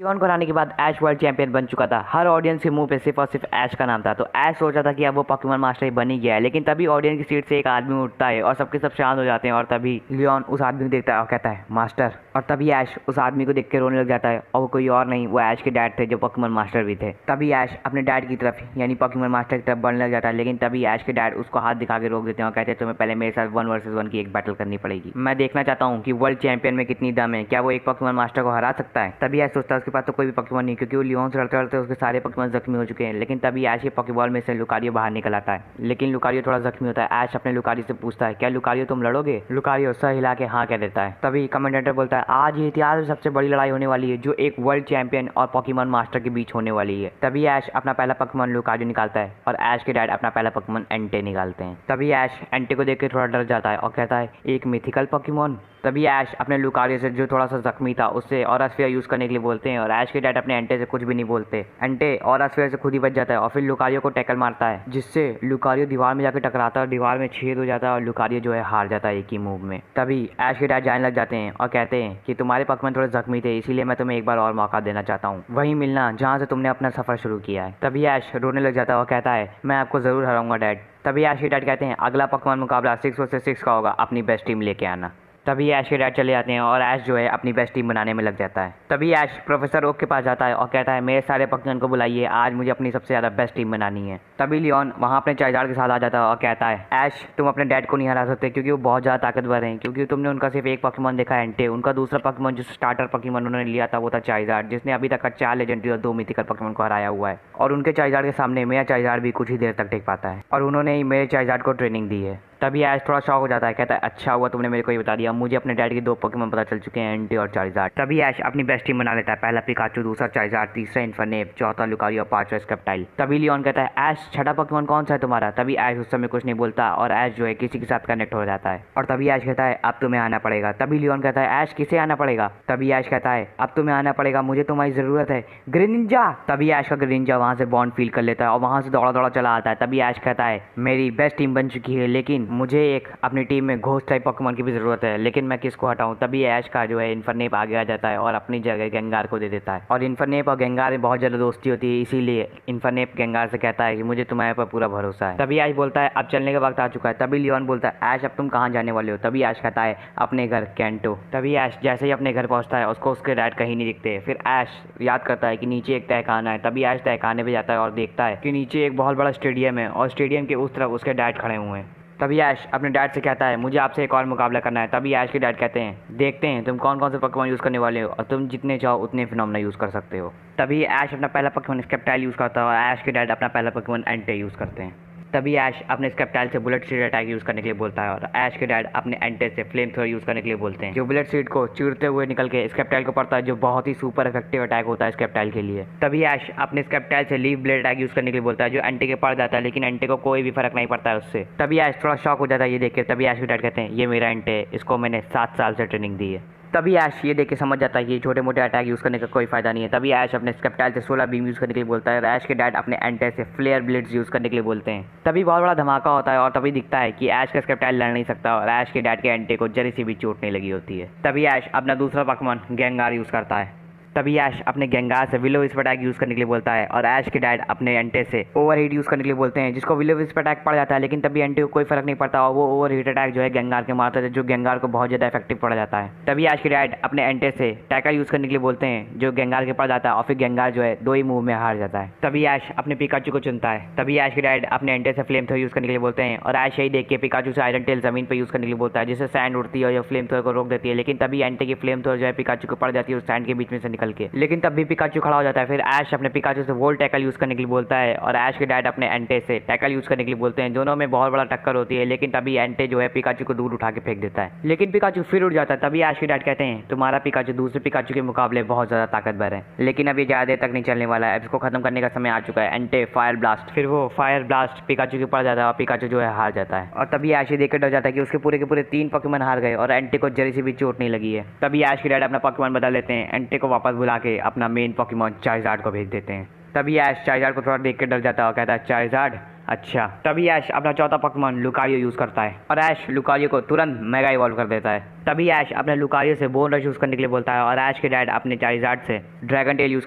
Leone को हराने के बाद ऐश वर्ल्ड चैंपियन बन चुका था। हर ऑडियंस के मुंह पे सिर्फ और सिर्फ ऐश का नाम था, तो ऐश सोचा था कि अब वो पोकेमॉन मास्टर ही बन ही गया है। लेकिन तभी ऑडियंस की सीट से एक आदमी उठता है और सबके सब शांत हो जाते हैं। और तभी लियोन उस आदमी को देखता है और कहता है मास्टर। और तभी ऐश उस आदमी को देख के रोने लग जाता है, और वो कोई और नहीं, वो ऐश के डैड थे जो पोकेमॉन मास्टर भी थे। तभी ऐश अपने डैड की तरफ यानी पोकेमॉन मास्टर की तरफ बढ़ने लग जाता है, लेकिन तभी ऐश के डैड उसको हाथ दिखा के रोक देते हैं और कहते हैं तुम्हें पहले मेरे साथ 1 वर्सेस 1 की एक बैटल करनी पड़ेगी। मैं देखना चाहता हूँ कि वर्ल्ड चैंपियन में कितनी दम है, क्या वो एक पोकेमॉन मास्टर को हरा सकता है। तभी ऐश सोचता है उसके पास तो कोई भी पोकेमॉन नहीं, क्योंकि वो लियोन से लड़ते लड़ते उसके सारे पोकेमॉन जख्मी हो चुके हैं। लेकिन तभी ऐश के पोकेबॉल में से लुकारियो बाहर निकल आता है, लेकिन लुकारियो थोड़ा जख्मी होता है। ऐश अपने लुकारियो से पूछता है क्या लुकारियो तुम लड़ोगे। लुकारियो सर हिला के हाँ कह देता है। तभी कमेंटेटर बोलता है आज ये इतिहास में सबसे बड़ी लड़ाई होने वाली है, जो एक वर्ल्ड चैंपियन और पोकेमॉन मास्टर के बीच होने वाली है। तभी ऐश अपना पहला पोकेमॉन लुकारियो निकालता है और ऐश के डैड अपना पहला पोकेमॉन एंटे निकालते हैं। तभी ऐश एंटे को देख के थोड़ा डर जाता है और कहता है एक मिथिकल पोकेमॉन। तभी ऐश अपने लुकारियो से जो थोड़ा सा जख्मी था उससे ऑरा स्फीयर यूज करने के लिए बोलते हैं, और ऐश के डैड अपने एंटे से कुछ भी नहीं बोलते। एंटे ऑरा स्फीयर से खुद ही बच जाता है और फिर लुकारियो को टैकल मारता है, जिससे लुकारियो दीवार में जाकर टकराता है और दीवार में छेद हो जाता है और लुकारियो जो है हार जाता है एक ही मूव में। तभी ऐश के डैड जाने लग जाते हैं और कहते हैं कि तुम्हारे पोकेमॉन थोड़े जख्मी थे, इसीलिए मैं तुम्हें एक बार और मौका देना चाहता हूँ, वहीं मिलना जहाँ से तुमने अपना सफर शुरू किया है। तभी ऐश रोने लग जाता है और कहता है मैं आपको जरूर हराऊंगा डैड। तभी ऐश के डैड कहते हैं अगला पोकेमॉन मुकाबला 6 वर्सेस 6 का होगा, अपनी बेस्ट टीम लेके आना। तभी ऐश के डैड चले जाते हैं और ऐश जो है अपनी बेस्ट टीम बनाने में लग जाता है। तभी ऐश प्रोफेसर ओक के पास जाता है और कहता है मेरे सारे पोकेमॉन को बुलाइए, आज मुझे अपनी सबसे ज़्यादा बेस्ट टीम बनानी है। तभी लियोन वहाँ अपने चाइजार्ड के साथ आ जाता है और कहता है ऐश तुम अपने डैड को नहीं हरा सकते, क्योंकि वो बहुत ज़्यादा ताकतवर हैं, क्योंकि तुमने उनका सिर्फ एक पोकेमॉन देखा है एंटे, उनका दूसरा पोकेमॉन जो स्टार्टर पोकेमॉन उन्होंने लिया था वो था चाइजार्ड, जिसने अभी तक 4 लेजेंडरी और 2 मिथिकल पोकेमॉन को हराया हुआ है। और उनके चाइजार्ड के सामने मेरा चाइजार्ड भी कुछ ही देर तक टिक पाता है, और उन्होंने ही मेरे चाइजार्ड को ट्रेनिंग दी है। तभी ऐश थोड़ा शॉक हो जाता है, कहता है अच्छा हुआ तुमने मेरे को ये बता दिया, मुझे अपने डैड के 2 पोकेमॉन पता चल चुके हैं, एंटी और चाइजार्ड। तभी ऐश अपनी बेस्ट टीम बना लेता है, पहला पिकाचू, दूसरा चाइजार्ड, तीसरा इन्फर्नेप, चौथा लुकारियो और 5वां स्क्रैप्टाइल। तभी लियोन कहता है ऐश छठा पोकेमॉन कौन सा है तुम्हारा। तभी ऐश उस समय कुछ नहीं बोलता और ऐश जो है किसी के साथ कनेक्ट हो जाता है, और तभी ऐश कहता है अब तुम्हें आना पड़ेगा। तभी लियोन कहता है ऐश किसे आना पड़ेगा। तभी ऐश कहता है अब तुम्हें आना पड़ेगा, मुझे तुम्हारी ज़रूरत है ग्रेनिंजा। तभी ऐश का ग्रेनिंजा वहाँ से बॉन्ड फील कर लेता है और वहाँ से दौड़ा दौड़ा चला आता है। तभी ऐश कहता है मेरी बेस्ट टीम बन चुकी है, लेकिन मुझे एक अपनी टीम में घोस्ट टाइप पोकेमॉन की भी ज़रूरत है, लेकिन मैं किसको हटाऊं। तभी ऐश का जो है इन्फर्नेप आगे आ जाता है और अपनी जगह गेंगार को दे देता है, और इन्फर्नेप और गेंगार में बहुत ज़्यादा दोस्ती होती है, इसीलिए इन्फर्नेप गेंगार से कहता है कि मुझे तुम्हारे पर पूरा भरोसा है। तभी ऐश बोलता है अब चलने का वक्त आ चुका है। तभी लियोन बोलता है ऐश अब तुम कहाँ जाने वाले हो। तभी ऐश कहता है अपने घर कैंटो। तभी ऐश जैसे ही अपने घर पहुँचता है उसको उसके डैड कहीं नहीं दिखते। फिर ऐश याद करता है कि नीचे एक तहखाना है। तभी ऐश तहखाने पे जाता है और देखता है कि नीचे एक बहुत बड़ा स्टेडियम है और स्टेडियम के उस तरफ उसके डैड खड़े हुए हैं। तभी ऐश अपने डैड से कहता है मुझे आपसे एक और मुकाबला करना है। तभी ऐश के डैड कहते हैं देखते हैं तुम कौन कौन से पोकेमॉन यूज़ करने वाले हो, और तुम जितने चाहो उतने फिनोमेना यूज़ कर सकते हो। तभी ऐश अपना पहला पोकेमॉन स्क्रैप्टाइल यूज़ करता है और ऐश के डैड अपना पहला पोकेमॉन एंटे यूज़ करते हैं। तभी ऐश अपने स्क्रैप्टाइल से बुलेट सीड अटैक यूज़ करने के लिए बोलता है और ऐश के डैड अपने एंटे से फ्लेम थ्रोअर यूज़ करने के लिए बोलते हैं, जो बुलेट सीड को चीरते हुए निकल के स्क्रैप्टाइल को पड़ता है, जो बहुत ही सुपर इफेक्टिव अटैक होता है स्क्रैप्टाइल के लिए। तभी ऐश अपने स्क्रैप्टाइल से लीव ब्लेड अटैक यूज़ करने के लिए बोलता है, जो एंटे के पड़ जाता है, लेकिन एंटे को कोई भी फर्क नहीं पड़ता है उससे। तभी ऐश थोड़ा शॉक हो जाता है ये देख के। तभी ऐश के डैड कहते हैं ये मेरा एंटे, इसको मैंने 7 साल से ट्रेनिंग दी है। तभी ऐश ये देख के समझ जाता है कि छोटे मोटे अटैक यूज़ करने का कोई फायदा नहीं है। तभी ऐश अपने स्क्रैप्टाइल से 16 बीम यूज़ करने के लिए बोलता है और ऐश के डैड अपने एंटे से फ्लेयर ब्लेड्स यूज़ करने के लिए बोलते हैं। तभी बहुत बड़ा धमाका होता है और तभी दिखता है कि ऐश का स्क्रैप्टाइल लड़ नहीं सकता और ऐश के डैड के एंटे को जरी सी भी चोट नहीं लगी होती है। तभी ऐश अपना दूसरा पोकेमॉन गेंगार यूज़ करता है। तभी ऐश अपने गेंगार से विलो विस्प अटैक यूज़ करने के लिए बोलता है और ऐश के डैड अपने एंटे से ओवरहीट यूज़ करने के लिए बोलते हैं, जिसको विलो विस्प अटैक पड़ जाता है, लेकिन तभी एंटे को कोई फर्क नहीं पड़ता और वो ओवरहीट अटैक जो है गेंगार के मारता है, जो गेंगार को बहुत ज़्यादा इफेक्टिव पड़ जाता है। तभी ऐश के डैड अपने एंटे से टैकल यूज़ करने के लिए बोलते हैं, जो गेंगार के पड़ जाता है और फिर गेंगार जो है 2 ही मूव में हार जाता है। तभी ऐश अपने पिकाचू को चुनता है। तभी ऐश के डैड अपने एंटे से फ्लेम थ्रोअर यूज़ करने के लिए बोलते हैं और ऐश यही देख के पिकाचू से आयरन टेल ज़मीन पर यूज़ करने के लिए बोलता है, जिससे सैंड उड़ती है और फ्लेम थ्रोअर को रोक देती है, लेकिन तभी एंटे की फ्लेम थ्रोअर जो है पिकाचू को पड़ जाती है उस सैंड के बीच में से निकल के, लेकिन तभी पिकाचू खड़ा हो जाता है। फिर ऐश अपने पिकाचू से वोल्ट टैकल यूज़ करने के लिए बोलता है और ऐश के डैड अपने एंटे से टैकल यूज़ करने के लिए बोलते हैं। दोनों में बहुत बड़ा टक्कर होती है, लेकिन तभी एंटे जो है पिकाचू को दूर उठा के फेंक देता है, लेकिन पिकाचू फिर उड़ जाता है। तभी ऐश के डैड कहते हैं तुम्हारा पिकाचू दूसरे पिकाचू के मुकाबले बहुत ज़्यादा ताकतवर है, लेकिन अब ये ज़्यादा देर तक नहीं चलने वाला है, अब इसको खत्म करने का समय आ चुका है। एंटे फायर ब्लास्ट। फिर वो फायर ब्लास्ट पिकाचू के पड़ जाता है और पिकाचू जो है हार जाता है, और तभी ऐश देख कर डर जाता है कि उसके पूरे के पूरे 3 पोकेमॉन हार गए और एंटे को जरी सी भी चोट नहीं लगी है। तभी ऐश के डैड अपना पोकेमॉन बदल लेते हैं, एंटे को वापस बुला के अपना मेन पोकेमॉन चाइजार्ड को भेज देते हैं। तभी ऐश चाइजार्ड को थोड़ा देख के डर जाता है और कहता है चाइजार्ड अच्छा। तभी ऐश अपना चौथा पोकेमॉन लुकारियो यूज़ करता है और ऐश लुकारियो को तुरंत मेगा इवॉल्व कर देता है। तभी ऐश अपने लुकारियो से बोन रश यूज़ करने के लिए बोलता है और ऐश के डैड अपने चाइज़ार्ड से ड्रैगन टेल यूज़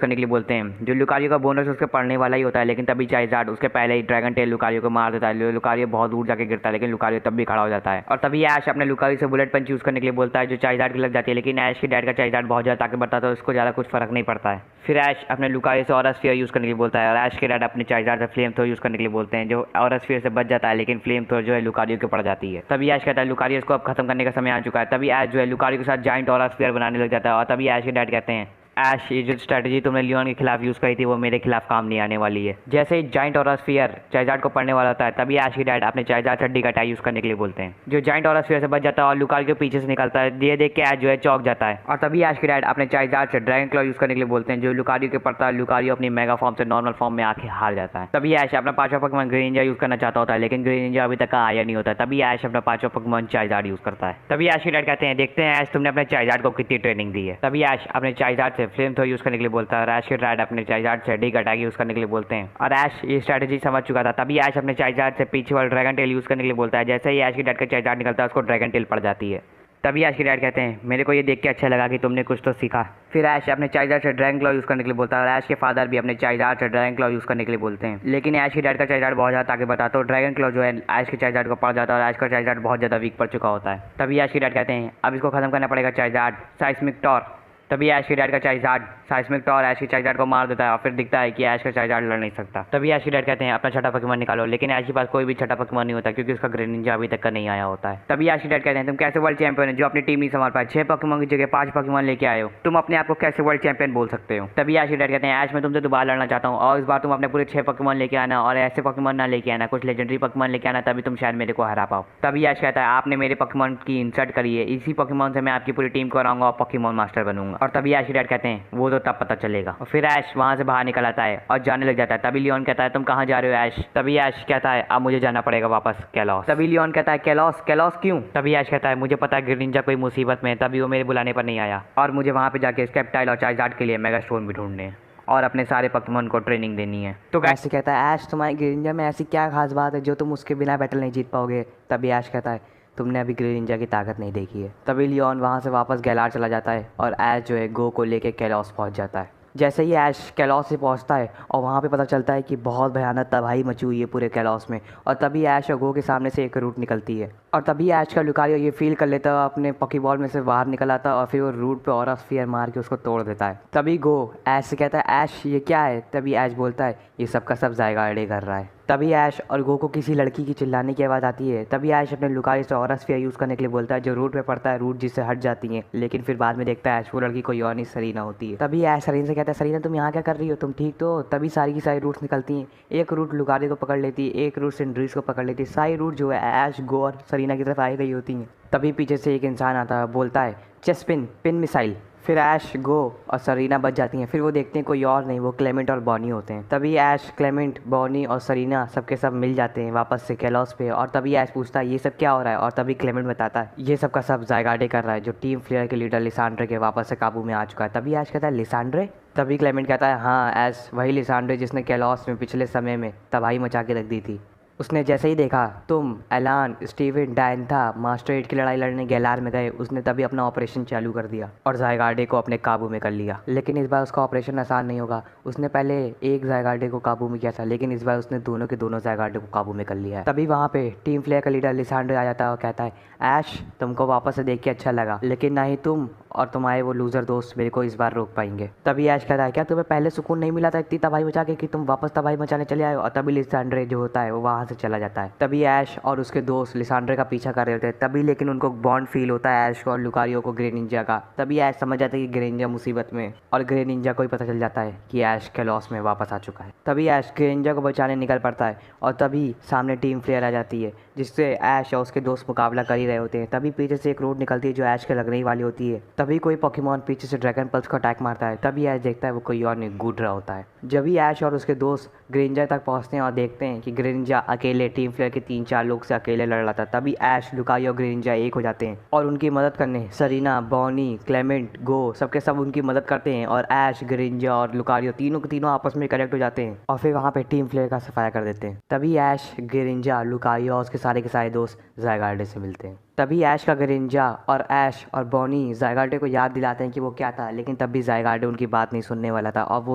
करने के लिए बोलते हैं। जो लुकारियो का बोन रश उसके पड़ने वाला ही होता है, लेकिन तभी चाइज़ार्ड उसके पहले ही ड्रैगन टेल लुकारियो को मार देता है। लुकारियो बहुत दूर जाके गिरता है, लेकिन लुकारियो तब भी खड़ा हो जाता है। और तभी ऐश अपने लुकारियो से बुलेट पंच यूज़ करने के लिए बोलता है, जो चाइज़ार्ड की लग जाती है, लेकिन ऐश के डैड का चाइज़ार्ड बहुत ज़्यादा ताकत बढ़ता है, तो उसको ज़्यादा कुछ फर्क नहीं पड़ता है। फिर ऐश अपने लुकारियो से ऑरा स्फीयर यूज़ करने के लिए बोलता है और ऐश के डैड अपने चाइज़ार्ड से फ्लेम थ्रो यूज़ करने के लिए बोलते हैं, जो ऑरा स्फीयर से बच जाता है, लेकिन फ्लेम थ्रो जो है लुकारियो के पड़ जाती है। तभी ऐश कहता है लुकारियो को अब खत्म करने का समय आ चुका है। तभी ऐश जो है लुकारियो के साथ जाइंट ऑरा स्फीयर बनाने लग जाता है और तभी ऐश के डैड कहते हैं, ऐश ये जो स्ट्रैटेजी तुमने लियोन के खिलाफ यूज़ करी थी वो मेरे खिलाफ काम नहीं आने वाली है। जैसे ही जाइंट ऑरा स्फीयर चाइज़ार्ड को पड़ने वाला होता है, तभी ऐश के डैड अपने चाइज़ार्ड से डिगाटाई यूज़ करने के लिए बोलते हैं, जो जाइंट ऑरा स्फीयर से बच जाता है और लुकारियो के पीछे से निकलता है। ये देख के ऐश जो है चौंक जाता है और तभी ऐश के डैड अपने चाइज़ार्ड से ड्रैगन क्लॉ यूज़ करने के लिए बोलते हैं, जो लुकारियो के पड़ता है। लुकारियो अपनी मेगा फॉर्म से नॉर्मल फॉर्म में आके हार जाता है। तभी ऐश अपना पांचवा पकवान ग्रेनिंजा यूज़ करना चाहता होता है, लेकिन ग्रेनिंजा अभी तक आया नहीं होता। तभी ऐश अपना पांचवा पकवान चाइज़ार्ड यूज़ करता है। तभी ऐश के डैड कहते हैं, देखते हैं ऐश तुमने अपने चाइज़ार्ड को कितनी ट्रेनिंग दी है। तभी ऐश अपने चाइज़ार्ड से फ्लेम थ्रो यूज़ करने के लिए बोलता है और ऐश के डैड अपने चाइज़ार्ड से डिग अटैक यूज़ करने के लिए बोलते हैं और ऐश ये स्ट्रैटेजी समझ चुका था। तभी ऐश अपने चाइज़ार्ड से पीछे वाला ड्रैगन टेल यूज़ करने के लिए बोलता है। जैसे ही ऐश के डैड का चाइज़ार्ड निकलता है, उसको ड्रैगन टेल पड़ जाती है। तभी ऐश के डैड कहते हैं, मेरे को ये देख के अच्छा लगा कि तुमने कुछ तो सीखा। फिर ऐश अपने चाइज़ार्ड से ड्रैगन क्लॉ यूज़ करने के लिए बोलता है और ऐश के फादर भी अपने चाइज़ार्ड से ड्रैगन क्लॉ यूज़ करने के लिए बोलते हैं, लेकिन ऐश के डैड का चाइज़ार्ड बहुत ज़्यादा आगे बढ़ता है, तो ड्रैगन क्लॉ जो है ऐश के चाइज़ार्ड को पड़ जाता है और ऐश का चाइज़ार्ड बहुत ज़्यादा वीक पड़ चुका होता है। तभी ऐश के डैड कहते हैं, अब इसको खत्म करना पड़ेगा चाइज़ार्ड साइस्मिक टॉर। तभी ऐश के डैड का चाइज़ार्ड साइस्मिक टॉर ऐश के चाइज़ार्ड को मार देता है और फिर दिखता है कि ऐश का चाइज़ार्ड लड़ नहीं सकता। तभी ऐश के डैड कहते हैं, अपना छठा पकवान निकालो, लेकिन ऐश के पास कोई भी छठा पकवान नहीं होता, क्योंकि उसका ग्रेनिंजा अभी तक का नहीं आया होता है। तभी ऐश के डैड कहते हैं, तुम कैसे वर्ल्ड चैंपियन हो जो अपनी टीम नहीं संभाल पाए, 6 पकवान की जगह 5 पकवान लेके आए हो, तुम अपने आप को कैसे वर्ल्ड चैंपियन बोल सकते हो। तभी ऐश के डैड कहते हैं, ऐश मैं तुमसे दोबारा लड़ना चाहता हूँ और इस बार तुम अपने पूरे 6 पकवान लेके आना और ऐसे पकवान ना लेके आना, कुछ लेजेंडरी पकवान लेके आना, तभी तुम शायद मेरे को हरा पाओ। तभी ऐश कहता है, आपने मेरे पकवान की इंसल्ट करी है, इसी पकवान से मैं आपकी पूरी टीम को हराऊंगा और पॉकीमॉन मास्टर बनूंगा। और तभी ऐश के डैड कहते हैं, वो तो तब पता चलेगा। और फिर ऐश वहाँ से बाहर निकल आता है और जाने लग जाता है। तभी लियोन कहता है, तुम कहाँ जा रहे हो ऐश। तभी ऐश कहता है, अब मुझे जाना पड़ेगा वापस कैलॉस। तभी लियोन कहता है, कैलॉस कैलॉस क्यों। तभी ऐश कहता है, मुझे पता है ग्रेनिंजा कोई मुसीबत में है, तभी वो मेरे बुलाने पर नहीं आया और मुझे वहाँ पे जाके स्केप्टाइल और चाइज़ार्ड के लिए मेगा स्टोन भी ढूंढने हैं और अपने सारे पकवान को ट्रेनिंग देनी है। तो ऐश कहता है, ऐश तुम्हारे ग्रेनिंजा में ऐसी क्या खास बात है जो तुम उसके बिना बैटल नहीं जीत पाओगे। तभी ऐश कहता है, तुमने अभी ग्रेनिंजा की ताकत नहीं देखी है। तभी लियोन वहाँ से वापस गैलार चला जाता है और ऐश जो है गो को लेके कैलॉस पहुँच जाता है। जैसे ही ऐश कैलॉस से पहुंचता है और वहाँ पे पता चलता है कि बहुत भयानक तबाही मची हुई है पूरे कैलॉस में, और तभी ऐश और गो के सामने से एक रूट निकलती है और तभी ऐश का लुकारियो ये फील कर लेता है, अपने पॉकीबॉल में से बाहर निकल आता है और फिर वो रूट पे ऑरा स्फीयर मार के उसको तोड़ देता है। तभी गो ऐश से कहता है, ऐश ये क्या है। तभी ऐश बोलता है, ये सबका सब ज़ायगार्डे कर रहा है। तभी ऐश और गो को किसी लड़की की चिल्लाने की आवाज़ आती है। तभी ऐश अपने लुकारियो से ऑरा स्फीयर यूज़ करने के लिए बोलता है, जो रूट पे पड़ता है, रूट जिससे हट जाती है, लेकिन फिर बाद में देखता है ऐश वो लड़की कोई और नहीं सरीना होती है। तभी ऐश सरीना से कहता है, सरीना तुम यहाँ क्या कर रही हो, तुम ठीक तो। तभी सारी की सारी रूट्स निकलती हैं, एक रूट लुकारियो को पकड़ लेती है, एक रूट सिंड्रीस को पकड़ लेती है, सारी रूट जो है ऐश गो और सरीना की तरफ आई गई होती हैं। तभी पीछे से एक इंसान आता है, बोलता है, चेस्ट पिन पिन मिसाइल। फिर ऐश गो और सरीना बच जाती हैं। फिर वो देखते हैं कोई और नहीं, वो क्लेमेंट और बॉनी होते हैं। तभी ऐश क्लेमेंट बॉनी और सरीना सबके सब मिल जाते हैं वापस से कैलॉस पे और तभी ऐश पूछता है, ये सब क्या हो रहा है। और तभी क्लेमेंट बताता है, ये सब का सब ज़ायगार्डे कर रहा है, जो टीम फ्लेयर के लीडर लिसांड्रे के वापस से काबू में आ चुका है। तभी ऐश कहता है, लिसांड्रे। तभी क्लेमेंट कहता है, हाँ ऐश वही लिसांड्रे जिसने कैलॉस में पिछले समय में तबाही मचा के रख दी थी। उसने जैसे ही देखा तुम एलान स्टीवन डायंथा मास्टर एट की लड़ाई लड़ने गैलार में गए, उसने तभी अपना ऑपरेशन चालू कर दिया और ज़ायगार्डे को अपने काबू में कर लिया। लेकिन इस बार उसका ऑपरेशन आसान नहीं होगा। उसने पहले एक ज़ायगार्डे को काबू में किया था, लेकिन इस बार उसने दोनों के दोनों ज़ायगार्डे को काबू में कर लिया है। तभी वहाँ पे टीम फ्लेयर का लीडर लिसांड्रे आ जाता है और कहता है, ऐश तुमको वापस से देख के अच्छा लगा, लेकिन ना ही तुम और तुम्हारे वो लूज़र दोस्त मेरे को इस बार रोक पाएंगे। तभी ऐश कहता है, क्या तुम्हें पहले सुकून नहीं मिला था इतनी तबाही मचा के कि तुम वापस तबाही मचाने चले आए हो। और तभी लिसांड्रे जो होता है वो वहाँ से चला जाता है। तभी ऐश और उसके दोस्त लिसांड्रे का पीछा कर रहे होते हैं। तभी लेकिन उनको बॉन्ड फील होता है ऐश को और लुकारियो को ग्रेनिंजा का। तभी ऐश समझ जाता है कि ग्रेनिंजा मुसीबत में, और ग्रेनिंजा को ही पता चल जाता है कि ऐश कैलॉस में वापस आ चुका है। तभी ऐश ग्रेनिंजा को बचाने निकल पड़ता है और तभी सामने टीम फ्लेयर आ जाती है, जिससे ऐश और उसके दोस्त मुकाबला कर ही रहे होते हैं। तभी पीछे से एक रोड निकलती है जो ऐश के लगने ही वाली होती है। तभी कोई पॉकीमॉन पीछे से ड्रैगन पल्स को अटैक मारता है। तभी ऐश देखता है वो कोई और नहीं, गूड्रा होता है। जब भी ऐश और उसके दोस्त ग्रेनिंजा तक पहुंचते हैं और देखते हैं कि ग्रेनिंजा अकेले टीम फ्लेयर के 3-4 लोग से अकेले लड़ रहा था, तभी ऐश लुकारियो और ग्रेनिंजा एक हो जाते हैं और उनकी मदद करने सरीना बॉनी क्लेमेंट गो सबके सब उनकी मदद करते हैं और ऐश ग्रेनिंजा और लुकारियो तीनों के तीनों आपस में कनेक्ट हो जाते हैं और फिर वहाँ पे टीम फ्लेयर का सफाया कर देते हैं। तभी ऐश ग्रेनिंजा लुकारियो और उसके सारे के सारे दोस्त ज़ायगार्डे से मिलते हैं। तभी ऐश का ग्रेनिंजा और ऐश और बॉनी ज़ायगार्डे को याद दिलाते हैं कि वो क्या था, लेकिन तब भी ज़ायगार्डे उनकी बात नहीं सुनने वाला था और वो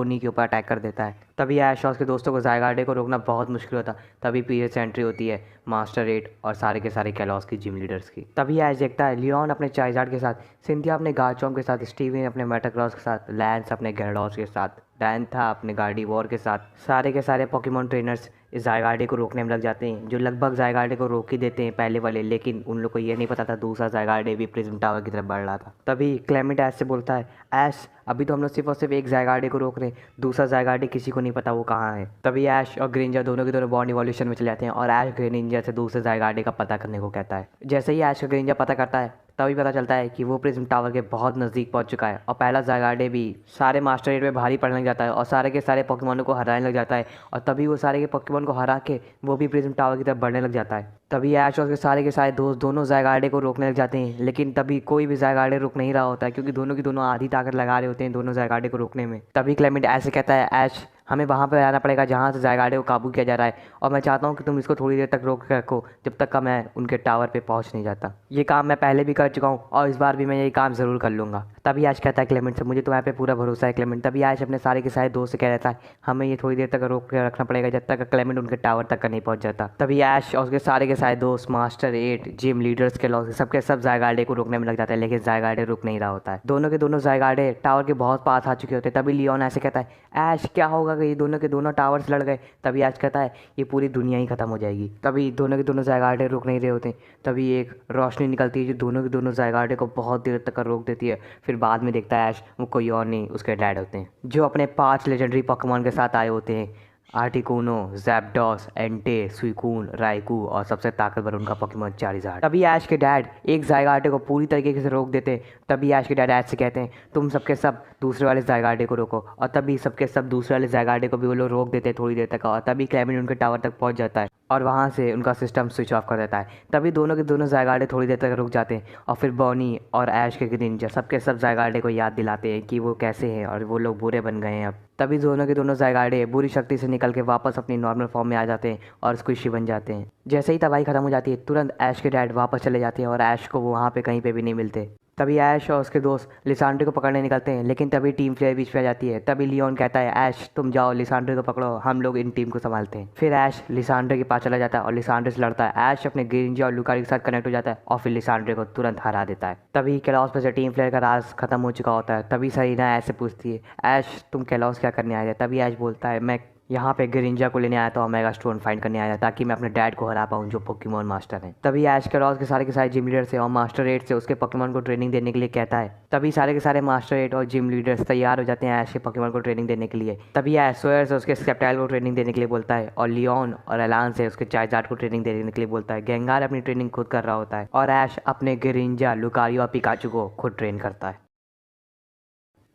उन्हीं के ऊपर अटैक कर देता है। तभी ऐश और उसके दोस्तों को ज़ायगार्डे को रोकना बहुत मुश्किल होता। तभी पीरियड से एंट्री होती है मास्टर एट और सारे के सारे केलॉस की जिम लीडर्स की। तभी ऐश देखता है लियोन अपने चाइज़ार्ड के साथ, सिंथिया अपने गार्चॉम्प के साथ, स्टीवन अपने मेटाक्रॉस के साथ, लैंस अपने gyarados के साथ, डैन था अपने गार्डीवोर के साथ। सारे के सारे पोकेमॉन ट्रेनर्स इस ज़ायगार्डे को रोकने में लग जाते हैं, जो लगभग ज़ायगार्डे को रोक ही देते हैं पहले वाले, लेकिन उन लोग को ये नहीं पता था दूसरा ज़ायगार्डे भी प्रिज्म टावर की तरफ बढ़ रहा था। तभी क्लेमेंट ऐश से बोलता है, ऐश अभी तो हम लोग सिर्फ और सिर्फ एक ज़ायगार्डे को रोक रहे हैं, दूसरा ज़ायगार्डे किसी को नहीं पता वो कहाँ है। तभी ऐश और ग्रेनिंजा दोनों के दोनों बॉन्ड इवोल्यूशन में चले जाते हैं और ऐश ग्रेनिंजा से दूसरे ज़ायगार्डे का पता करने को कहता है। जैसे ही ऐश का ग्रेनिंजा पता करता है तभी पता चलता है कि वो प्रिज्म टावर के बहुत नज़दीक पहुंच चुका है और पहला ज़ायगार्डे भी सारे मास्टर एट में भारी पड़ने लग जाता है और सारे के सारे पोकेमॉनों को हराने लग जाता है और तभी वो सारे के पोकेमॉन को हरा के वो भी प्रिज्म टावर की तरफ बढ़ने लग जाता है। तभी ऐश और उसके सारे दोस्त दोनों ज़ायगार्डे को रोकने लग जाते हैं, लेकिन तभी कोई भी ज़ायगार्डे रुक नहीं रहा होता है क्योंकि दोनों की दोनों आधी ताकत लगा रहे होते हैं दोनों ज़ायगार्डे को रोकने में। तभी क्लेमेंट ऐसे कहता है, ऐश हमें वहाँ पर आना पड़ेगा जहाँ से ज़ायगार्डे को काबू किया जा रहा है और मैं चाहता हूँ कि तुम इसको थोड़ी देर तक रोक के रखो जब तक का मैं उनके टावर पे पहुँच नहीं जाता। ये काम मैं पहले भी कर चुका हूँ और इस बार भी मैं ये काम ज़रूर कर लूँगा। तभी ऐश कहता है क्लेमेंट से, मुझे तुम्हारे पे पूरा भरोसा है क्लेमेंट। तभी ऐश अपने सारे के सारे दोस्त से कह रहता है, हमें ये थोड़ी देर तक रोक के रखना पड़ेगा जब तक क्लेमेंट उनके टावर तक का नहीं पहुँच जाता। तभी ऐश और उसके सारे के सारे दोस्त मास्टर एट जिम लीडर्स के लॉस सबके सब ज़ायगार्डे को रोकने में लग जाता है, लेकिन ज़ायगार्डे रुक नहीं रहा होता है। दोनों के दोनों ज़ायगार्डे टावर के बहुत पास आ चुके होते हैं। तभी लियोन ऐसे कहता है, ऐश क्या होगा कि ये दोनों के दोनों टावर्स लड़ गए। तभी ऐश कहता है, ये पूरी दुनिया ही खत्म हो जाएगी। तभी दोनों के दोनों ज़ायगार्डे रुक नहीं रहे होते। तभी एक रोशनी निकलती है जो दोनों के दोनों ज़ायगार्डे को बहुत देर तक रोक देती है। फिर बाद में देखता है ऐश वो कोई और नहीं उसके डैड होते हैं, जो अपने 5 लेजेंडरी पोकेमॉन के साथ आए होते हैं, आर्टिकुनो, ज़ैप्डॉस, एंटे, सुइकून, राइकू और सबसे ताकतवर उनका पोकेमॉन चारिज़ार्ड। तभी ऐश के डैड एक ज़ायगार्डे को पूरी तरीके से रोक देते हैं। तभी ऐश के डैड ऐश से कहते हैं, तुम सबके सब दूसरे वाले ज़ायगार्डे को रोको, और तभी सबके सब दूसरे वाले ज़ायगार्डे को भी वो लोग रोक देते हैं थोड़ी देर तक। और तभी क्लेमेंट उनके टावर तक पहुंच जाता है और वहाँ से उनका सिस्टम स्विच ऑफ कर देता है। तभी दोनों के दोनों ज़ायगार्डे थोड़ी देर तक रुक जाते हैं और फिर बॉनी और ऐश के ग्रेनिंजा सबके सब ज़ायगार्डे को याद दिलाते हैं कि वो कैसे हैं और वो लोग बुरे बन गए हैं अब। तभी दोनों के दोनों ज़ायगार्डे बुरी शक्ति से निकल के वापस अपनी नॉर्मल फॉर्म में आ जाते हैं और स्क्विशी बन जाते हैं। जैसे ही तबाही खत्म हो जाती है तुरंत ऐश के डैड वापस चले जाते हैं और ऐश को वो वहाँ पे कहीं पे भी नहीं मिलते। तभी ऐश और उसके दोस्त लिसांड्रे को पकड़ने निकलते हैं, लेकिन तभी टीम प्लेयर बीच में आ जाती है। तभी लियोन कहता है, ऐश तुम जाओ लिसांड्रे को पकड़ो, हम लोग इन टीम को संभालते हैं। फिर ऐश लिसांड्रे के पास चला जाता है और लिसांड्रे से लड़ता है। ऐश अपने ग्रेनिंजा और लुकारी के साथ कनेक्ट हो जाता है और फिर लिसांड्रे को तुरंत हरा देता है। तभी कैलॉस पर से टीम प्लेयर का राज खत्म हो चुका होता है। तभी सरीना ऐश से पूछती है, ऐश तुम कैलॉस क्या करने आए थे? तभी ऐश बोलता है, मैं यहाँ पे ग्रेनिंजा को लेने आया था, ओमेगा स्टोन फाइंड करने आया था ताकि मैं अपने डैड को हरा पाऊँ जो पोकेमॉन मास्टर हैं। तभी ऐश कैलॉस के सारे जिम लीडर से और मास्टर एट से उसके पोकेमॉन को ट्रेनिंग देने के लिए कहता है। तभी सारे के सारे मास्टर एट और जिम लीडर्स तैयार हो जाते हैं ऐश के पोकेमॉन को ट्रेनिंग देने के लिए। तभी ऐश सोयर से उसके स्केप्टाइल को ट्रेनिंग देने के लिए बोलता है और लियोन और एलान से उसके चाइज़ार्ड को ट्रेनिंग देने के लिए बोलता है। गेंगार अपनी ट्रेनिंग खुद कर रहा होता है और ऐश अपने ग्रेनिंजा, लुकारी और पिकाचू को खुद ट्रेन करता है।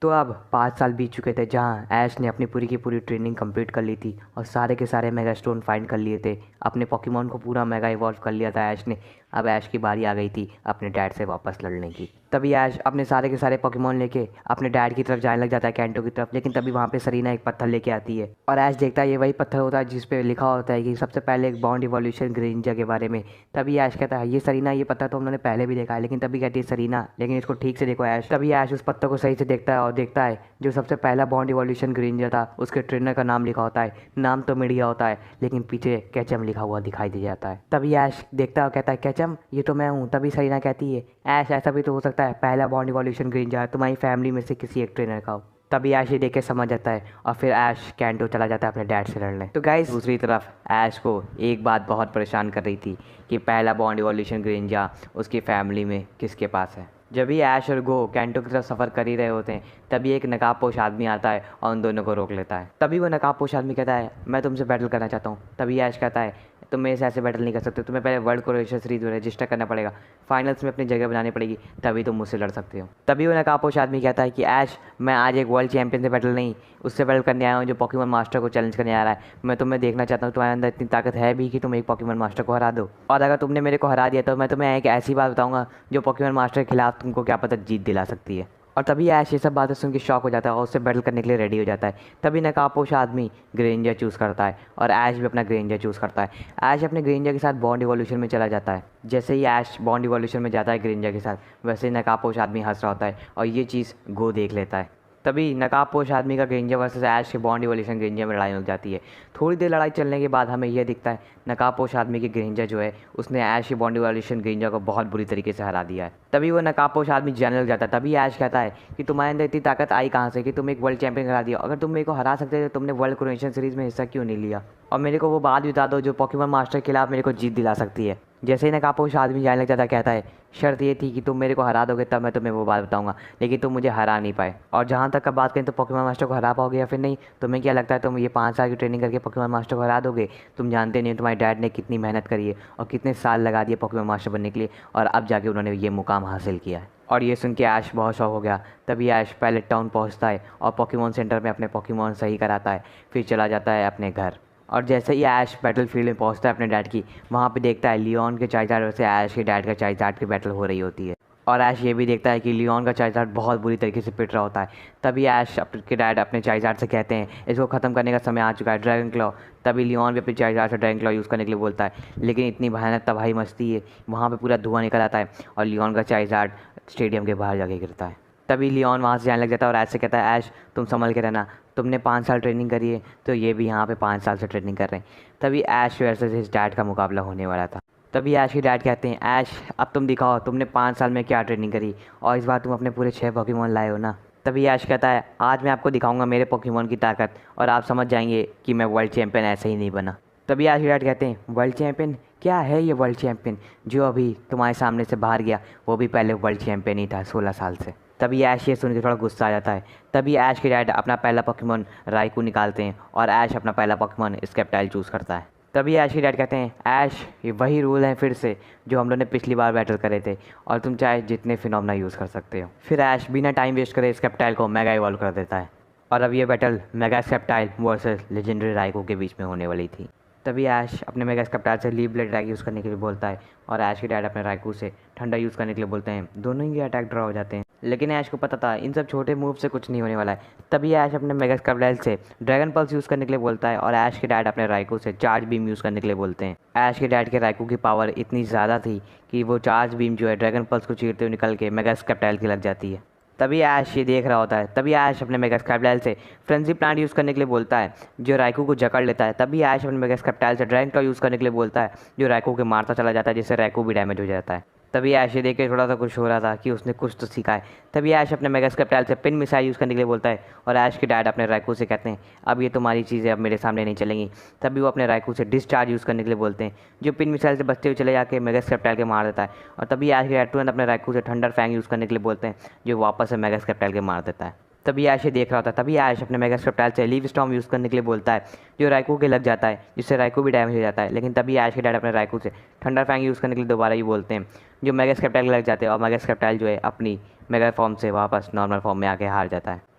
तो अब 5 साल बीत चुके थे जहाँ ऐश ने अपनी पूरी की पूरी ट्रेनिंग कंप्लीट कर ली थी और सारे के सारे मेगा स्टोन फाइंड कर लिए थे। अपने पोकेमॉन को पूरा मेगा इवॉल्व कर लिया था ऐश ने। अब ऐश की बारी आ गई थी अपने डैड से वापस लड़ने की। तभी ऐश अपने सारे के सारे पोकेमॉन लेके अपने डैड की तरफ जाने लग जाता है, कैंटो की तरफ। लेकिन तभी वहाँ पे सरीना एक पत्थर लेके आती है और ऐश देखता है ये वही पत्थर होता है जिस पे लिखा होता है कि सबसे पहले एक बॉन्ड इवोल्यूशन ग्रेनिंजा के बारे में। तभी ऐश कहता है, ये सरीना ये पत्थर तो हमने पहले भी देखा है। लेकिन तभी कहती है सरीना, लेकिन इसको ठीक से देखो ऐश। तभी ऐश उस पत्थर को सही से देखता है और देखता है जो सबसे पहला बॉन्ड इवोल्यूशन ग्रेनिंजा था उसके ट्रेनर का नाम लिखा होता है। नाम तो मीडिया होता है लेकिन पीछे कैचम लिखा हुआ दिखाई दे जाता है। तभी ऐश देखता है और कहता है, कैचम ये तो मैं हूँ। तभी सरीना कहती है, ऐश ऐसा भी तो हो सकता है पहला बॉन्ड इवोल्यूशन ग्रेनिंजा तुम्हारी फैमिली में से किसी एक ट्रेनर का हो। तभी ऐश ये देख के समझ जाता है और फिर ऐश कैंटो चला जाता है अपने डैड से लड़ने। तो गाइस दूसरी तरफ ऐश को एक बात बहुत परेशान कर रही थी कि पहला बॉन्ड इवोल्यूशन ग्रेनिंजा उसकी फैमिली में किसके पास है। जब भी ऐश और गो कैंटो की तरफ सफ़र कर ही रहे होते हैं तभी एक नकाबपोश आदमी आता है और उन दोनों को रोक लेता है। तभी वो नकाबपोश आदमी कहता है, मैं तुमसे बैटल करना चाहता हूँ। तभी ऐश कहता है, तुम मेरे से ऐसे बैटल नहीं कर सकते, तुम्हें पहले वर्ल्ड कोरेशन सीरीज में रजिस्टर करना पड़ेगा, फाइनल्स में अपनी जगह बनानी पड़ेगी, तभी तुम मुझसे लड़ सकते हो। तभी वो नकाबपोश आदमी कहता है कि ऐश मैं आज एक वर्ल्ड चैंपियन से बैटल नहीं उससे बैटल करने आया हूँ जो पोकेमॉन मास्टर को चैलेंज करने आ रहा है। मैं तुम्हें देखना चाहता हूँ तुम्हारे अंदर इतनी ताकत है भी कि तुम एक पोकेमॉन मास्टर को हरा दो, और अगर तुमने मेरे को हरा दिया तो मैं तुम्हें एक ऐसी बात बताऊँगा जो पोकेमॉन मास्टर के खिलाफ तुमको क्या पता जीत दिला सकती है। और तभी ऐश ये सब बातें सुन के शॉक हो जाता है और उससे बैटल करने के लिए रेडी हो जाता है। तभी नकाबपोश आदमी ग्रेंजर चूज़ करता है और ऐश भी अपना ग्रेंजर चूज़ करता है। ऐश अपने ग्रेंजर के साथ बॉन्ड इवोल्यूशन में चला जाता है। जैसे ही ऐश बॉन्ड इवोल्यूशन में जाता है ग्रेंजर के साथ, वैसे ही नकाबपोश आदमी हंस रहा होता है और ये चीज़ गो देख लेता है। तभी नकाबपोश आदमी का ग्रेंजर वर्सेस ऐश के बॉन्ड इवोल्यूशन ग्रेंजर में लड़ाई हो जाती है। थोड़ी देर लड़ाई चलने के बाद हमें यह दिखता है नकाबपोश आदमी की ग्रेंजर जो है उसने ऐश के बॉन्ड इवोल्यूशन ग्रेंजर को बहुत बुरी तरीके से हरा दिया है। तभी वो नकाबपोश आदमी जानने लग जाता है। तभी ऐश कहता है कि तुम्हारे अंदर इतनी ताकत आई कहाँ से कि तुम एक वर्ल्ड चैंपियन हरा दिया। अगर तुम मेरे को हरा सकते थे तो तुमने वर्ल्ड कोरोनेशन सीरीज़ में हिस्सा क्यों नहीं लिया। और मेरे को वो बात भी बता दो जो पोकेमॉन मास्टर के खिलाफ मेरे को जीत दिला सकती है। जैसे ही नकाबपोश आदमी जाने लग जाता कहता है शर्त ये थी कि तुम मेरे को हरा दोगे तब मैं तुम्हें वो बात बताऊंगा, लेकिन तुम मुझे हरा नहीं पाए। और जहाँ तक का बात करें तो पोकेमॉन मास्टर को हरा पाओगे या फिर नहीं। तुम्हें क्या लगता है तुम ये 5 साल की ट्रेनिंग करके पोकेमॉन मास्टर को हरा दोगे? तुम जानते नहीं हो तुम्हारे डैड ने कितनी मेहनत करी है और कितने साल लगा दिए पोकेमॉन मास्टर बनने के लिए, और अब जाके उन्होंने ये मुकाम हासिल किया है। और ये सुन के ऐश बहुत शौक हो गया। तभी ऐश पैलेट टाउन पहुँचता है और पोकेमॉन सेंटर में अपने पोकेमॉन सही कराता है, फिर चला जाता है अपने घर। और जैसे ही ऐश बैटल फील्ड में पहुंचता है अपने डैड की, वहाँ पे देखता है लियोन के चाइज़ार्ड से ऐश के डैड का चाइज़ार्ड की बैटल हो रही होती है। और ऐश ये भी देखता है कि लियोन का चाइज़ार्ड बहुत बुरी तरीके से पिट रहा होता है। तभी ऐश के डैड अपने चाइज़ार्ड से कहते हैं इसको ख़त्म करने का समय आ चुका है, ड्रैगन क्लॉ। तभी लियोन भी अपने चाइज़ार्ड से ड्रैगन क्लॉ यूज़ करने के लिए बोलता है, लेकिन इतनी भयानक तबाही मचती है, वहाँ पर पूरा धुआं निकल आता है और लियोन का चाइज़ार्ड स्टेडियम के बाहर जाके गिरता है। तभी लियोन वहाँ से जाने लग जाता है और ऐश से कहता है ऐश तुम संभल के रहना, तुमने 5 साल ट्रेनिंग करी है तो ये भी यहाँ पे 5 साल से ट्रेनिंग कर रहे हैं। तभी ऐश वर्सेस हिज डैड का मुकाबला होने वाला था। तभी ऐश के डैड कहते हैं ऐश अब तुम दिखाओ तुमने 5 साल में क्या ट्रेनिंग करी, और इस बार तुम अपने पूरे 6 पोकेमॉन लाए हो ना। तभी ऐश कहता है आज मैं आपको दिखाऊंगा मेरे पोकेमॉन की ताकत और आप समझ जाएंगे कि मैं वर्ल्ड चैंपियन ऐसे ही नहीं बना। तभी ऐश के डैड कहते हैं वर्ल्ड चैंपियन? क्या है ये वर्ल्ड चैंपियन? जो अभी तुम्हारे सामने से बाहर गया वो भी पहले वर्ल्ड चैंपियन ही था 16 साल से। तभी ऐश ये सुन के थोड़ा गुस्सा आ जाता है। तभी ऐश के डैड अपना पहला पोकेमॉन राइकू निकालते हैं और ऐश अपना पहला पोकेमॉन स्केप्टाइल चूज़ करता है। तभी ऐश के डैड कहते हैं ऐश ये वही रूल है फिर से जो हम लोगों ने पिछली बार बैटल करे थे, और तुम चाहे जितने फिनोमेना यूज़ कर सकते हो। फिर ऐश बिना टाइम वेस्ट करे स्केप्टाइल को मेगा इवॉल्व कर देता है और अब ये battle mega Sceptile versus legendary Raikou के बीच में होने वाली थी। तभी ऐश अपने मेगा स्केप्टाइल से लीव ब्लेड अटैक यूज़ करने के लिए बोलता है और ऐश के डैड अपने राइकू से ठंडा यूज़ करने के लिए बोलते हैं। दोनों ही अटैक ड्रॉ हो जाते हैं, लेकिन ऐश को पता था इन सब छोटे मूव से कुछ नहीं होने वाला है। तभी ऐश अपने मेगा स्केप्टाइल से ड्रैगन पल्स यूज़ करने के लिए बोलता है और ऐश के डैड अपने राइकू से चार्ज बीम यूज़ करने के लिए बोलते हैं। ऐश के डैड के राइकू की पावर इतनी ज़्यादा थी कि वो चार्ज बीम जो है ड्रैगन पल्स को चीरते हुए निकल के मेगा स्केप्टाइल की लग जाती है। तभी ऐश ये देख रहा होता है। तभी ऐश अपने मेगा स्केप्टाइल से फ्रेंजी प्लांट यूज़ करने के लिए बोलता है जो राइकू को जकड़ लेता है। तभी ऐश अपने मेगा स्केप्टाइल से ड्रैगन क्लॉ यूज़ करने के लिए बोलता है जो राइकू के मारता चला जाता है, जिससे राइकू भी डैमेज हो जाता है। तभी ऐश ये देख के थोड़ा सा खुश हो रहा था कि उसने कुछ तो सीखा है। तभी ऐश अपने मेगा स्केप्टाइल से पिन मिसाइल यूज़ करने के लिए बोलता है और ऐश के डैड अपने राइकू से कहते हैं अब ये तुम्हारी चीज़ें अब मेरे सामने नहीं चलेंगी। तभी वो अपने राइकू से डिस्चार्ज यूज़ करने के लिए बोलते हैं जो पिन मिसाइल से बचते हुए चले जाके मेगा स्केप्टाइल के मार देता है। और तभी ऐश के डैड तुरंत अपने राइकू से थंडर फैंग यूज़ करने के लिए बोलते हैं जो वापस से मेगा स्केप्टाइल के मार देता है। तभी ऐश ये देख रहा होता है। तभी ऐश अपने मेगा स्केप्टाइल से लीव स्टॉर्म यूज़ करने के लिए बोलता है जो राइकू के लग जाता है, जिससे राइकू भी डैमेज हो जाता है। लेकिन तभी ऐश के डैड अपने राइकू से थंडर फैंग यूज़ करने के लिए दोबारा ही बोलते हैं जो मेगा स्केप्टाइल के लग जाते हैं और मेगा स्केप्टाइल जो है अपनी मेगा फॉर्म से वापस नॉर्मल फॉर्म में आके हार जाता है।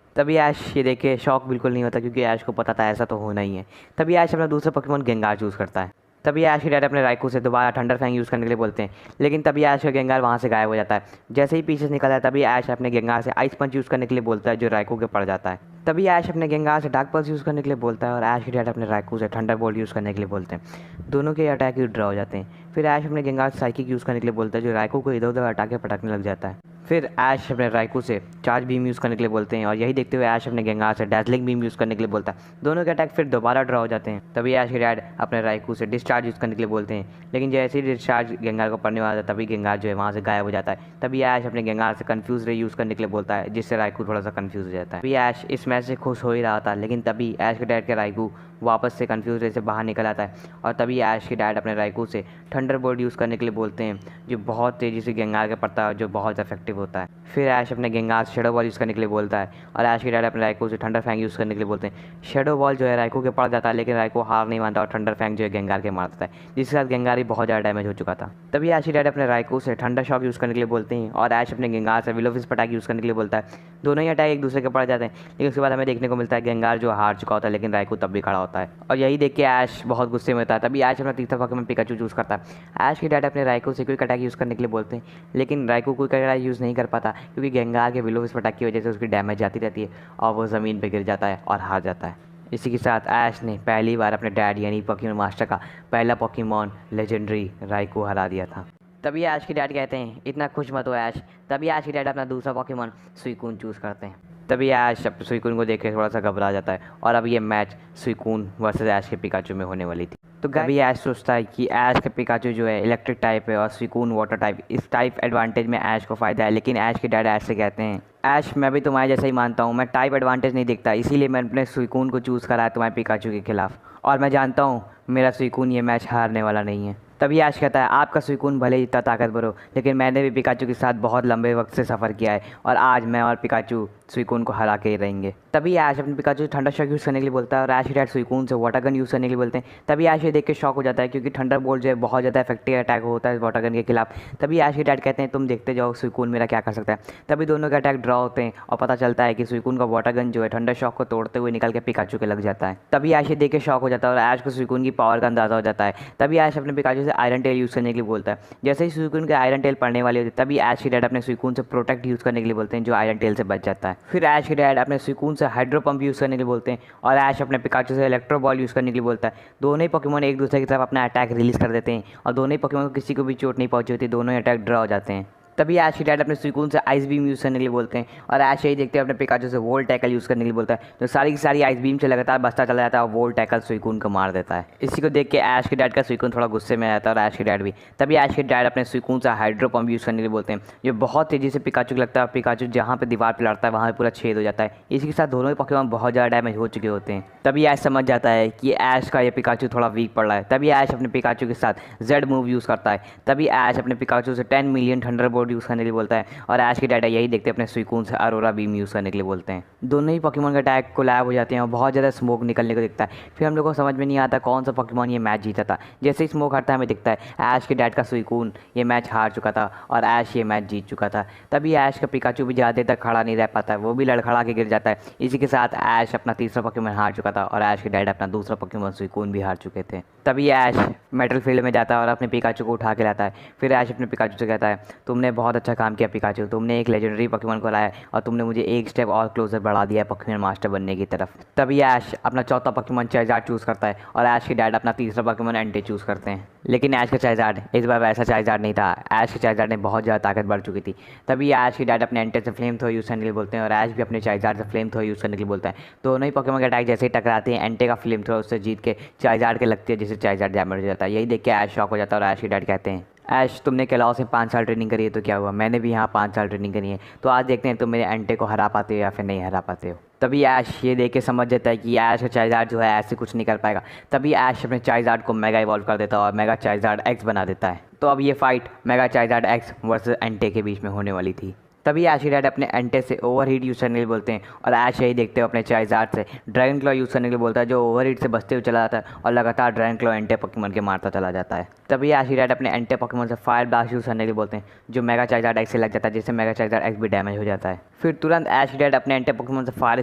तभी ऐश ये देख के शॉक बिल्कुल नहीं होता क्योंकि ऐश को पता था ऐसा तो होना ही है। तभी ऐश अपना दूसरा पोकेमॉन गेंगार चूज़ करता है। तभी ऐश के डैड अपने राइकू से दोबारा थंडर फैंग यूज़ करने के लिए बोलते हैं, लेकिन तभी ऐश का गेंगार वहाँ से गायब हो जाता है। जैसे ही पीछे से निकलता है तभी ऐश अपने गेंगार से आइस पंच यूज़ करने के लिए बोलता है जो राइकू के पड़ जाता है। तभी ऐश अपने गेंगार से डार्क पल्स यूज़ करने के लिए बोलता है और ऐश के डैड अपने राइकू से थंडर बोल्ट यूज़ करने के लिए बोलते हैं। दोनों के अटैक ही ड्रॉ हो जाते हैं। फिर ऐश अपने गेंगार से साइकिक यूज़ करने के लिए बोलता है जो राइकू को इधर उधर हटा के पटकने लग जाता है। फिर ऐश अपने राइकू से चार्ज बीम यूज़ करने के लिए बोलते हैं और यही देखते हुए ऐश अपने गेंगार से डैजलिंग बीम यूज़ करने के लिए बोलता है। दोनों के अटैक फिर दोबारा ड्रॉ हो जाते हैं। तभी ऐश के डैड अपने राइकू से डिस्चार्ज यूज़ करने के लिए बोलते हैं, लेकिन जैसे ही डिस्चार्ज गेंगार को पड़ने वाला था तभी गेंगार जो है वहाँ से गायब हो जाता है। तभी ऐश अपने गेंगार से कन्फ्यूज रे यूज़ करने के लिए बोलता है जिससे राइकू थोड़ा सा कन्फ्यूज हो जाता है। तभी ऐश इस मैच से खुश हो ही रहा था, लेकिन तभी ऐश के डैड के राइकू वापस से कन्फ्यूज रे से बाहर निकल आता है और तभी ऐश के डैड अपने राइकू से थंडर बोल्ट यूज़ करने के लिए बोलते हैं जो बहुत तेज़ी से गेंगार के पड़ता है जो बहुत इफेक्टिव होता है। फिर ऐश अपने गेंगार से शेडो बॉल यूज़ करने के लिए बोलता है और ऐश के डैड अपने राइकू से थंडर फैंग यूज़ करने के लिए बोलते हैं। शेडो बॉल जो है राइकू के पड़ जाता है, लेकिन राइकू हार नहीं मानता और थंडर फैंग जो है गेंगार के मार देता है, जिसके साथ गेंगार ही बहुत ज़्यादा डैमेज हो चुका था। तभी ऐश के डैड अपने राइकू से थंडर शॉक यूज़ करने के लिए बोलते हैं और ऐश अपने गेंगार से विलोफिस अटैक यूज़ करने के लिए बोलता है। दोनों ही अटैक एक दूसरे के पड़ जाते हैं, लेकिन उसके बाद हमें देखने को मिलता है गेंगार जो हार चुका होता है, लेकिन राइकू तब भी खड़ा होता है और यही देख के ऐश बहुत गुस्से में होता है। तभी ऐश अपना तीसरा पोकेमॉन पिकाचू चूज़ करता है। ऐश के डैड अपने राइकू से क्विक अटैक यूज़ करने के लिए बोलते हैं, लेकिन राइकू क्विक अटैक यूज़ नहीं कर पाता क्योंकि गेंगार के विलो विस्फोट अटैक की वजह से उसकी डैमेज जाती रहती है और वो ज़मीन पर गिर जाता है और हार जाता है। इसी के साथ ऐश ने पहली बार अपने डैड यानी पोकेमॉन मास्टर का पहला पोकेमॉन लेजेंडरी राइकू हरा दिया था। तभी ऐश के डैड कहते हैं इतना खुश मत हो ऐश। तभी ऐश के डैड अपना दूसरा पोकेमॉन सुइकून चूज़ करते हैं। तभी ऐश अपने सुइकून को देख के थोड़ा सा घबरा जाता है और अब ये मैच सुइकून वर्सेस ऐश के पिकाचू में होने वाली थी। तो तभी ऐश सोचता है कि ऐश का पिकाचू जो है इलेक्ट्रिक टाइप है और सुइकून वाटर टाइप, इस टाइप एडवांटेज में ऐश को फ़ायदा है। लेकिन ऐश के डैड ऐश से कहते हैं ऐश मैं भी तुम्हारे जैसा ही मानता हूँ, मैं टाइप एडवांटेज नहीं देखता, इसीलिए मैंने अपने सुइकून को चूज़ करा है तुम्हारे पिकाचू के खिलाफ और मैं जानता हूँ मेरा सुइकून ये मैच हारने वाला नहीं है। तभी ऐश कहता है आपका सुइकून भले ही इतना ताकतवर हो, लेकिन मैंने भी पिकाचू के साथ बहुत लंबे वक्त से सफ़र किया है और आज मैं और पिकाचू सुइकून को हरा के ही रहेंगे। तभी ऐश अपने पिकाचू से थंडर शॉक यूज़ करने के लिए बोलता है और ऐश डैड सुइकून से वाटर गन यूज़ करने के लिए बोलते हैं। तभी ऐश ये देख के शॉक हो जाता है क्योंकि थंडर बोल्ट जो है बहुत ज़्यादा इफेक्टिव अटैक होता है वाटर गन के खिलाफ। तभी ऐश के डैड कहते हैं तुम देखते जाओ सुइकून मेरा क्या कर सकता है। तभी दोनों के अटैक ड्रॉ होते हैं और पता चलता है कि सुइकून का वाटर गन जो है थंडर शॉक को तोड़ते हुए निकल के पिकाचू के लग जाता है। तभी ऐश ये देख के शॉक हो जाता है और ऐश को सुइकून की पावर का अंदाज़ा हो जाता है। तभी ऐश अपने पिकाचू से आयरन टेल यूज़ करने के लिए बोलता है। जैसे ही सुइकून के आयरन टेल पड़ने वाली होती है तभी ऐश के डैड अपने सुइकून से प्रोटेक्ट यूज़ करने के लिए बोलते हैं जो आयरन टेल से बच जाता है। फिर ऐश के डैड अपने सुइकून से हाइड्रो पंप यूज़ करने के लिए बोलते हैं और ऐश अपने पिकाचू से इलेक्ट्रो बॉल यूज़ करने के लिए बोलता है। दोनों ही पोकेमॉन एक दूसरे की तरफ अपना अटैक रिलीज़ कर देते हैं और दोनों ही पोकेमॉन को किसी को भी चोट नहीं पहुंची होती, दोनों ही अटैक ड्रॉ हो जाते हैं। तभी ऐश के डैड अपने सुइकून से आइस बीम यूज़ करने के लिए बोलते हैं और ऐश यही देखते हैं अपने पिकाचू से वोल्ट टैकल यूज़ करने के लिए बोलता है, जो सारी की सारी आइस बीम से लगातार बचता चला जाता है और वोल्ट टैकल सुइकून को मार देता है। इसी को देख के ऐश के डैड का सुइकून थोड़ा गुस्से में रहता है और ऐश के डैड भी। तभी ऐश के डैड अपने सुइकून से हाइड्रो पंप यूज़ करने के लिए बोलते हैं, जो बहुत तेज़ी से पिकाचू को लगता है और पिकाचू जहाँ पर दीवार पर लड़ता है वहाँ पर पूरा छेद हो जाता है। इसी के साथ दोनों ही पोकेमॉन बहुत ज़्यादा डैमेज हो चुके होते हैं। तभी ऐश समझ जाता है कि ऐश का ये पिकाचू थोड़ा वीक पड़ रहा है। तभी ऐश अपने पिकाचू के साथ जेड मूव यूज़ करता है। तभी ऐश अपने पिकाचू से 10 मिलियन थंडरबोल्ट यूज़ करने के लिए बोलता है और ऐश के डैड यही देखते अपने सुइकून से अरोरा बीम यूज़ करने के लिए बोलते हैं। दोनों ही पोकेमॉन का अटैक कोलैब हो जाते हैं और बहुत ज़्यादा स्मोक निकलने को दिखता है। फिर हम लोग को समझ में नहीं आता कौन सा पोकेमॉन ये मैच जीता था। जैसे ही स्मोक हटता है हमें दिखता है ऐश के डैड का सुइकून ये मैच हार चुका था और ऐश ये मैच जीत चुका था। तभी ऐश का पिकाचू भी ज़्यादा देर तक खड़ा नहीं रह पाता है, वो भी लड़खड़ा के गिर जाता है। इसी के साथ ऐश अपना तीसरा पोकेमॉन हार चुका था और ऐश के डैड अपना दूसरा पोकेमॉन सुइकून भी हार चुके थे। तभी ऐश मेटल फील्ड में जाता है और अपने पिकाचू को उठा के लाता है। फिर ऐश अपने पिकाचू से कहता है तुमने बहुत अच्छा काम किया पिकाचू, तुमने एक लेजेंडरी पोकेमॉन को लाया और तुमने मुझे एक स्टेप और क्लोजर बढ़ा दिया है पोकेमॉन मास्टर बनने की तरफ। तभी ऐश अपना चौथा पोकेमॉन चार्जार्ड चूज़ करता है और ऐश के डैड अपना तीसरा पोकेमॉन एंटे चूज़ करते हैं। लेकिन ऐश का चार्जार्ड इस बार वैसा चार्जार्ड नहीं था, ऐश के चार्जार्ड ने बहुत ज़्यादा ताकत बढ़ चुकी थी। तभी ऐश के डैड अपने एंटे से फ्लेम थ्रो यूज़ करने के लिए बोलते हैं और ऐश भी अपने चार्जार्ड से फ्लेम थ्रो यूज़ करने के लिए बोलता है। दोनों ही पोकेमॉन के अटैक जैसे ही टकराते हैं एंटे का फ्लेम थ्रो उससे जीत के चार्जार्ड के लगती है जिससे चार्जार्ड डैमेज हो जाता है। यही देख के ऐश शॉक हो जाता है और ऐश के डैड कहते हैं ऐश तुमने कैलाओ से 5 साल ट्रेनिंग करी है तो क्या हुआ, मैंने भी यहाँ 5 साल ट्रेनिंग करी है, तो आज देखते हैं तुम मेरे एंटे को हरा पाते हो या फिर नहीं हरा पाते हो। तभी ऐश ये देख के समझ जाता है कि ऐश का चार्जार्ड जो है ऐसे कुछ नहीं कर पाएगा। तभी ऐश अपने चार्जार्ड को मेगा इवॉल्व कर देता है और मेगा चार्जार्ड एक्स बना देता है। तो अब ये fight mega Charizard X versus Entei के बीच में होने वाली थी। तभी ऐश के डैड अपने एंटे से ओवरहीट यूज़ करने के लिए बोलते हैं और ऐश यही देखते हो अपने चार्जार्ड से ड्रैगन क्लॉ यूज़ करने के लिए बोलता है, जो ओवरहीट से बचते हुए चला जाता है और लगातार ड्रैगन क्लॉ एंटे पोकेमॉन के मारता चला जाता है। तभी ऐश के डैड अपने एंटे पोकेमॉन से फायर ब्लास्ट यूज़ करने के लिए बोलते हैं, जो मेगा चार्जार्ड एक्स से लग जाता है जिससे मेगा चार्जार्ड एक्स भी डैमेज हो जाता है। फिर तुरंत ऐश के डैड अपने एंटे पोकेमॉन से फायर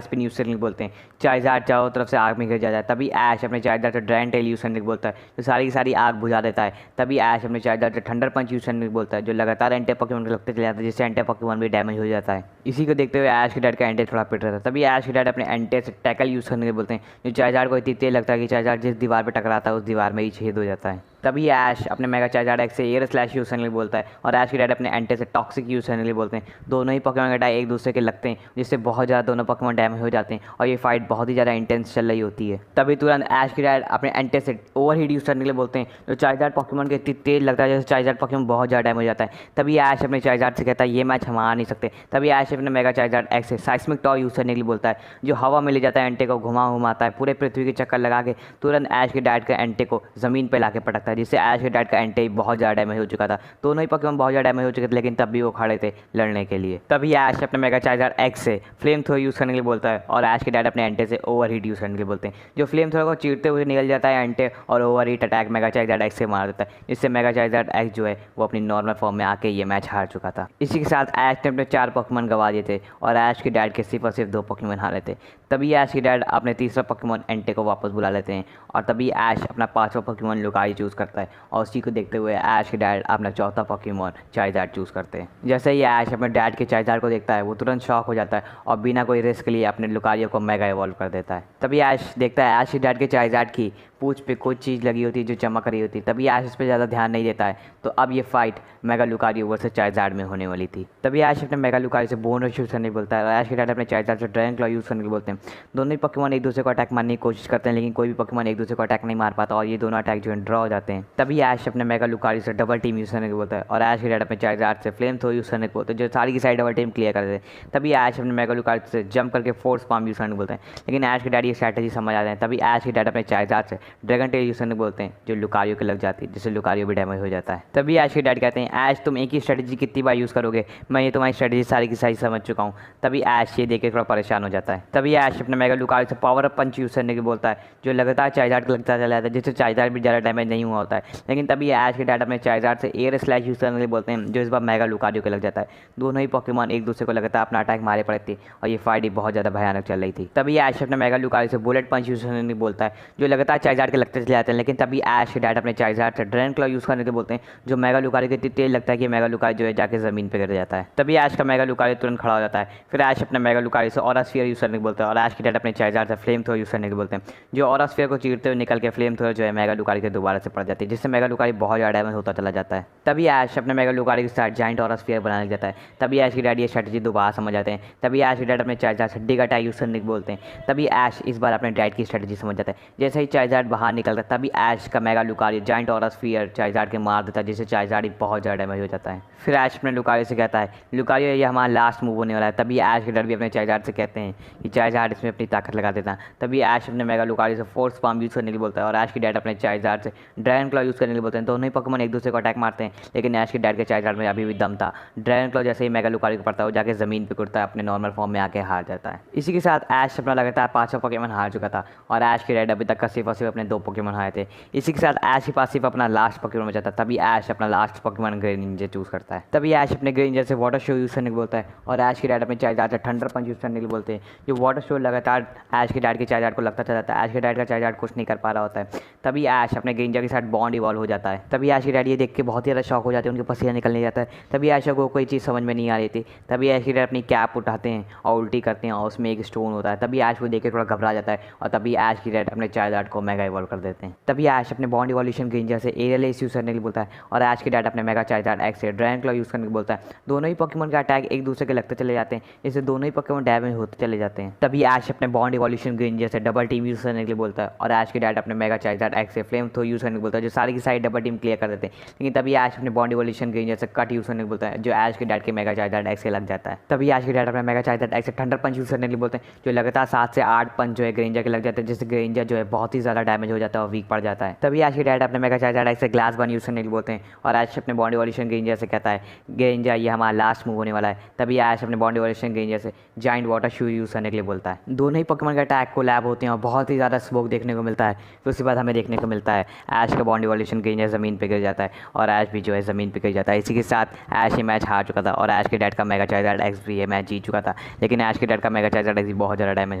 स्पिन यूज़ करने के लिए बोलते हैं, चार्जार्ड चारों तरफ से आग में गिर जाता है। तभी ऐश अपने चार्जार्ड से ड्रैगन टेल यूज़ करने के लिए बोलता है, जो सारी की सारी आग बुझा देता है। तभी ऐश अपने चार्जार्ड से थंडर पंच यूज़ करने के लिए बोलता है, जो लगातार एंटे पोकेमॉन को लगते चले जाता है जिससे एंटे पोकेमॉन भी डैमेज हो जाता है। इसी को देखते हुए ऐश के डैड का एंटे थोड़ा पिट रहा था। तभी ऐश के डैड अपने एंटे से टैकल यूज़ करने के लिए बोलते हैं, जो चार्जार्ड को इतनी तेज लगता है कि चार्जार्ड जिस दीवार पर टकराता है उस दीवार में ही छेद हो जाता है। तभी ऐश अपने मेगा चार्जार्ड एक्स से एयर स्लैश यूज़ करने के लिए बोलता है और ऐश के डैड अपने एंटे से टॉक्सिक यूज़ करने के लिए बोलते हैं। दोनों ही पोकेमॉन के अटैक एक दूसरे के लगते हैं जिससे बहुत ज़्यादा दोनों पोकेमॉन डैमेज हो जाते हैं और ये फाइट बहुत ही ज़्यादा इंटेंस चल रही होती है। तभी तुरंत ऐश के डैड अपने एंटे से ओवरहीट यूज़ करने के लिए बोलते हैं, जो चार्जार्ड पोकेमॉन के इतनी तेज लगता है जैसे चार्जार्ड पोकेमॉन बहुत ज़्यादा डैमेज हो जाता है। तभी ऐश अपने चार्जार्ड से कहता है ये मैच हम हार नहीं सकते। तभी ऐश अपने मेगा चार्जार्ड एक्स से साइस्मिक टॉर यूज़ करने के लिए बोलता है, जो हवा में ले जाता है एंटे को घुमाता है पूरे पृथ्वी के चक्कर लगा के तुरंत ऐश के डैड के एंटे को ज़मीन पर ला के पटकता है था, जिससे ऐश के डैड का एंटे बहुत ज़्यादा डैमेज हो चुका था। दोनों ही पोकेमॉन बहुत ज़्यादा डैमेज हो चुके थे, लेकिन तब भी वो खड़े थे लड़ने के लिए। तभी ऐश अपने मेगा चार्जर एक्स से फ्लेम थ्रो यूज़ करने के लिए बोलता है और ऐश के डैड अपने एंटे से ओवर हीट यूज़ करने के लिए बोलते हैं। जो फ्लेम थ्रो को चीरते हुए निकल जाता है एंटे और over heat attack mega charger x से मार देता है, जिससे मेगा चार्जर एक्स जो है वो अपनी नॉर्मल फॉर्म में आके ये मैच हार चुका था। इसी के साथ ऐश ने अपने 4 पोकेमॉन गवा दिए थे और ऐश के डैड के सिर्फ और सिर्फ 2 पोकेमॉन हारे थे। तभी ऐश के डैड अपने तीसरा पोकेमॉन एंटे को वापस बुला लेते हैं और तभी ऐश अपना 5वां पोकेमॉन लुकाई चूज़ करता है और उसी को देखते हुए ऐश के डैड अपना 4था पोकेमॉन चार्जर चूज़ करते हैं। जैसे ही ऐश अपने डैड के चार्जर को देखता है वो तुरंत शॉक हो जाता है और बिना कोई रिस्क लिए अपने लुकारियो को मेगा इवॉल्व कर देता है। तभी ऐश देखता है ऐश के डैड के चार्जर की पूंछ पे कुछ चीज़ लगी होती है जो चमक रही होती है। तभी ऐश इस पर ज़्यादा ध्यान नहीं देता है। तो अब ये fight mega Lucario versus charger में होने वाली थी। तभी ऐश अपने मेगा लुकारियो से बोन यूज़ करने को बोलता है और ऐश के डैड अपने चार्जर से ड्रैगन क्लॉ यूज़ करने को बोलते हैं। दोनों ही पोकेमॉन एक दूसरे को अटैक मारने की कोशिश करते हैं, लेकिन कोई भी पोकेमॉन एक दूसरे को अटैक नहीं मार पाता और ये दोनों अटैक जो है ड्रॉ हो जाते हैं। तभी ऐश अपने मेगा लुकारियो से डबल टीम यूज़ करने को बोलता है और ऐश के डैड अपने चार्जर से फ्लेम थ्रो यूज़ करने को बोलते हैं, जो सारी की सारी डबल टीम क्लियर कर देते हैं। तभी ऐश अपने मेगा लुकारियो से जंप करके फोर्स पाम यूज़ करने को बोलते हैं, लेकिन ऐश के डैड ये स्ट्रैटेजी समझ आते हैं। तभी ऐश के डैड अपने चार्जर से ड्रैगन टेल यूज़ करने को बोलते हैं, जो लुकारियो के लग जाती है, जिससे लुकारियो भी डैमेज हो जाता है। तभी ऐश के डैड कहते हैं ऐश तुम एक ही स्ट्रैटेजी कितनी बार यूज़ करोगे, मैं ये तुम्हारी स्ट्रैटेजी सारी की सारी समझ चुका हूँ। तभी ऐश ये देख के थोड़ा परेशान हो जाता है। तभी ऐश अपने मेगा लुकारियो से पावर अप पंच यूज़ करने को बोलता है, जो लगातार चार्जर को लगता चला जाता है, जिससे चार्जर भी ज़्यादा डैमेज नहीं हुआ होता है। लेकिन तभी ऐश के डैड अपने चार्जर से एयर स्लैश यूज़ करने के लिए बोलते हैं, जो इस बार मेगा लुकारियो के लग जाता है। दोनों ही पोकेमॉन एक दूसरे को लगातार अपना अटैक मारे पड़े थे और ये फाइट बहुत ज़्यादा भयानक चल रही थी। तभी ऐश अपने मेगा लुकारियो से बुलेट पंच यूज़ करने के लिए बोलता है, जो लगातार चार्जर के लगते चले जाते हैं। लेकिन तभी ऐश के डैड अपने चार्जर से ड्रैगन क्लॉ यूज़ करने के बोलते हैं, जो मेगा लुकारियो के इतनी तेज लगता है कि मेगा लुकारियो जो है जाके ज़मीन पर गिर जाता है। तभी ऐश का मेगा लुकारियो तुरंत खड़ा हो जाता है। फिर ऐश अपने मेगा लुकारियो से ऑरा स्फीयर यूज़ करने को बोलता है और ऐश के डैड अपने चार्जर से फ्लेम थ्रो यूज़ करने को बोलते हैं, जो ऑरा स्फीयर को चीरते हुए निकल के फ्लेम थ्रो जो है मेगा लुकारियो के दोबारा से पड़ जाती है, जिससे मेगा लुकारियो बहुत ज़्यादा डैमेज होता चला जाता है। तभी ऐश अपने मेगा लुकारियो के साथ जाइंट ऑरा स्फीयर बनाने जाता है। तभी ऐश के डैड ये स्ट्रैटेजी दोबारा समझ जाते हैं। तभी ऐश के डैड अपने चार्जर से डिग अटैक यूज़ करने को बोलते हैं। तभी ऐश इस बार अपने डैड की स्ट्रैटेजी समझ जाता है। जैसे ही चार्जर बाहर निकलता है तभी ऐश का mega Lucario giant aura sphere charger के मार देता है, जिससे चार्जर बहुत ज़्यादा डैमेज हो जाता है। फिर ऐश अपने लुकारियो से कहता है लुकारियो ये हमारा लास्ट मूव होने वाला है। तभी ऐश के डैड भी अपने चार्जर से कहते हैं कि चार्जर इसमें अपनी ताकत लगा देता है। तभी ऐश अपने मेगा लुकारियो से फोर्स पाम यूज़ करने के लिए बोलता है और ऐश के डैड अपने चार्जर से ड्रैगन क्लॉ यूज़ करने के लिए बोलते हैं। दोनों ही पोकेमॉन एक दूसरे को अटैक मारते हैं, लेकिन ऐश के डैड के चार्जर में अभी भी दम था। ड्रैगन क्लॉ जैसे ही मेगा लुकारियो को पड़ता है वो जाके ज़मीन पर गिरता है, अपने नॉर्मल फॉर्म में आके हार जाता है। इसी के साथ ऐश अपना लगातार 5वां पोकेमॉन हार चुका था और ऐश के डैड अभी तक का सिर्फ और सिर्फ अपने 2 पोकेमॉन हारे थे। इसी के साथ ऐश के पास सिर्फ अपना लास्ट पोकेमॉन बचा था। तभी ऐश अपना लास्ट पोकेमॉन ग्रेनिंजर चूज़ करता है। तभी ऐश अपने ग्रेनिंजर से वाटर शो यूज़ करने को बोलता है और ऐश के डैड अपने चार्जर से थंडर पंच यूज़ करने के लिए बोलते हैं, जो वाटर शो लगातार ऐश के डैड के चार्जर को लगता चला जाता है। ऐश के डैड का चार्जर कुछ नहीं कर पा रहा होता है। तभी ऐश अपने ग्रेनिंजर के साथ बॉन्ड इवॉल्व हो जाता है। तभी ऐश के डैड ये देख के बहुत ही ज़्यादा शॉक हो जाते हैं, उनके पसीना निकलने जाता है। तभी ऐश को कोई चीज़ समझ में नहीं आ रही थी। तभी ऐश के डैड अपनी कैप उठाते हैं और उल्टी करते हैं और उसमें एक स्टोन होता है। तभी ऐश को देख के थोड़ा घबरा जाता है और तभी ऐश के डैड अपने चार्जर को मेगा इवॉल्व कर देते हैं। तभी ऐश अपने बॉन्ड इवोल्यूशन ग्रेनिंजर से एरियल एस यूज़ करने के लिए बोलता है और ऐश के डैड अपने मेगा चार्जर एक्स से ड्रैगन क्लॉ यूज़ करने को बोलता है। दोनों ही पोकेमॉन का अटैक एक दूसरे के लगते चले जाते हैं, इससे दोनों ही पोकेमॉन डैमेज होते चले जाते हैं। तभी ऐश अपने बॉन्ड इवोल्यूशन ग्रेनिंजर से डबल टीम यूज़ करने के लिए बोलता है और ऐश के डैड अपने मेगा चार्जर एक्स से फ्लेम थ्रो यूज़ करने को बोलता है, जो सारी की सारी डबल टीम क्लियर कर देते हैं। लेकिन तभी ऐश अपने बॉन्ड इवोल्यूशन ग्रेनिंजर से कट यूज़ करने को बोलता है, जो ऐश के डैड के मेगा चार्जर एक्स से लग जाता है। तभी ऐश के डैड अपने मेगा चार्जर एक्स से थंडर पंच यूज़ करने के लिए बोलते हैं, जो लगातार 7 से 8 पंच जो है ग्रेनिंजर के लग जाते हैं, जिससे ग्रेनिंजर जो है बहुत ही ज़्यादा डैमेज हो जाता है और वीक पड़ जाता है। तभी ऐश के डैड अपने मेगा चार्जर एक्स से ग्लास बन यूज़ करने के लिए बोलते हैं और ऐश अपने बॉन्ड इवोल्यूशन ग्रेनिंजर से कहता है ग्रेनिंजर ये हमारा लास्ट मूव होने वाला है। तभी ऐश अपने बॉन्ड इवोल्यूशन ग्रेनिंजर से जाइंट वाटर शू यूज़ करने के लिए बोलता है। दोनों ही पोकेमॉन के अटैक को लैब होते हैं और बहुत ही ज़्यादा स्मोक देखने को मिलता है। फिर उसके बाद हमें देखने को मिलता है ऐश का बॉन्ड इवोल्यूशन ग्रेनिंजर ज़मीन पर गिर जाता है और ऐश भी जो है ज़मीन पर गिर जाता है। इसी के साथ ऐश ये मैच हार चुका था और ऐश के डैड का मेगा चार्जर एक्स भी ये मैच जीत चुका था, लेकिन ऐश के डैड का मेगा चार्जर एक्स भी बहुत ज़्यादा डैमेज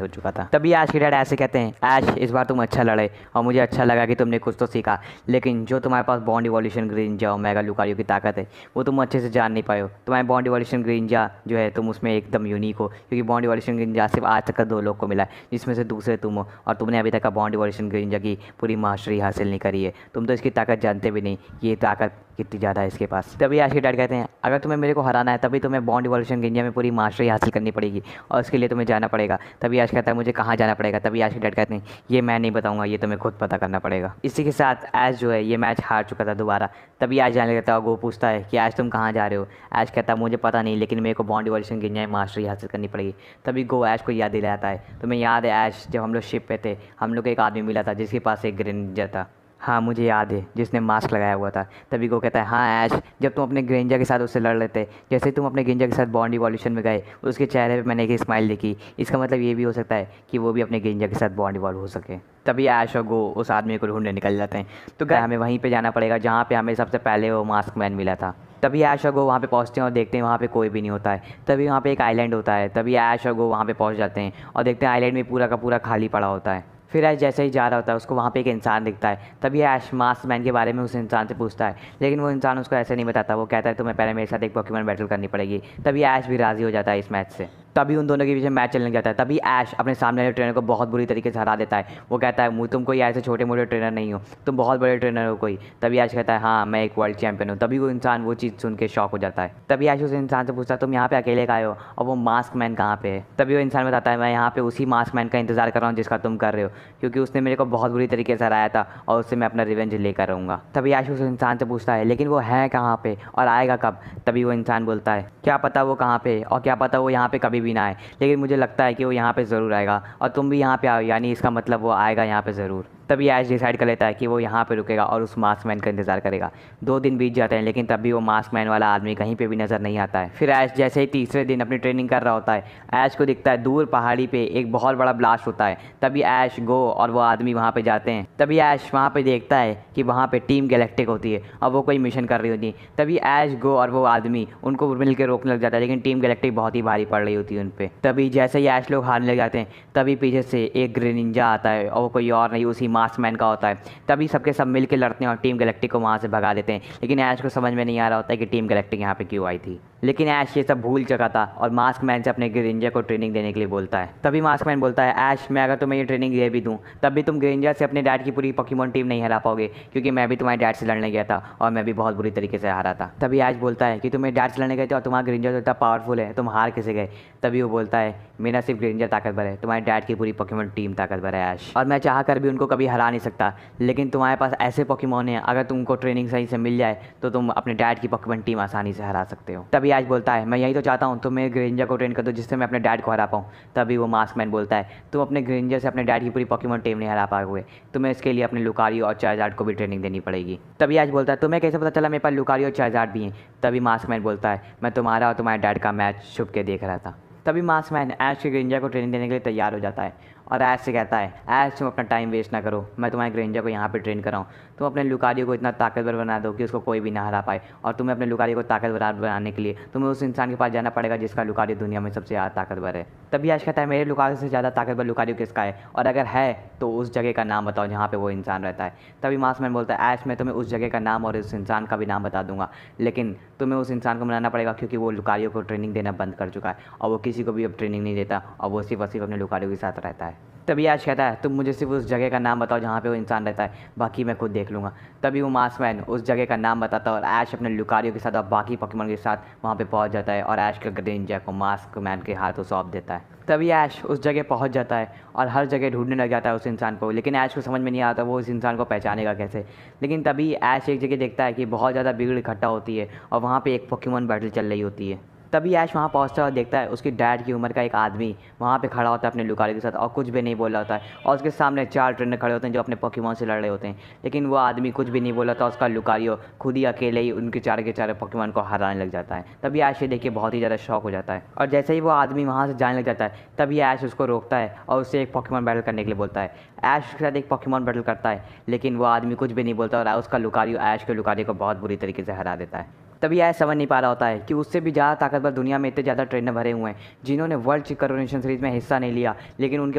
हो चुका था। तभी ऐश के डैड ऐसे कहते हैं ऐश इस बार तुम अच्छा लड़े और मुझे अच्छा लगा कि तुमने कुछ तो सीखा, लेकिन जो तुम्हारे पास बॉन्ड इवोल्यूशन ग्रेनिंजर और मेगा लुकारियो की ताकत है वो तुम अच्छे से जान नहीं पाए हो। तुम्हारे बॉन्ड इवोल्यूशन ग्रेनिंजर जो है तुम उसमें एकदम यूनिक हो, क्योंकि बॉन्ड इवोल्यूशन ग्रेनिंजर सिर्फ आज तक का 2 लोग को मिला है, जिसमें से दूसरे तुम हो और तुमने अभी तक का बॉन्ड इवोल्यूशन ग्रेनिंजर की पूरी मास्टरी हासिल नहीं करी है। तुम तो इसकी ताकत जानते भी नहीं, ये ताकत कितनी ज़्यादा है इसके पास। तभी ऐश के डैड कहते हैं अगर तुम्हें मेरे को हराना है तभी तुम्हें बॉन्ड इवोल्यूशन ग्रेनिंजर में पूरी मास्टरी हासिल करनी पड़ेगी और उसके लिए तुम्हें जाना पड़ेगा। तभी ऐश कहता है मुझे कहाँ जाना पड़ेगा। तभी ऐश के डैड कहते हैं ये मैं नहीं बताऊंगा, ये तुम्हें खुद पता करना पड़ेगा। इसी के साथ ऐश जो है ये मैच हार चुका था दोबारा। तभी ऐश जाने लगता है और वो पूछता है कि ऐश तुम कहाँ जा रहे हो। ऐश कहता है मुझे पता नहीं, लेकिन मेरे को बॉन्ड इवोल्यूशन ग्रेनिंजर में मास्टरी हासिल करनी पड़ेगी। तभी गो ऐश को याद दिलाता है तुम्हें याद है ऐश जब हम लोग शिप पे थे हम लोग को एक आदमी मिला था जिसके पास एक ग्रेनिंजर था। हाँ मुझे याद है, जिसने मास्क लगाया हुआ था। तभी को कहता है हाँ ऐश, जब तुम अपने ग्रेंजर के साथ उससे लड़ रहे थे, जैसे तुम अपने ग्रेंजर के साथ बॉन्ड इवोल्यूशन में गए, उसके चेहरे पे मैंने एक स्माइल देखी। इसका मतलब ये भी हो सकता है कि वो भी अपने ग्रेंजर के साथ बॉन्ड इवॉल्व हो सके। तभी ऐश और गो उस आदमी को ढूंढने निकल जाते हैं। तो हमें वहीं पे जाना पड़ेगा जहाँ पे हमें सबसे पहले वो मास्क मैन मिला था। तभी ऐश और गो वहाँ पे पहुँचते हैं और देखते हैं वहाँ पे कोई भी नहीं होता है। तभी वहाँ पे एक आइलैंड होता है। तभी ऐश और गो वहाँ पे पहुँच जाते हैं और देखते हैं आइलैंड में पूरा का पूरा खाली पड़ा होता है। फिर ऐश जैसे ही जा रहा होता है उसको वहाँ पे एक इंसान दिखता है। तभी ऐश मास्क मैन के बारे में उस इंसान से पूछता है, लेकिन वो इंसान उसको ऐसे नहीं बताता। वो कहता है तुम्हें पहले मेरे साथ एक पोकेमॉन बैटल करनी पड़ेगी। तभी ऐश भी राज़ी हो जाता है इस मैच से। तभी उन दोनों के बीच में मैच चलने लग जाता है। तभी ऐश अपने सामने वाले ट्रेनर को बहुत बुरी तरीके से हरा देता है। वो कहता है तुम कोई ऐसे छोटे मोटे ट्रेनर नहीं हो, तुम बहुत बड़े ट्रेनर हो कोई। तभी ऐश कहता है हाँ मैं एक वर्ल्ड चैंपियन हूँ। तभी वो इंसान वो चीज़ सुन के शॉक हो जाता है। तभी ऐश उस इंसान से पूछता है तुम यहाँ पे अकेले का आए हो और वो मास्क मैन कहाँ पे है। तभी वो इंसान बताता है मैं यहाँ पे उसी मास्क मैन का इंतजार कर रहा हूँ जिसका तुम कर रहे हो, क्योंकि उसने मेरे को बहुत बुरी तरीके से हराया था और उससे मैं अपना रिवेंज लेकर रहूँगा। तभी ऐश उस इंसान से पूछता है लेकिन वो है कहाँ पे और आएगा कब। तभी वो इंसान बोलता है क्या पता वो कहाँ पे और क्या पता वो यहाँ पे कभी भी ना आए, लेकिन मुझे लगता है कि वो यहाँ पे ज़रूर आएगा और तुम भी यहाँ पे आओ, यानी इसका मतलब वो आएगा यहाँ पे ज़रूर। तभी ऐश डिसाइड कर लेता है कि वो यहाँ पे रुकेगा और उस मास्क मैन का इंतज़ार करेगा। 2 दिन बीत जाते हैं लेकिन तब भी वो मास्क मैन वाला आदमी कहीं पे भी नज़र नहीं आता है। फिर ऐश जैसे ही तीसरे दिन अपनी ट्रेनिंग कर रहा होता है, ऐश को दिखता है दूर पहाड़ी पे एक बहुत बड़ा ब्लास्ट होता है। तभी ऐश गो और वो आदमी वहाँ पे जाते हैं। तभी ऐश वहाँ पे देखता है कि वहाँ पे टीम गैलेक्टिक होती है और वो कोई मिशन कर रही होती है। तभी ऐश गो और वो आदमी उनको मिल के रोकने लग जाता है, लेकिन टीम गैलेक्टिक बहुत ही भारी पड़ रही होती है उन पर। तभी जैसे ही ऐश लोग हारने लग जाते हैं तभी पीछे से एक ग्रेनिंजा आता है और वो कोई और नहीं उसी मास्क मैन का होता है। तभी सबके सब मिल के लड़ते हैं और टीम गैलेक्टिक को वहाँ से भगा देते हैं, लेकिन ऐश को समझ में नहीं आ रहा होता है कि टीम गैलेक्टिक यहाँ पे क्यों आई थी। लेकिन ऐश ये सब भूल चुका था और मास्क मैन से अपने ग्रेंजर को ट्रेनिंग देने के लिए बोलता है। तभी मास्क मैन बोलता है ऐश मैं अगर तुम्हें ये ट्रेनिंग दे भी दूँ तब भी तुम ग्रेंजर से अपने डैड की पूरी पोकेमॉन टीम नहीं हरा पाओगे, क्योंकि मैं भी तुम्हारे डैड से लड़ने गया था और मैं भी बहुत बुरी तरीके से हारा था। तभी ऐश बोलता है कि तुम्हें डैड से लड़ने गए थे और तुम्हारा ग्रेंजर तो इतना पावरफुल है, तुम हार कैसे गए। तभी वो बोलता है मेरा सिर्फ ग्रेंजर ताकतवर है, तुम्हारे डैड की पूरी पोकेमॉन टीम ताकतवर है ऐश, और मैं चाह कर भी उनको कभी हरा नहीं सकता। लेकिन तुम्हारे पास ऐसे पोकेमॉन हैं अगर तुमको ट्रेनिंग सही से मिल जाए तो तुम अपने डैड की पोकेमॉन टीम आसानी से हरा सकते हो। तभी ऐश बोलता है मैं यही तो चाहता हूँ, तुम मेरे ग्रेंजर को ट्रेन कर दो जिससे मैं अपने डैड को हरा पाऊँ। तभी वो मास्क मैन बोलता है तुम अपने ग्रेंजर से अपने डैड की पूरी पोकेमॉन टीम नहीं हरा पाओगे, तुम्हें इसके लिए अपने लुकारियो और चार्जार्ड को भी ट्रेनिंग देनी पड़ेगी। तभी ऐश बोलता है तुम्हें कैसे पता चला मेरे पास लुकारियो और चार्जार्ड भी हैं। तभी मास्क मैन बोलता है मैं तुम्हारा और तुम्हारे डैड का मैच छुप के देख रहा था। तभी मास्क मैन ऐश के ग्रेंजर को ट्रेनिंग देने के लिए तैयार हो जाता है और ऐश से कहता है ऐश तुम अपना टाइम वेस्ट ना करो, मैं तुम्हारे ग्रेंजर को यहाँ पे ट्रेन कर रहा हूँ। तुम अपने लुकारियो को इतना ताकतवर बना दो कि उसको कोई भी ना हरा पाए, और तुम्हें अपने लुकारियो को ताकतवर बनाने के लिए तुम्हें उस इंसान के पास जाना पड़ेगा जिसका लुकारियो दुनिया में सबसे ज़्यादा ताकतवर है। तभी ऐश कहता है मेरे लुकारियो से ज़्यादा ताकतवर लुकारियो किसका है, और अगर है तो उस जगह का नाम बताओ जहाँ पर वो इंसान रहता है। तभी मास्क मैन बोलता है ऐश मैं तुम्हें उस जगह का नाम और उस इंसान का भी नाम बता दूंगा, लेकिन तुम्हें उस इंसान को मनाना पड़ेगा क्योंकि वो लुकारियो को ट्रेनिंग देना बंद कर चुका है और वो किसी को भी अब ट्रेनिंग नहीं देता और वो सिर्फ अपने लुकारियो के साथ रहता है। तभी ऐश कहता है तुम मुझे सिर्फ उस जगह का नाम बताओ जहाँ पे वो इंसान रहता है, बाकी मैं खुद देख लूँगा। तभी वो मास्क मैन उस जगह का नाम बताता है और ऐश अपने लुकारियो के साथ और बाकी पोकेमॉन के साथ वहाँ पे पहुँच जाता है और ऐश के ग्रेंजर को मास्क मैन के हाथों सौंप देता है। तभी ऐश उस जगह पहुँच जाता है और हर जगह ढूंढने लग जाता है उस इंसान को, लेकिन ऐश को समझ में नहीं आता वो उस इंसान को पहचानेगा कैसे। लेकिन तभी ऐश एक जगह देखता है कि बहुत ज़्यादा भीड़ इकट्ठा होती है और वहाँ पर एक पोकेमॉन बैटल चल रही होती है। तभी ऐश वहाँ पहुँचता है और देखता है उसकी डैड की उम्र का एक आदमी वहाँ पे खड़ा होता है अपने लुकारियो के साथ और कुछ भी नहीं बोल रहा होता है, और उसके सामने 4 ट्रेनर खड़े होते हैं जो अपने पोकेमॉन से लड़ रहे होते हैं, लेकिन वो आदमी कुछ भी नहीं बोल रहा था। उसका लुकारियो खुद ही अकेले ही उनके चार के चार पोकेमॉन को हराने लग जाता है। तभी ऐश ये देख के बहुत ही ज़्यादा शॉक हो जाता है और जैसे ही वो आदमी वहाँ से जाने लग जाता है तभी ऐश उसको रोकता है और उससे एक पोकेमॉन बैटल करने के लिए बोलता है। ऐश उसके साथ एक पोकेमॉन बैटल करता है, लेकिन वो आदमी कुछ भी नहीं बोलता और उसका लुकारियो ऐश के लुकारियो को बहुत बुरी तरीके से हरा देता है। तभी ऐश समझ नहीं पा रहा होता है कि उससे भी ज़्यादा ताकतवर दुनिया में इतने ज़्यादा ट्रेनर भरे हुए हैं जिन्होंने वर्ल्ड करोनेशन सीरीज़ में हिस्सा नहीं लिया, लेकिन उनके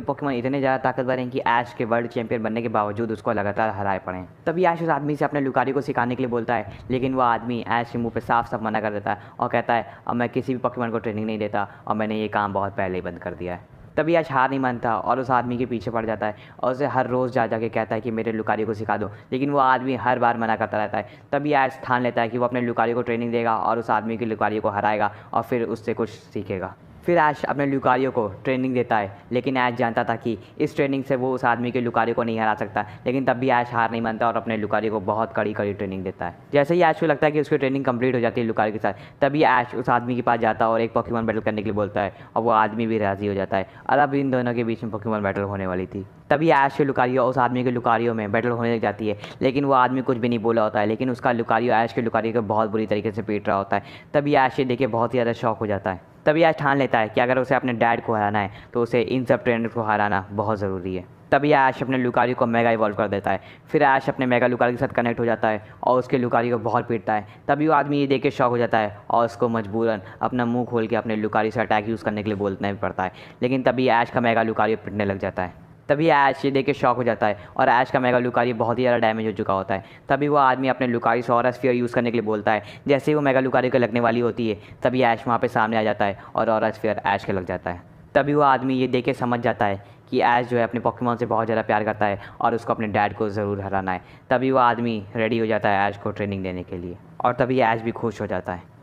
पोकेमॉन इतने ज़्यादा ताकतवर हैं कि ऐश के वर्ल्ड चैंपियन बनने के बावजूद उसको लगातार हराए पड़े हैं। तभी ऐश उस आदमी से अपने लुकारियो को सिखाने के लिए बोलता है, लेकिन वो आदमी ऐश के मुँह पर साफ साफ मना कर देता है और कहता है अब मैं किसी भी पोकेमॉन को ट्रेनिंग नहीं देता और मैंने ये काम बहुत पहले ही बंद कर दिया है। तभी ऐश हार नहीं मानता और उस आदमी के पीछे पड़ जाता है और उसे हर रोज़ जा के कहता है कि मेरे लुकारियो को सिखा दो, लेकिन वो आदमी हर बार मना करता रहता है। तभी ऐश ठान लेता है कि वो अपने लुकारियो को ट्रेनिंग देगा और उस आदमी के लुकारियो को हराएगा और फिर उससे कुछ सीखेगा। फिर ऐश अपने लुकारियो को ट्रेनिंग देता है, लेकिन ऐश जानता था कि इस ट्रेनिंग से वो उस आदमी के लुकारियो को नहीं हरा सकता, लेकिन तब भी ऐश हार नहीं मानता और अपने लुकारियो को बहुत कड़ी ट्रेनिंग देता है। जैसे ही ऐश को लगता है कि उसकी ट्रेनिंग कंप्लीट हो जाती है लुकारियो के साथ, तभी ऐश उस आदमी के पास जाता है और एक पोकेमॉन बैटल करने के लिए बोलता है और वो आदमी भी राज़ी हो जाता है। और अब इन दोनों के बीच में पोकेमॉन बैटल होने वाली थी। तभी ऐश के लुकारियो उस आदमी के लुकारियो में बैटल होने लग जाती है, लेकिन वो आदमी कुछ भी नहीं बोला होता है, लेकिन उसका लुकारियो ऐश के लुकारियो को बहुत बुरी तरीके से पीट रहा होता है। तभी ऐश ये देखे बहुत ही ज़्यादा शॉक हो जाता है। तभी ऐश ठान लेता है कि अगर उसे अपने डैड को हराना है तो उसे इन सब ट्रेनर्स को हराना बहुत ज़रूरी है। तभी ऐश अपने लुकारियो को मेगा इवॉल्व कर देता है। फिर ऐश अपने मेगा लुकारियो के साथ कनेक्ट हो जाता है और उसके लुकारियो को बहुत पीटता है। तभी वो आदमी ये देख के शॉक हो जाता है और उसको मजबूरन अपना मुंह खोल के अपने लुकारियो से अटैक यूज़ करने के लिए बोलना भी पड़ता है, लेकिन तभी ऐश का मेगा लुकारियो पिटने लग जाता है। तभी ऐश ये देख के शॉक हो जाता है और ऐश का मेगा लुकारियो बहुत ही ज़्यादा डैमेज हो चुका होता है। तभी वो आदमी अपने लुकारियो से ऑरा स्फीयर यूज़ करने के लिए बोलता है। जैसे ही वो मेगा लुकारियो को लगने वाली होती है, तभी ऐश वहाँ पे सामने आ जाता है और ऑरा स्फीयर ऐश के लग जाता है। तभी वो आदमी ये देख के समझ जाता है कि ऐश जो है अपने पोकेमॉन से बहुत ज़्यादा प्यार करता है और उसको अपने डैड को ज़रूर हराना है। तभी वो आदमी रेडी हो जाता है ऐश को ट्रेनिंग देने के लिए और तभी ऐश भी खुश हो जाता है।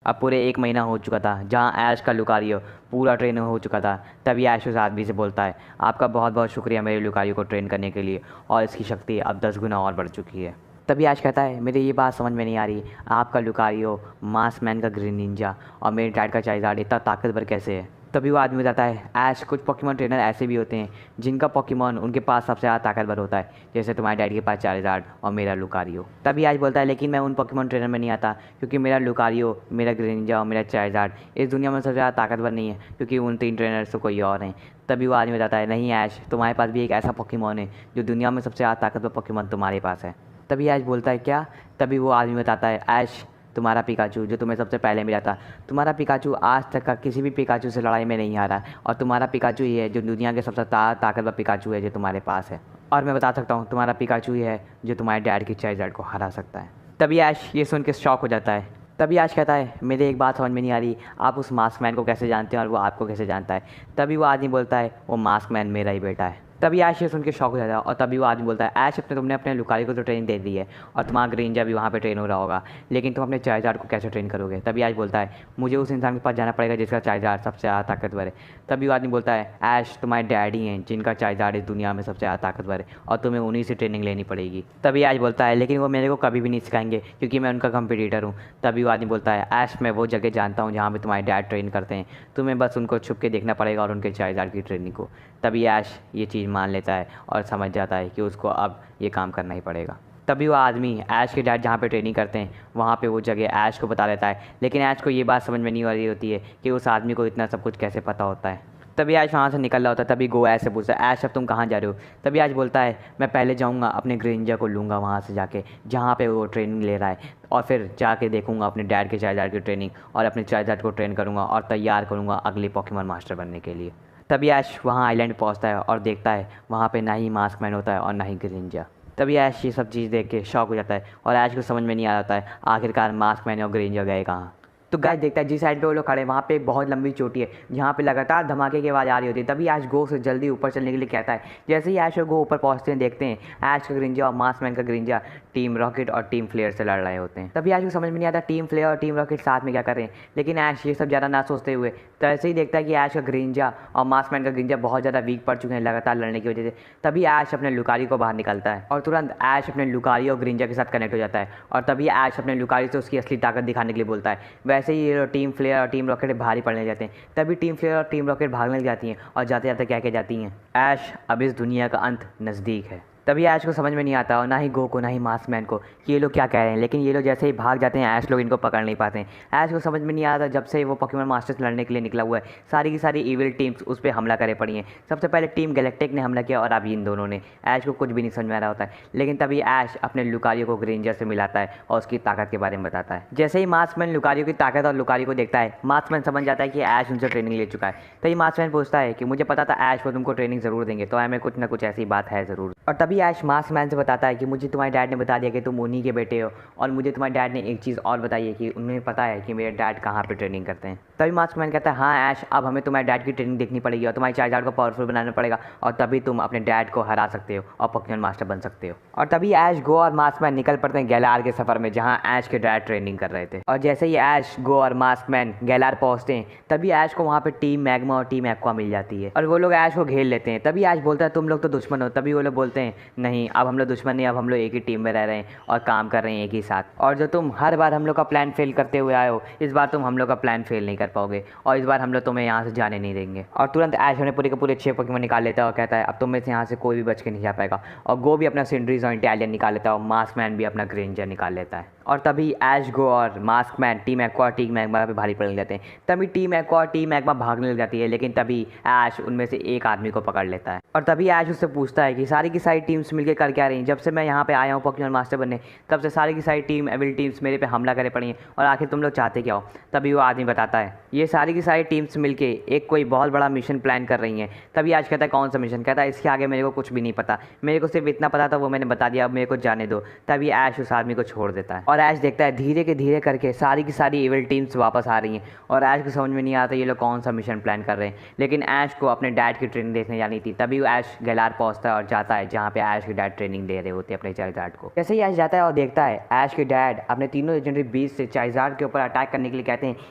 अब पूरे 1 महीना हो चुका था जहाँ ऐश का लुकारियो पूरा ट्रेन हो चुका था। तभी ऐश उस आदमी से बोलता है, आपका बहुत बहुत शुक्रिया मेरे लुकारियो को ट्रेन करने के लिए, और इसकी शक्ति अब 10 गुना और बढ़ चुकी है। तभी ऐश कहता है, मेरी ये बात समझ में नहीं आ रही, आपका लुकारियो मास मैन का ग्रीन निंजा और मेरे डैड का चाइज़ार्ड इतना ताकतवर कैसे है। तभी वो आदमी बताता है, ऐश कुछ पोकेमॉन ट्रेनर ऐसे भी होते हैं जिनका पोकेमॉन उनके पास सबसे ज़्यादा ताकतवर होता है, जैसे तुम्हारे डैडी के पास चाइज़ार्ड और मेरा लुकारियो। तभी ऐश बोलता है, लेकिन मैं उन पोकेमॉन ट्रेनर में नहीं आता, क्योंकि मेरा लुकारियो, मेरा ग्रेनिंजा और मेरा चाइज़ार्ड इस दुनिया में सबसे ज़्यादा ताकतवर नहीं है, क्योंकि उन 3 ट्रेनर से कोई और हैं। तभी वो आदमी बताता है, नहीं ऐश, तुम्हारे पास भी एक ऐसा पोकेमॉन है जो दुनिया में सबसे ज़्यादा ताकतवर पोकेमॉन तुम्हारे पास है। तभी ऐश बोलता है, क्या? तभी वो आदमी बताता है, ऐश तुम्हारा पिकाचू जो तुम्हें सबसे पहले मिला था, तुम्हारा पिकाचू आज तक का किसी भी पिकाचू से लड़ाई में नहीं हारा, और तुम्हारा पिकाचू ही है जो दुनिया के सबसे ताकतवर पिकाचू है जो तुम्हारे पास है। और मैं बता सकता हूँ तुम्हारा पिकाचू ही है जो तुम्हारे डैड की चाइज़ार्ड को हरा सकता है। तभी ऐश ये सुन के शॉक हो जाता है। तभी ऐश कहता है, मेरे एक बात समझ में नहीं आ रही, आप उस मास्क मैन को कैसे जानते हैं और वो आपको कैसे जानता है। तभी वो आदमी बोलता है, वो मास्क मैन मेरा ही बेटा है। तभी ऐश ये सुन के शॉक हो जाता है और तभी वो आदमी बोलता है, ऐश तुमने अपने लुकारियो को तो ट्रेनिंग दे दी है और तुम्हारा ग्रेंजा भी वहाँ पे ट्रेन हो रहा होगा, लेकिन तुम अपने चाइज़ार्ड को कैसे ट्रेन करोगे। तभी ऐश बोलता है, मुझे उस इंसान के पास जाना पड़ेगा जिसका चाइज़ार्ड सबसे ज़्यादा ताकतवर है। तभी वो आदमी बोलता है, ऐश तुम्हारे डैडी हैं जिनका चाइज़ार्ड इस दुनिया में सबसे ज़्यादा ताकतवर है और तुम्हें उन्हीं से ट्रेनिंग लेनी पड़ेगी। तभी ऐश बोलता है, लेकिन वो मेरे को कभी भी नहीं सिखाएंगे क्योंकि मैं उनका कंपटीटर हूँ। तभी वो आदमी बोलता है, ऐश मैं वो जगह जानता हूँ जहाँ पर तुम्हारे डैड ट्रेन करते हैं, तुम्हें बस उनको छुप के देखना पड़ेगा और उनके चाइज़ार्ड की ट्रेनिंग को। तभी ऐश ये चीज़ मान लेता है और समझ जाता है कि उसको अब ये काम करना ही पड़ेगा। तभी वो आदमी ऐश के डैड जहाँ पे ट्रेनिंग करते हैं वहाँ पे वो जगह ऐश को बता देता है, लेकिन ऐश को ये बात समझ में नहीं आ रही होती है कि उस आदमी को इतना सब कुछ कैसे पता होता है। तभी ऐश वहाँ से निकल रहा होता है। तभी गो ऐश से पूछता है, ऐश अब तुम कहाँ जा रहे हो। तभी ऐश बोलता है, मैं पहले जाऊँगा अपने ग्रेंजर को लूँगा वहाँ से जाके जहाँ पे वो ट्रेनिंग ले रहा है, और फिर जाके देखूँगा अपने डैड के चाइज़ार्ड की ट्रेनिंग और अपने चाइज़ार्ड को ट्रेन करूँगा और तैयार करूँगा अगले पोकेमॉन मास्टर बनने के लिए। तभी ऐश वहाँ आइलैंड पहुँचता है और देखता है वहाँ पे ना ही मास्क मैन होता है और ना ही ग्रेंजा। तभी ऐश ये सब चीज़ देख के शॉक हो जाता है और ऐश को समझ में नहीं आ जाता है आखिरकार मास्क मैन और ग्रेंजा गए कहाँ। तो गाइस देखता है जिस साइड पे वो लोग खड़े वहाँ पे एक बहुत लंबी चोटी है जहाँ पे लगातार धमाके की आवाज़ आ रही होती है। तभी ऐश गो से जल्दी ऊपर चलने के लिए कहता है। जैसे ही ऐश और गो ऊपर पहुँचते हैं देखते हैं ऐश का ग्रेंजा और मास्क मैन का ग्रेंजा टीम रॉकेट और टीम फ्लेयर से लड़ रहे होते हैं। तभी ऐश को समझ में नहीं आता टीम फ्लेयर और टीम रॉकेट साथ में क्या कर रहे हैं, लेकिन ऐश ये सब ज़्यादा ना सोचते हुए तो ऐसे ही देखता है कि ऐश का ग्रेंजा और मास्क मैन का ग्रेंजा बहुत ज़्यादा वीक पड़ चुके हैं लगातार लड़ने की वजह से। तभी ऐश अपने लुकारियो को बाहर निकलता है और तुरंत ऐश अपने लुकारियो और ग्रेंजा के साथ कनेक्ट हो जाता है और तभी ऐश अपने लुकारियो से उसकी असली ताकत दिखाने के लिए बोलता है। वैसे ही ये टीम फ्लेयर और टीम रॉकेट भारी पड़ने जाते हैं। तभी टीम फ्लेयर और टीम रॉकेट भागने लग जाती हैं और जाते जाते क्या कह जाती हैं, ऐश अब इस दुनिया का अंत नज़दीक है। तभी ऐश को समझ में नहीं आता और ना ही गो को ना ही मास्क मैन को कि ये लोग क्या कह रहे हैं, लेकिन ये लोग जैसे ही भाग जाते हैं ऐश लोग इनको पकड़ नहीं पाते हैं। ऐश को समझ में नहीं आता जब से वो पोकेमॉन मास्टर से लड़ने के लिए निकला हुआ है सारी की सारी इविल टीम्स उस पर हमला करे पड़ी हैं। सबसे पहले टीम गैलेक्टिक ने हमला किया और अब इन दोनों ने। ऐश को कुछ भी नहीं समझ में आ रहा होता है, लेकिन तभी ऐश अपने लुकारियो को ग्रेंजर से मिलाता है और उसकी ताकत के बारे में बताता है। जैसे ही मास्क मैन लुकारियो की ताकत और लुकारियो को देखता है मास्क मैन समझ जाता है कि ऐश उनसे ट्रेनिंग ले चुका है। तभी मास्क मैन पूछता है कि मुझे पता था ऐश वो तुमको ट्रेनिंग ज़रूर देंगे, तो हमें कुछ ना कुछ ऐसी बात है ज़रूर। और तभी ऐश मास्क मैन से बताता है कि मुझे तुम्हारे डैड ने बता दिया कि तुम उन्हीं के बेटे हो, और मुझे तुम्हारे डैड ने एक चीज़ और बताई है कि उन्हें पता है कि मेरे डैड कहाँ पे ट्रेनिंग करते हैं। तभी मास्क मैन कहता है हाँ ऐश, अब हमें तुम्हारे डैड की ट्रेनिंग देखनी पड़ेगी और तुम्हारे चार्जार्ड को पावरफुल बनाना पड़ेगा, और तभी तुम अपने डैड को हरा सकते हो और पोकेमॉन मास्टर बन सकते हो। और तभी ऐश, गो और मास्क मैन निकल पड़ते हैं गैलार के सफ़र में, जहाँ ऐश के डैड ट्रेनिंग कर रहे थे। और जैसे ही ऐश, गो और मास्क मैन गैलार पहुँचते हैं, तभी ऐश को वहाँ पे टीम मैग्मा और टीम एक्वा मिल जाती है और वो लोग ऐश को घेर लेते हैं। तभी ऐश बोलता है तुम लोग तो दुश्मन हो। तभी वो लोग बोलते हैं नहीं, अब हम लोग दुश्मन नहीं, अब हम लोग एक ही टीम में रह रहे हैं और काम कर रहे हैं एक ही साथ, और जो तुम हर बार हम लोग का प्लान फेल करते हुए आए हो, इस बार तुम हम लोग का प्लान फेल नहीं कर पाओगे और इस बार हम लोग तुम्हें यहाँ से जाने नहीं देंगे। और तुरंत ऐश उन्हें पूरे के पूरे 6 पोकेमॉन निकाल लेता है और कहता है अब तुम में से यहाँ से कोई भी बच के नहीं जा पाएगा। और गो भी अपना सिंड्रीज और इंटेलियन निकाल लेता है और मास्क मैन भी अपना ग्रेंजर निकाल लेता है। और तभी ऐश, गो और मास्क मैन टीम एक्वा और टीम मैग्मा पे भारी पड़ने जाते हैं। तभी टीम एक्वा और टीम मैग्मा भागने लग जाती है, लेकिन तभी ऐश उनमें से एक आदमी को पकड़ लेता है। और तभी ऐश उससे पूछता है कि सारी की सारी टीम्स मिलकर कर क्या रही हैं? जब से मैं यहाँ पे आया हूँ पोकेमॉन मास्टर बनने, तब से सारी की सारी टीम एविल टीम्स मेरे पे हमला करे पड़ी हैं, और आखिर तुम लोग चाहते क्या हो? तभी वो आदमी बताता है ये सारी की सारी टीम्स मिलके एक कोई बहुत बड़ा मिशन प्लान कर रही हैं। तभी ऐश कहता है कौन सा मिशन? कहता है इसके आगे मेरे को कुछ भी नहीं पता, मेरे को सिर्फ इतना पता था वो मैंने बता दिया, अब मेरे को जाने दो। तभी ऐश उस आदमी को छोड़ देता है और ऐश देखता है धीरे करके सारी की सारी एविल टीम्स वापस आ रही हैं, और ऐश को समझ में नहीं आता ये लोग कौन सा मिशन प्लान कर रहे हैं। लेकिन ऐश को अपने डैड की ट्रेनिंग देखने जानी थी। तभी वो ऐश गैलार पहुंचता है और जाता है जहाँ पे ऐश के डैड ट्रेनिंग दे रहे होते हैं अपने चाइज़ार्ड को। जैसे ही ऐश जाता है और देखता है ऐश के डैड अपने तीनों लेजेंडरी बीस्ट से चाइज़ार्ड के ऊपर अटैक करने के लिए कहते हैं,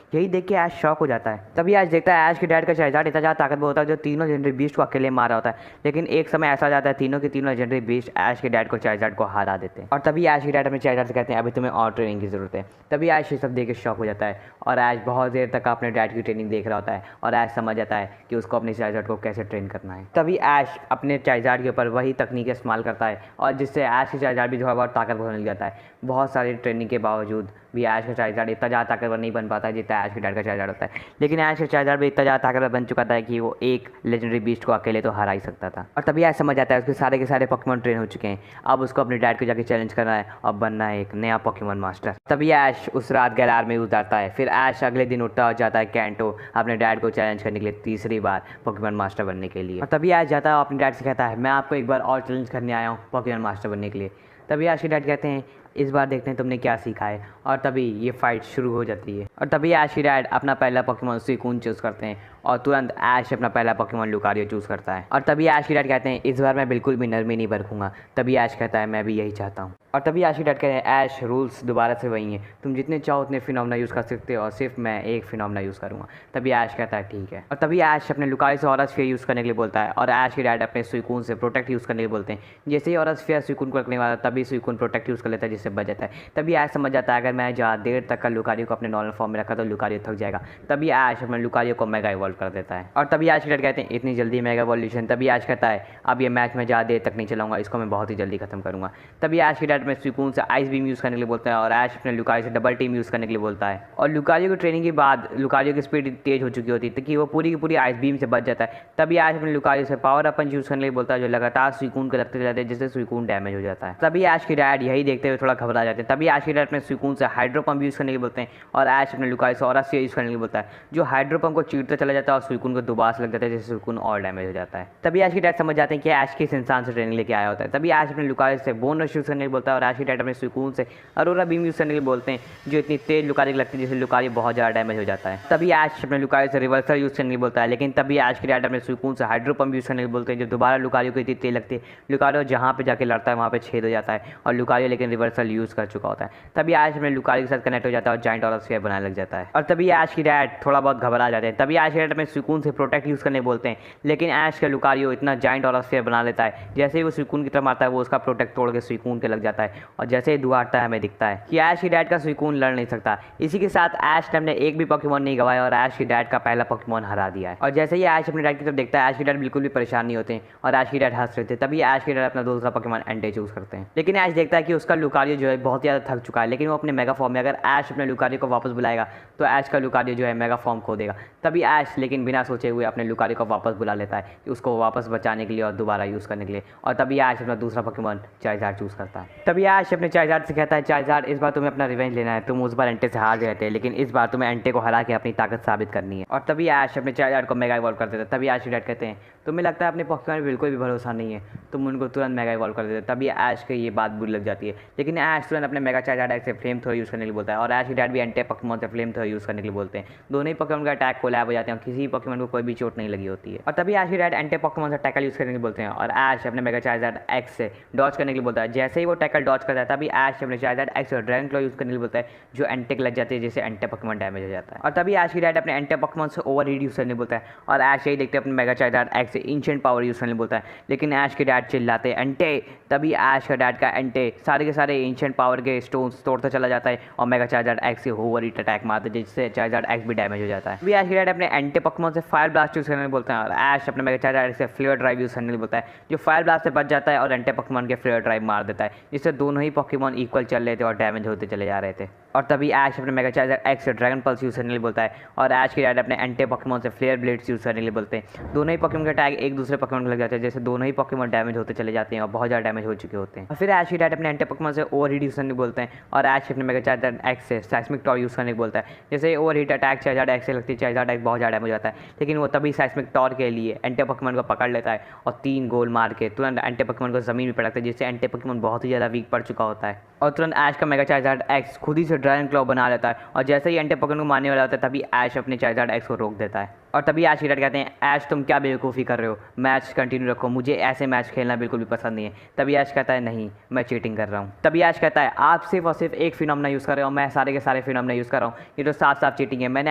यही देख के ऐश शॉक हो जाता है। तभी ऐश देखता है ऐश के डैड का चाइज़ार्ड इतना ज़्यादा ताकतवर होता है जो तीनों लेजेंडरी बीस्ट को अकेले मारा होता है। लेकिन एक समय ऐसा जाता है तीनों के तीनों लेजेंडरी बीस्ट ऐश के डैड को चाइज़ार्ड को हरा देते हैं। और तभी ऐश के डैड अपने चाइज़ार्ड से कहते हैं अभी तुम्हें और ट्रेनिंग की ज़रूरत है। तभी ऐश ये सब देख के शॉक हो जाता है और ऐश बहुत देर तक अपने डैड की ट्रेनिंग देख रहा होता है और ऐश समझ जाता है कि उसको अपने चाइज़ार्ड को कैसे ट्रेन करना है। तभी ऐश अपने चाइज़ार्ड के ऊपर वही तकनीक इस्तेमाल करता है और जिससे ऐश के चाइज़ार्ड भी थोड़ा बहुत ताकतवर मिल जाता है। बहुत सारी ट्रेनिंग के बावजूद भी ऐश का चाइज़ार्ड इतना ज़्यादा ताकतवर नहीं बन पाता है जितना ऐश के डैड का चाइज़ार्ड होता है। लेकिन ऐश का चाइज़ार्ड भी इतना ज़्यादा ताकतवर बन चुका था कि वो एक लेजेंडरी बीस्ट को अकेले तो हरा ही सकता था। और तभी ऐश समझ जाता है उसके सारे के सारे पोकेमॉन ट्रेन हो चुके हैं, अब उसको अपने डैड को जाके चैलेंज करना है और बनना है एक नया पोकेमॉन मास्टर। तभी ऐश उस रात गैलार में उतरता है। फिर ऐश अगले दिन उठता और जाता है कैंटो अपने डैड को चैलेंज करने के लिए तीसरी बार पोकेमॉन मास्टर बनने के लिए। और तभी ऐश जाता है और अपने डैड से कहता है मैं आपको एक बार और चैलेंज करने आया हूँ पोकेमॉन मास्टर बनने के लिए। तभी ऐश के डैड कहते हैं इस बार देखते हैं तुमने क्या सीखा है। और तभी ये फाइट शुरू हो जाती है और तभी ऐश के डैड अपना पहला पोकेमॉन सुइकून चूज़ करते हैं और तुरंत ऐश अपना पहला पोकेमॉन लुकारियो चूज़ करता है। और तभी ऐश के डैड कहते हैं इस बार मैं बिल्कुल भी नरमी नहीं बरतूंगा। तभी ऐश कहता है मैं भी यही चाहता हूँ। और तभी ऐश के डैड कहते हैं ऐश रूल्स दोबारा से वही हैं, तुम जितने चाहो उतने फिनोमेना यूज़ कर सकते हो और सिर्फ मैं एक फिनोमेना यूज़ करूँगा। तभी ऐश कहता है ठीक है। और तभी ऐश अपने लुकारियो से ऑरा स्फीयर यूज़ करने के लिए बोलता है और ऐश के डैड अपने सुइकून से प्रोटेक्ट यूज़ करने के लिए बोलते हैं। जैसे ही ऑरा स्फीयर सुइकून को रखने वाला तभी सुइकून प्रोटेक्ट यूज़ कर लेता है जिससे बच जाता है। तभी ऐश समझ जाता है अगर मैं ज़्यादा देर तक का लुकारियो को अपने नॉर्मल फॉर्म में रखा तो लुकारियो थक जाएगा। तभी ऐश अपने लुकारियो को मेगा इवॉल्व कर देता है। और तभी ऐश के डैड कहते हैं इतनी जल्दी मेगा इवोल्यूशन? तभी ऐश कहता है अब ये मैच मैं ज़्यादा देर तक नहीं चलाऊंगा, इसको मैं बहुत ही जल्दी खत्म करूँगा। तभी ऐश के डैड अपने सुइकून से आइस बीम यूज़ करने के लिए बोलता है और ऐश अपने लुकारियो से डबल टीम यूज़ करने के लिए बोलता है। और लुकारियो की ट्रेनिंग के बाद लुकारियो की स्पीड तेज हो चुकी होती है कि वो पूरी की पूरी आइस बीम से बच जाता है। तभी ऐश अपने लुकारियो से पावर अप पंच यूज़ करने के लिए बोलता है जो लगातार सुइकून को लगते जाते हैं जिससे सुइकून डैमेज हो जाता है। तभी ऐश के डैड यही देखते हुए थोड़ा घबरा जाते हैं। तभी ऐश के डैड अपने सुइकून से हाइड्रो पंप यूज़ करने के लिए बोलते हैं और ऐश अपने लुकारियो से ऑरा स्फीयर यूज़ करने के लिए बोलता है जो हाइड्रो पंप को चीरता चला जाता है और सुइकून को दोबारा से लग जाता है जिससे सुइकून और डैमेज हो जाता है। तभी ऐश के डैड समझ जाते हैं कि ऐश किस इंसान से ट्रेनिंग लेके आया होता है। तभी ऐश अपने लुकारियो से बोन रश यूज़ करने के लिए बोलता है और ऐश के डैड अपने सुइकून से अरोरा बीम यूज़ करने के लिए बोलते हैं जो इतनी तेज लुकारियो लगती है जिससे लुकारियो बहुत ज़्यादा डैमेज हो जाता है। तभी ऐश अपने लुकारियो से रिवर्सल यूज़ करने के लिए बोलता है, लेकिन तभी ऐश के डैड अपने सुइकून से हाइड्रो पंप यूज़ करने के लिए बोलते हैं जो दोबारा लुकारियो को इतनी तेज लगती है लुकारियो जहाँ पे जाके लड़ता है वहाँ पे छेद हो जाता है और लुकारियो लेकिन रिवर्सल यूज़ कर चुका होता है। तभी ऐश अपने लुकारियो के साथ कनेक्ट हो जाता है और जाइंट ऑरा स्फीयर बनाने लग जाता है। और तभी ऐश की डैड थोड़ा बहुत घबरा जाते हैं। तभी ऐश के डैड अपने सुइकून से प्रोटेक्ट यूज़ करने बोलते हैं, लेकिन ऐश का लुकारियो इतना जाइंट ऑरा स्फीयर बना लेता है जैसे ही वो सुइकून की तरफ आता है वो उसका प्रोटेक्ट तोड़ के सुइकून के लग जाता है और जैसे ही धुआं आता है हमें दिखता है कि ऐश की डैड का सुइकून लड़ नहीं सकता। इसी के साथ ऐश ने एक भी पोकेमॉन नहीं गवाया और ऐश की डैड का पहला पोकेमॉन हरा दिया है। और जैसे ही ऐश अपने डैड की तरफ देखता है ऐश की डैड बिल्कुल भी परेशान नहीं होते हैं और ऐश की डैड हंस रहे थे। तभी ऐश की डैड अपना दूसरा पोकेमॉन एंटे चूज करते हैं, लेकिन ऐश देखता है कि उसका लुकारियो जो है बहुत ज़्यादा थक चुका है, लेकिन वो अपने मेगा फॉर्म में अगर ऐश अपने लुकारियो को वापस बुलाएगा तो ऐश का लुकारियो जो है मेगा फॉर्म खो देगा। तभी ऐश लेकिन बिना सोचे हुए अपने लुकारी को वापस बुला लेता है कि उसको वापस बचाने के लिए और दोबारा यूज़ करने के लिए। और तभी ऐश अपना दूसरा पोकेमॉन चार्जर चूज़ करता है। तभी ऐश अपने चार्जर से कहता है, चार्जर इस बार तुम्हें अपना रिवेंज लेना है। तुम उस बार एंटे से हार गए थे, लेकिन इस बार तुम्हें एंटे को हरा के अपनी ताकत साबित करनी है। और तभी ऐश अपने चार्जर को मेगा इवॉल्व कर देता है। तभी ऐश के डैड कहते हैं, तुम्हें लगता है अपने पोकेमॉन बिल्कुल भी भरोसा नहीं है, तुम उनको तुरंत मेगा इवॉल्व कर देते। तभी ऐश को ये बात बुरी लग जाती है, लेकिन ऐश तुरंत अपने मेगा चार्जर से फ्लेम थ्रो यूज़ करने के लिए बोलता है। और ऐश के डैड भी एंटे पोकेमॉन से फ्लेम थ्रो यूज़ करने के लिए बोलते हैं। दोनों ही पोकेमॉन का अटैक कोलैब हो जाते हैं और किसी पोकेमॉन को कोई भी चोट नहीं लगी होती है। और तभी ऐश के डैड एंटे पोकेमॉन से टैकल यूज़ करने के लिए बोलते हैं और ऐश अपने मेगा चार्जर एक्स से डॉज करने के लिए बोलता है। जैसे ही वो टैकल डॉज करता है तभी ऐश अपने चार्जर एक्स और ड्रैगन क्लॉ यूज़ करने के लिए बोलता है, जो एंटे लग जाती है, जिससे एंटे पोकेमॉन डैमेज हो जाता है। और तभी ऐश के डैड अपने एंटे पोकेमॉन से ओवर हीट यूज़ करने बोलता है और ऐश यही देखते अपने मेगा चार्जर एक्स से एंशिएंट पावर यूज़ करने बोलता है, लेकिन ऐश के डैड चिल्लाते एंटे। तभी ऐश का डैड का एंटे सारे के सारे एंशिएंट पावर के स्टोन्स तोड़ता चला जाता है और मेगा चार्जर एक्स से ओवर हीट अटैक मारता है, जिससे चार्जर एक्स भी डैमेज हो जाता है। अभी ऐश के डैड अपने एंटे पोकेमॉन से फायर ब्लास्ट यूज़ करने बोलते हैं और ऐश अपने मेगा चार्जर एक्स से फ्लेयर ड्राइव यूज़ करने बोलता है, जो फायर ब्लास्ट से बच जाता है और एंटे पोकेमॉन के फ्लेयर ड्राइव मार देता है, जिससे दोनों ही पोकेमॉन इक्वल चल रहे थे और डैमेज होते चले जा रहे थे। और तभी ऐश अपने मेगा चार्जर एक्स से ड्रैगन पल्स यूज़ करने के लिए बोलता है और ऐश के डैड अपने एंटे पोकेमॉन से फ्लेयर ब्लेड्स यूज़ करने के लिए बोलते हैं। दोनों ही पोकेमॉन के अटैक एक दूसरे पोकेमॉन को लग जाते हैं, जैसे दोनों ही पोकेमॉन डैमेज होते चले जाते हैं और बहुत ज़्यादा डैमेज हो चुके होते हैं। और फिर ऐश के डैड अपने एंटे पोकेमॉन से ओवर हीट यूज़ करने बोलते हैं और ऐश अपने मेगा चार्जर एक्स से साइस्मिक टॉर यूज़ करने को बोलता है। जैसे over heat attack charger x से लगती है, चार्जर एक्स बहुत ज़्यादा डैमेज हो जाता है, लेकिन वो तभी साइस्मिक टॉर के लिए एंटे पोकेमॉन को पकड़ लेता है और 3 गोल मार के तुरंत एंटे पोकेमॉन को ज़मीन में पड़कता है, जिससे एंटे पोकेमॉन बहुत ही ज़्यादा वीक पड़ चुका होता है। और तुरंत ऐश का मेगा चार्जर एक्स खुद ही से ड्रैगन क्लॉ बना लेता है और जैसे ही एंटे पोकेमॉन को मारने वाला होता है तभी ऐश अपने चार्जर एक्स को रोक देता है। और तभी ऐश के डैड कहते हैं, ऐश तुम क्या बेवकूफ़ी कर रहे हो, मैच कंटिन्यू रखो, मुझे ऐसे मैच खेलना बिल्कुल भी पसंद नहीं है। तभी ऐश कहता है, नहीं मैं चीटिंग कर रहा हूँ। तभी ऐश कहता है, आप सिर्फ और सिर्फ एक फिनोमेना यूज़ कर रहे हो, मैं सारे के सारे फिनोमेना यूज़ कर रहा हूँ, ये तो साफ साफ चीटिंग है। मैंने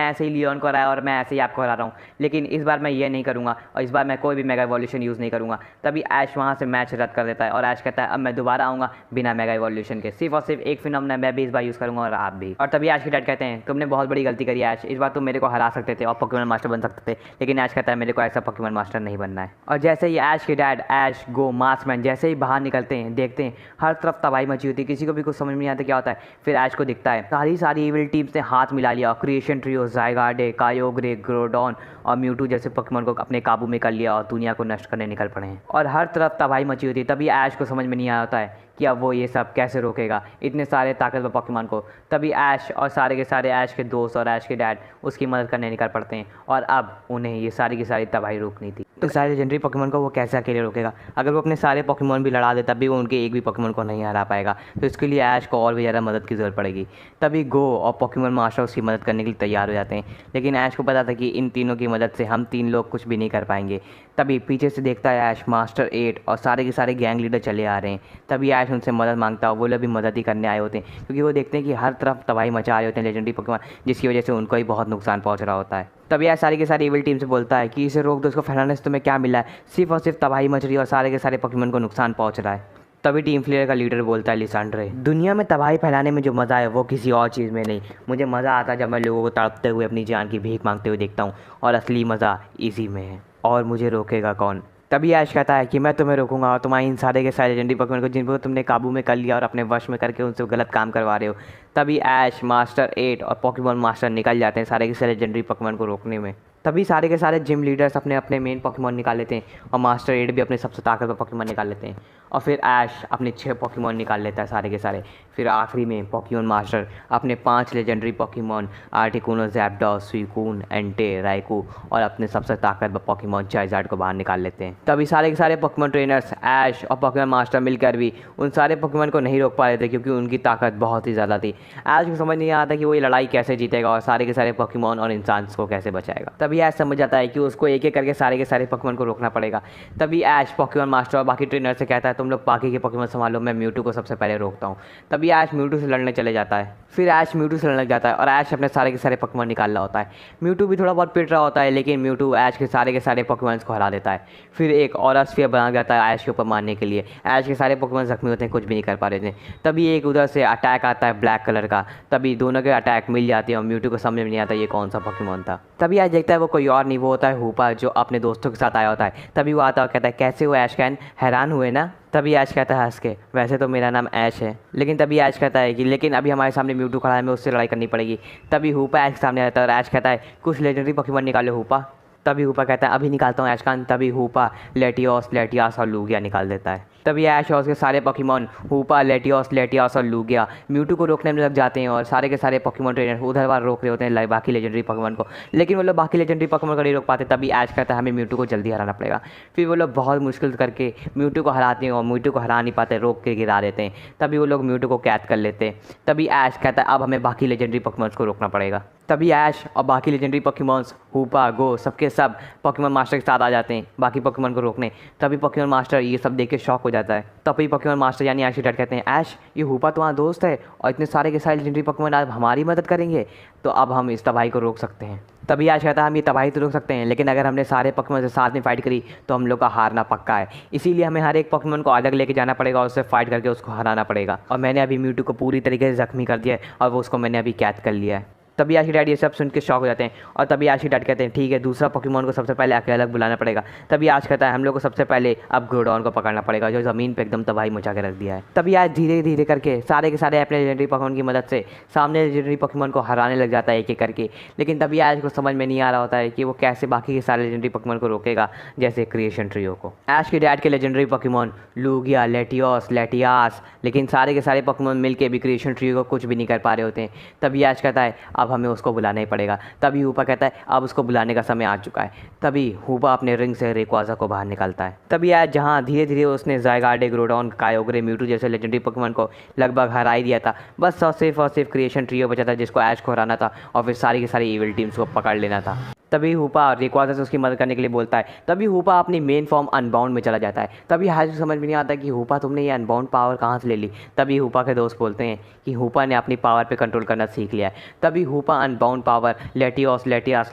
ऐसे ही लियोन को हराया और मैं ऐसे ही आपको हरा रहा हूँ, लेकिन इस बार मैं ये नहीं करूँगा और इस बार मैं कोई भी मेगा इवोल्यूशन यूज़ नहीं करूँगा। तभी ऐश वहाँ से मैच रद्द कर देता है और ऐश कहता है, अब मैं दोबारा आऊँगा बिना मेगा इवोल्यूशन के, सिर्फ और सिर्फ एक फिनोमेना मैं भी इस बार यूज़ करूँगा और आप भी। और तभी ऐश के डैड कहते हैं, तुमने बहुत बड़ी गलती करी ऐश, इस बार तुम मेरे को हरा सकते थे और पोकेमॉन मास्टर बन सकते थे, लेकिन ऐश कहता है मेरे को ऐसा पोकेमॉन मास्टर नहीं बनना है। और जैसे ही ऐश के डैड ऐश गो मार्क्समैन जैसे ही बाहर निकलते हैं, देखते हैं हर तरफ तबाही मची होती है, किसी को भी कुछ समझ में नहीं आता क्या होता है। फिर ऐश को दिखता है सारी इविल टीम्स ने हाथ मिला लिया और क्रिएशन ट्रियो, ज़ायगार्डे, कायोग्रे, ग्रोडॉन और म्यूटू जैसे पोकेमॉन को अपने काबू में कर लिया और दुनिया को नष्ट करने निकल पड़े हैं और हर तरफ तबाही मची होती है। तभी ऐश को समझ में नहीं आता है कि अब वो ये सब कैसे रोकेगा, इतने सारे ताकतवर पोकेमॉन को। तभी ऐश और सारे के सारे ऐश के दोस्त और ऐश के डैड उसकी मदद करने निकल पड़ते हैं और अब उन्हें ये सारी की सारी तबाही रोकनी थी। तो सारे लेजेंडरी पोकेमॉन को वो कैसे अकेले रोकेगा? अगर वो अपने सारे पोकेमॉन भी लड़ा दे तब भी वो उनके एक भी पोकेमॉन को नहीं हरा पाएगा, तो इसके लिए ऐश को और भी ज़्यादा मदद की ज़रूरत पड़ेगी। तभी गो और पोकेमॉन मास्टर उसकी मदद करने के लिए तैयार हो जाते हैं, लेकिन ऐश को पता था कि इन तीनों की मदद से हम 3 लोग कुछ भी नहीं कर पाएंगे। तभी पीछे से देखता है ऐश मास्टर 8 और सारे के सारे गैंग लीडर चले आ रहे हैं। तभी ऐश उनसे मदद मांगता है, वो लोग भी मदद ही करने आए होते हैं, क्योंकि वो देखते हैं कि हर तरफ तबाही मचा रहे होते हैं लेजेंडरी पोकेमॉन, जिसकी वजह से उनको ही बहुत नुकसान पहुंच रहा होता है। तभी ऐश सारी की सारी इविल टीम से बोलता है कि इसे रोक दो, इसको फैलाने से तुम्हें क्या मिला है, सिर्फ और सिर्फ तबाही मच रही है और सारे के सारे पोकेमॉन को नुकसान पहुंच रहा है। तभी टीम फ्लेयर का लीडर बोलता है, लिसांड्रे, दुनिया में तबाही फैलाने में जो मज़ा है वो किसी और चीज़ में नहीं, मुझे मज़ा आता है जब मैं लोगों को तड़पते हुए अपनी जान की भीख मांगते हुए देखता हूँ, और असली मज़ा इसी में है, और मुझे रोकेगा कौन? तभी ऐश कहता है कि मैं तुम्हें रोकूंगा और तुम्हारे इन सारे के सारे लेजेंडरी पोकेमॉन को जिनको तुमने काबू में कर लिया और अपने वश में करके उनसे गलत काम करवा रहे हो। तभी ऐश, मास्टर 8 और पोकेमॉन मास्टर निकल जाते हैं सारे के सारे लेजेंडरी पोकेमॉन को रोकने में। तभी सारे के सारे जिम लीडर्स अपने अपने मेन पोकेमॉन निकाल लेते हैं और मास्टर 8 भी अपने सबसे ताकतवर पोकेमॉन निकाल लेते हैं और फिर ऐश अपने 6 पोकेमॉन निकाल लेता है सारे के सारे। फिर आखिरी में पोकेमॉन मास्टर अपने 5 लेजेंडरी पोकेमॉन आर्टिकुनो, ज़ैप्डॉस, सुइकून, एंटे, राइकू और अपने सबसे ताकतवर पोकेमॉन चार्जर्ड को बाहर निकाल लेते हैं। तभी सारे के सारे पोकेमॉन ट्रेनर्स ऐश और पोकेमॉन मास्टर मिलकर भी उन सारे पोकेमॉन को नहीं रोक पा रहे थे, क्योंकि उनकी ताकत बहुत ही ज़्यादा थी। ऐश को समझ नहीं आता कि वो ये लड़ाई कैसे जीतेगा और सारे के सारे पोकेमॉन और इंसान को कैसे बचाएगा। तभी ऐश समझ जाता है कि उसको एक एक करके सारे के सारे पोकेमॉन को रोकना पड़ेगा। तभी ऐश पोकेमॉन मास्टर और बाकी ट्रेनर से कहता है, तुम लोग बाकी के पोकेमॉन संभालो, मैं म्यूटू को सबसे पहले रोकता हूँ। तभी ऐश म्यूटू से लड़ने चले जाता है। फिर ऐश म्यूटू से लड़ने लग जाता है और ऐश अपने सारे के सारे पोकेमॉन निकाल रहा होता है। म्यूटू भी थोड़ा बहुत पिट रहा होता है, लेकिन म्यूटू ऐश के सारे पोकेमॉन्स को हरा देता है। फिर एक ऑरा स्फीयर बना जाता है ऐश के ऊपर मारने के लिए। ऐश के सारे पोकेमॉन जख्मी होते हैं, कुछ भी नहीं कर पा रहे थे। तभी एक उधर से अटैक आता है ब्लैक कलर का। तभी दोनों के अटैक मिल जाते हैं और म्यूटू को समझ में नहीं आता ये कौन सा पोकेमॉन था। तभी ऐश देखता है वो कोई और नहीं, वो होता है हूपा, जो अपने दोस्तों के साथ आया होता है। तभी वो आता है और कहता है, कैसे हो ऐश कैन, हैरान हुए ना? तभी ऐश कहता है हंस के, वैसे तो मेरा नाम ऐश है। लेकिन तभी ऐश कहता है कि लेकिन अभी हमारे सामने म्यूटू खड़ा है, हमें उससे लड़ाई करनी पड़ेगी। तभी हूपा ऐश के सामने आता है और ऐश कहता है, कुछ लेजेंडरी पोकेमॉन निकालो हूपा। तभी हूपा कहता है अभी निकालता हूँ ऐश का अंत। तभी हूपा लेटियास और लूगिया निकाल देता है। तभी ऐश और उसके सारे पोकेमॉन हूपा, लेटियास और लूगिया म्यूटू को रोकने में लग जाते हैं और सारे के सारे पोकेमॉन ट्रेनर उधर बार रोक रहे होते हैं बाकी लेजेंडरी पोकेमॉन को, लेकिन वो लोग बाकी लेजेंडरी पोकेमॉन को नहीं रोक पाते। तभी ऐश कहता है हमें म्यूटू को जल्दी हराना पड़ेगा। फिर वो लोग बहुत मुश्किल करके म्यूटू को हराते हैं और म्यूटू को हरा नहीं पाते, रोक के गिरा देते हैं। तभी वो लोग म्यूटू को कैद कर लेते हैं। तभी ऐश कहता है अब हमें बाकी लेजेंडरी पोकेमॉन्स को रोकना पड़ेगा। तभी ऐश और बाकी लेजेंडरी पोकेमॉन्स हूपा, गो सबके सब पोकेमॉन मास्टर के साथ आ जाते हैं बाकी पोकेमॉन को रोकने। तभी पोकेमॉन मास्टर ये सब देख के शॉक हो जाता है। तभी पोकेमॉन मास्टर यानी ऐश के डैड कहते हैं ऐश ये हूपा तुम्हारा दोस्त है और इतने सारे के सारे लेजेंडरी पोकेमॉन आज हमारी मदद करेंगे, तो अब हम इस तबाही को रोक सकते हैं। तभी ऐश कहता है हम ये तबाही तो रोक सकते हैं, लेकिन अगर हमने सारे पोकेमॉन से साथ में फाइट करी तो हम लोग का हारना पक्का है। इसीलिए हमें हर एक पोकेमॉन को अलग लेके जाना पड़ेगा और उससे फाइट करके उसको हराना पड़ेगा। और मैंने अभी म्यूटू को पूरी तरीके से जख्मी कर दिया है और वो उसको मैंने अभी कैद कर लिया है। तभी ऐश के डैड ये सब सुन के शॉक हो जाते हैं और तभी ऐश के डैड कहते हैं ठीक है दूसरा पोकेमॉन को सबसे पहले अकेला बुलाना पड़ेगा। तभी ऐश कहता है हम लोग को सबसे पहले अब ग्रोडॉन को पकड़ना पड़ेगा जो ज़मीन पे एकदम तबाही मचा के रख दिया है। तभी ऐश धीरे धीरे करके सारे के सारे अपने लेजेंडरी पोकेमॉन की मदद से सामने लेजेंडरी पोकेमॉन को हराने लग जाता है एक एक करके। लेकिन तभी ऐश को समझ में नहीं आ रहा होता है कि वो कैसे बाकी के सारे लेजेंडरी पोकेमॉन को रोकेगा, जैसे क्रिएशन ट्रियो को। ऐश के डैड के लेजेंडरी पोकेमॉन लूगिया, लेटियास, लेकिन सारे के सारे पोकेमॉन मिलके भी क्रिएशन ट्रियो को कुछ भी नहीं कर पा रहे होते हैं। तभी ऐश कहता है अब हमें उसको बुलाना ही पड़ेगा। तभी हूपा कहता है अब उसको बुलाने का समय आ चुका है। तभी हूपा अपने रिंग से रेक्वाजा को बाहर निकालता है। तभी आज जहाँ धीरे धीरे उसने ज़ायगार्डे, ग्रोडॉन, कायोग्रे, म्यूटू जैसे लेजेंडरी पोकेमॉन को लगभग हरा ही दिया था, बस और सिर्फ क्रिएशन ट्रियो बचा था जिसको ऐश को हराना था और फिर सारी की सारी इविल टीम्स को पकड़ लेना था। तभी हूपा रेक्वाजा से उसकी मदद करने के लिए बोलता है। तभी हूपा अपनी मेन फॉर्म अनबाउंड में चला जाता है। तभी ऐश को समझ में नहीं आता कि हूपा तुमने ये अनबाउंड पावर कहाँ से ले ली। तभी हूपा के दोस्त बोलते हैं कि हूपा ने अपनी पावर पे कंट्रोल करना सीख लिया है। तभी हूपा अनबाउंड पावर लेटियास,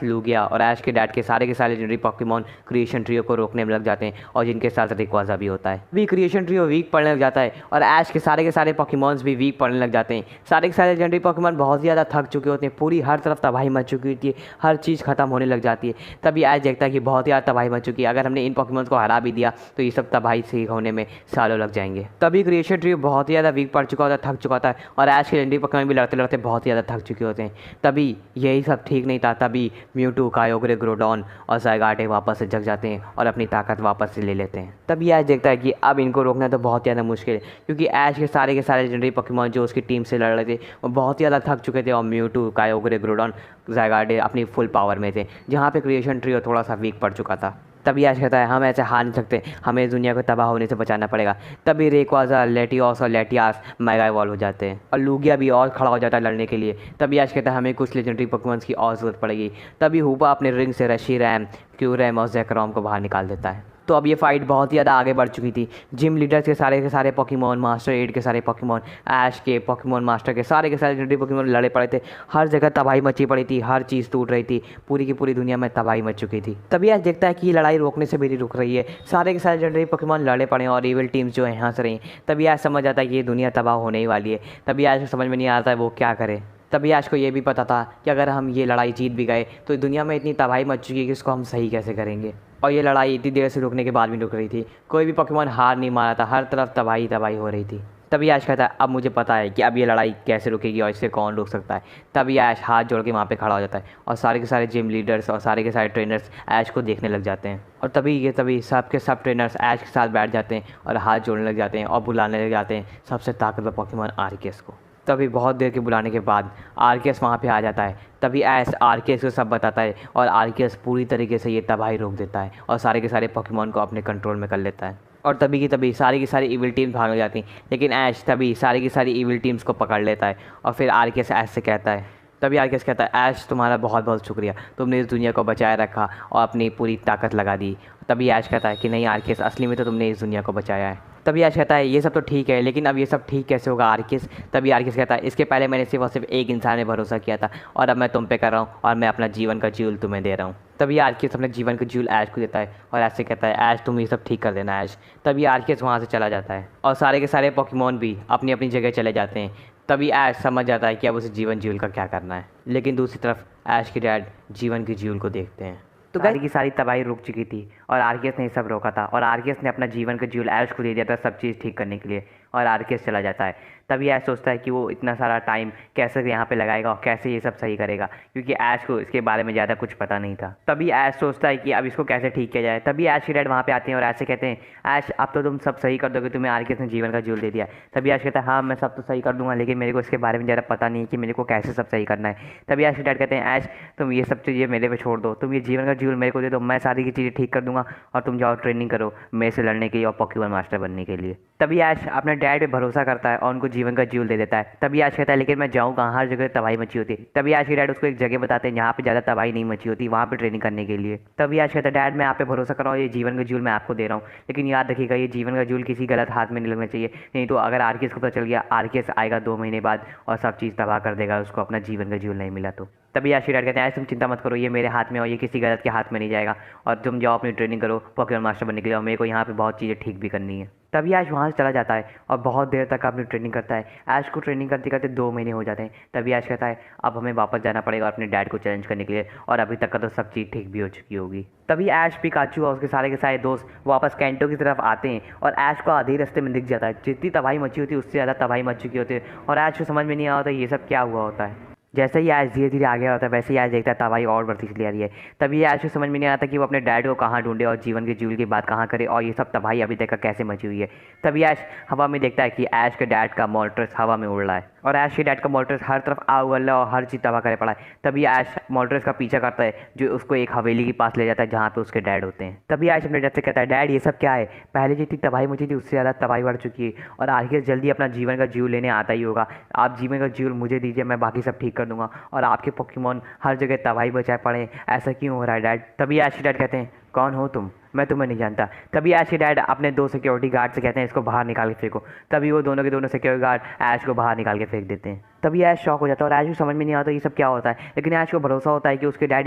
लूगिया और ऐश के डैड के सारे लेजेंडरी पोकेमॉन क्रिएशन ट्रियो को रोकने में लग जाते हैं और जिनके साथ रेक्वाजा भी होता है। भी क्रिएशन ट्रियो वीक पड़ने लग जाता है और ऐश के सारे पोकेमॉन्स भी वीक पड़ने लग जाते हैं। सारे के सारे लेजेंडरी पोकेमॉन बहुत ज़्यादा थक चुके होते हैं, पूरी हर तरफ तबाही मच चुकी होती है, हर चीज़ खत्म होने लग जाती है। तभी ऐश देखता है कि बहुत ज़्यादा तबाही मच चुकी है, अगर हमने इन पोकेमॉन्स को हरा भी दिया तो ये सब तबाही से होने में सालों लग जाएंगे। तभी क्रिएशन ट्रियो बहुत ही ज़्यादा वीक पड़ चुका होता है, थक चुका होता है और ऐश के लेजेंडरी पोकेमॉन भी लड़ते लड़ते बहुत ज़्यादा थक चुके होते हैं। तभी यही सब ठीक नहीं था। तभी म्यूटू, कायोग्रे, ग्रोडॉन और ज़ायगार्डे वापस से जग जाते हैं और अपनी ताकत वापस से ले लेते हैं। तभी ऐश देखता है कि अब इनको रोकना तो बहुत ज़्यादा मुश्किल है, क्योंकि ऐश के सारे लेजेंडरी पोकेमॉन जो उसकी टीम से लड़ रहे थे वो बहुत ही ज़्यादा थक चुके थे और म्यूटू, कायोग्रे, ग्रोडॉन, ज़ायगार्डे अपनी फुल पावर में थे, जहाँ पे क्रिएशन ट्रियो थोड़ा सा वीक पड़ चुका था। तभी ऐश कहता है हम ऐसे हार नहीं सकते, हमें इस दुनिया को तबाह होने से बचाना पड़ेगा। तभी रेक्वाजा, लेटियास मेगा इवॉल्व हो जाते हैं और लूगिया भी और खड़ा हो जाता है लड़ने के लिए। तभी ऐश कहता है हमें कुछ लेजेंडरी पोकेमॉन्स की और ज़रूरत पड़ेगी। तभी हूपा अपने रिंग से रशीरैम, क्यूरैम और ज़ेक्रोम को बाहर निकाल देता है। तो अब ये फाइट बहुत ही ज़्यादा आगे बढ़ चुकी थी। जिम लीडर्स के सारे पोकेमॉन, मास्टर एड के सारे पोकेमॉन, ऐश के पोकेमॉन मास्टर के सारे लेजेंडरी पोकेमॉन लड़े पड़े थे, हर जगह तबाही मची पड़ी थी, हर चीज़ टूट रही थी, पूरी की पूरी दुनिया में तबाही मच चुकी थी। तभी ऐश देखता है कि ये लड़ाई रोकने से भी नहीं रुक रही है, सारे के सारे लेजेंडरी पोकेमॉन लड़े पड़े हैं और इविल टीम्स जो है हंस रही हैं। तभी ऐश समझ आता है कि ये दुनिया तबाह होने ही वाली है। तभी ऐश को समझ में नहीं आता है वो क्या करे। तभी ऐश को ये भी पता था कि अगर हम ये लड़ाई जीत भी गए तो दुनिया में इतनी तबाही मच चुकी है कि इसको हम सही कैसे करेंगे। और ये लड़ाई इतनी देर से रुकने के बाद भी रुक रही थी, कोई भी पोकेमॉन हार नहीं मारा था, हर तरफ तबाही हो रही थी। तभी ऐश कहता है अब मुझे पता है कि अब ये लड़ाई कैसे रुकेगी और इसे कौन रोक सकता है। तभी ऐश हाथ जोड़ के वहाँ पे खड़ा हो जाता है और सारे के सारे जिम लीडर्स और सारे के सारे ट्रेनर्स ऐश को देखने लग जाते हैं। और तभी सब के सब ट्रेनर्स ऐश के साथ बैठ जाते हैं और हाथ जोड़ने लग जाते हैं और बुलाने लग जाते हैं सबसे ताकतवर पोकेमॉन आर्कियस को। तभी बहुत देर के बुलाने के बाद आर्कियस वहाँ पे आ जाता है। तभी ऐश आर्कियस को सब बताता है और आर्कियस पूरी तरीके से ये तबाही रोक देता है और सारे के सारे पोकेमॉन को अपने कंट्रोल में कर लेता है। और तभी की तभी सारी की सारी इविल टीम्स भाग जाती हैं, लेकिन ऐश तभी सारी की सारी इविल टीम्स को पकड़ लेता है और फिर आर्कियस ऐश से कहता है। तभी आर्कियस कहता है ऐश तुम्हारा बहुत बहुत शुक्रिया, तुमने इस दुनिया को बचाए रखा और अपनी पूरी ताकत लगा दी। तभी ऐश कहता है कि नहीं आर्कियस, असली में तो तुमने इस दुनिया को बचाया है। तभी ऐश कहता है ये सब तो ठीक है, लेकिन अब ये सब ठीक कैसे होगा आर्कियस। तभी आर्कियस कहता है इसके पहले मैंने सिर्फ और सिर्फ एक इंसान में भरोसा किया था और अब मैं तुम पे कर रहा हूँ और मैं अपना जीवन का ज्यूल तुम्हें दे रहा हूँ। तभी आर्कियस अपने जीवन का ज्यूल ऐश को देता है और ऐसे कहता है ऐश तुम ये सब ठीक कर देना ऐश। तभी आर्कियस वहाँ से चला जाता है और सारे के सारे पोकेमॉन भी अपनी अपनी जगह चले जाते हैं। तभी ऐश समझ जाता है कि अब उसे जीवन ज्यूल का क्या करना है, लेकिन दूसरी तरफ ऐश के डैड जीवन के ज्यूल को देखते हैं। तो सारी की सारी तबाही रुक चुकी थी और आर्कियस ने सब रोका था और आर्कियस ने अपना जीवन का ज्यूल ऐश को दे दिया था सब चीज़ ठीक करने के लिए। और आर्केस चला जाता है। तभी ऐश सोचता है कि वो इतना सारा टाइम कैसे यहाँ पे लगाएगा और कैसे ये सब सही करेगा, क्योंकि ऐश को इसके बारे में ज़्यादा कुछ पता नहीं था। तभी ऐश सोचता है कि अब इसको कैसे ठीक किया जाए। तभी ऐश के डैड वहाँ पे आते हैं और ऐसे कहते हैं, ऐश अब तो तुम सब सही कर दोगे, तुम्हें आर्केस ने जीवन का जूल दे दिया। तभी ऐश कहता है, हाँ मैं सब तो सही कर दूंगा, लेकिन मेरे को इसके बारे में ज़्यादा पता नहीं है कि मेरे को कैसे सब सही करना है। तभी ऐश के डैड कहते हैं, ऐश तुम ये सब चीज़ें मेरे पे छोड़ दो, तुम ये जीवन का जूल मेरे को दे दो, मैं सारी की चीज़ें ठीक कर दूंगा और तुम जाओ ट्रेनिंग करो मेरे से लड़ने के लिए और पोकेमॉन मास्टर बनने के लिए। तभी ऐश अपने डैड पे भरोसा करता है और उनको जीवन का जूल दे देता है। तभी ऐश कहता है, लेकिन मैं जाऊँ कहाँ, हर जगह तबाही मची होती है। तभी ऐश के डैड उसको एक जगह बताते हैं जहाँ पे ज़्यादा तबाही नहीं मची होती, वहाँ पे ट्रेनिंग करने के लिए। तभी ऐश कहता है, डैड मैं आप पे भरोसा कर रहा हूँ, ये जीवन का जूल मैं आपको दे रहा हूँ, लेकिन याद रखिएगा ये जीवन का जूल किसी गलत हाथ में नहीं लगना चाहिए, नहीं तो अगर आर्केस को पता चल गया, आर्केस आएगा 2 महीने बाद और सब चीज़ तबाह कर देगा, उसको अपना जीवन का जूल नहीं मिला तो। तभी ऐश के डैड कहते हैं, ऐश तुम चिंता मत करो, ये मेरे हाथ में और ये किसी गलत के हाथ में नहीं जाएगा, और तुम जाओ अपनी ट्रेनिंग करो पोकेमॉन मास्टर बनने के लिए, और मेरे को यहाँ पे बहुत चीज़ें ठीक भी करनी है। तभी ऐश वहाँ से चला जाता है और बहुत देर तक अपनी ट्रेनिंग करता है। ऐश को ट्रेनिंग करते करते 2 महीने हो जाते हैं। तभी ऐश कहता है, अब हमें वापस जाना पड़ेगा अपने डैड को चैलेंज करने के लिए, और अभी तक का तो सब चीज़ ठीक भी हो चुकी होगी। तभी ऐश, पिकाचू और उसके सारे के सारे दोस्त वापस कैंटो की तरफ आते हैं और ऐश को आधे रास्ते में दिख जाता है। जितनी तबाही मची होती है उससे ज़्यादा तबाही मच चुकी होती है, और ऐश को समझ में नहीं आ होता ये सब क्या हुआ होता है। जैसे ही ऐश धीरे धीरे आगे होता है वैसे ही ऐश देखता है तबाही और बढ़ती चली आ रही है। तभी ऐश को समझ में नहीं आता कि वो अपने डैड को कहाँ ढूंढे और जीवन के जूल की बात कहाँ करे, और ये सब तबाही अभी तक कैसे मची हुई है। तभी ऐश हवा में देखता है कि ऐश के डैड का मोल्ट्रेस हवा में उड़ रहा है, और ऐश के डैड का मोल्ट्रेस हर तरफ आग उगल और हर चीज़ तबाह करे पड़ा है। तभी ऐश मोल्ट्रेस का पीछा करता है जो उसको एक हवेली के पास ले जाता है जहाँ पे उसके डैड होते हैं। तभी ऐश अपने डैड से कहता है, डैड ये सब क्या है, पहले जितनी तबाही मची थी उससे ज़्यादा तबाही बढ़ चुकी है, और आर्केस जल्दी अपना जीवन का जूल लेने आता ही होगा, आप जीवन का जूल मुझे दीजिए, मैं बाकी सब ठीक कर दूंगा, और आपके पोकेमॉन हर जगह तबाही बचाए पड़े, ऐसा क्यों हो रहा है डैड। तभी ऐश के डैड कहते हैं, कौन हो तुम, मैं तुम्हें नहीं जानता। तभी ऐश के डैड अपने 2 सिक्योरिटी गार्ड से कहते हैं, इसको बाहर निकाल के फेंको। तभी वो दोनों के दोनों सिक्योरिटी गार्ड ऐश को बाहर निकाल के फेंक देते हैं। तभी ऐश शॉक हो जाता है और ऐश को समझ में नहीं आता ये सब क्या होता है, लेकिन ऐश को भरोसा होता है कि उसके डैड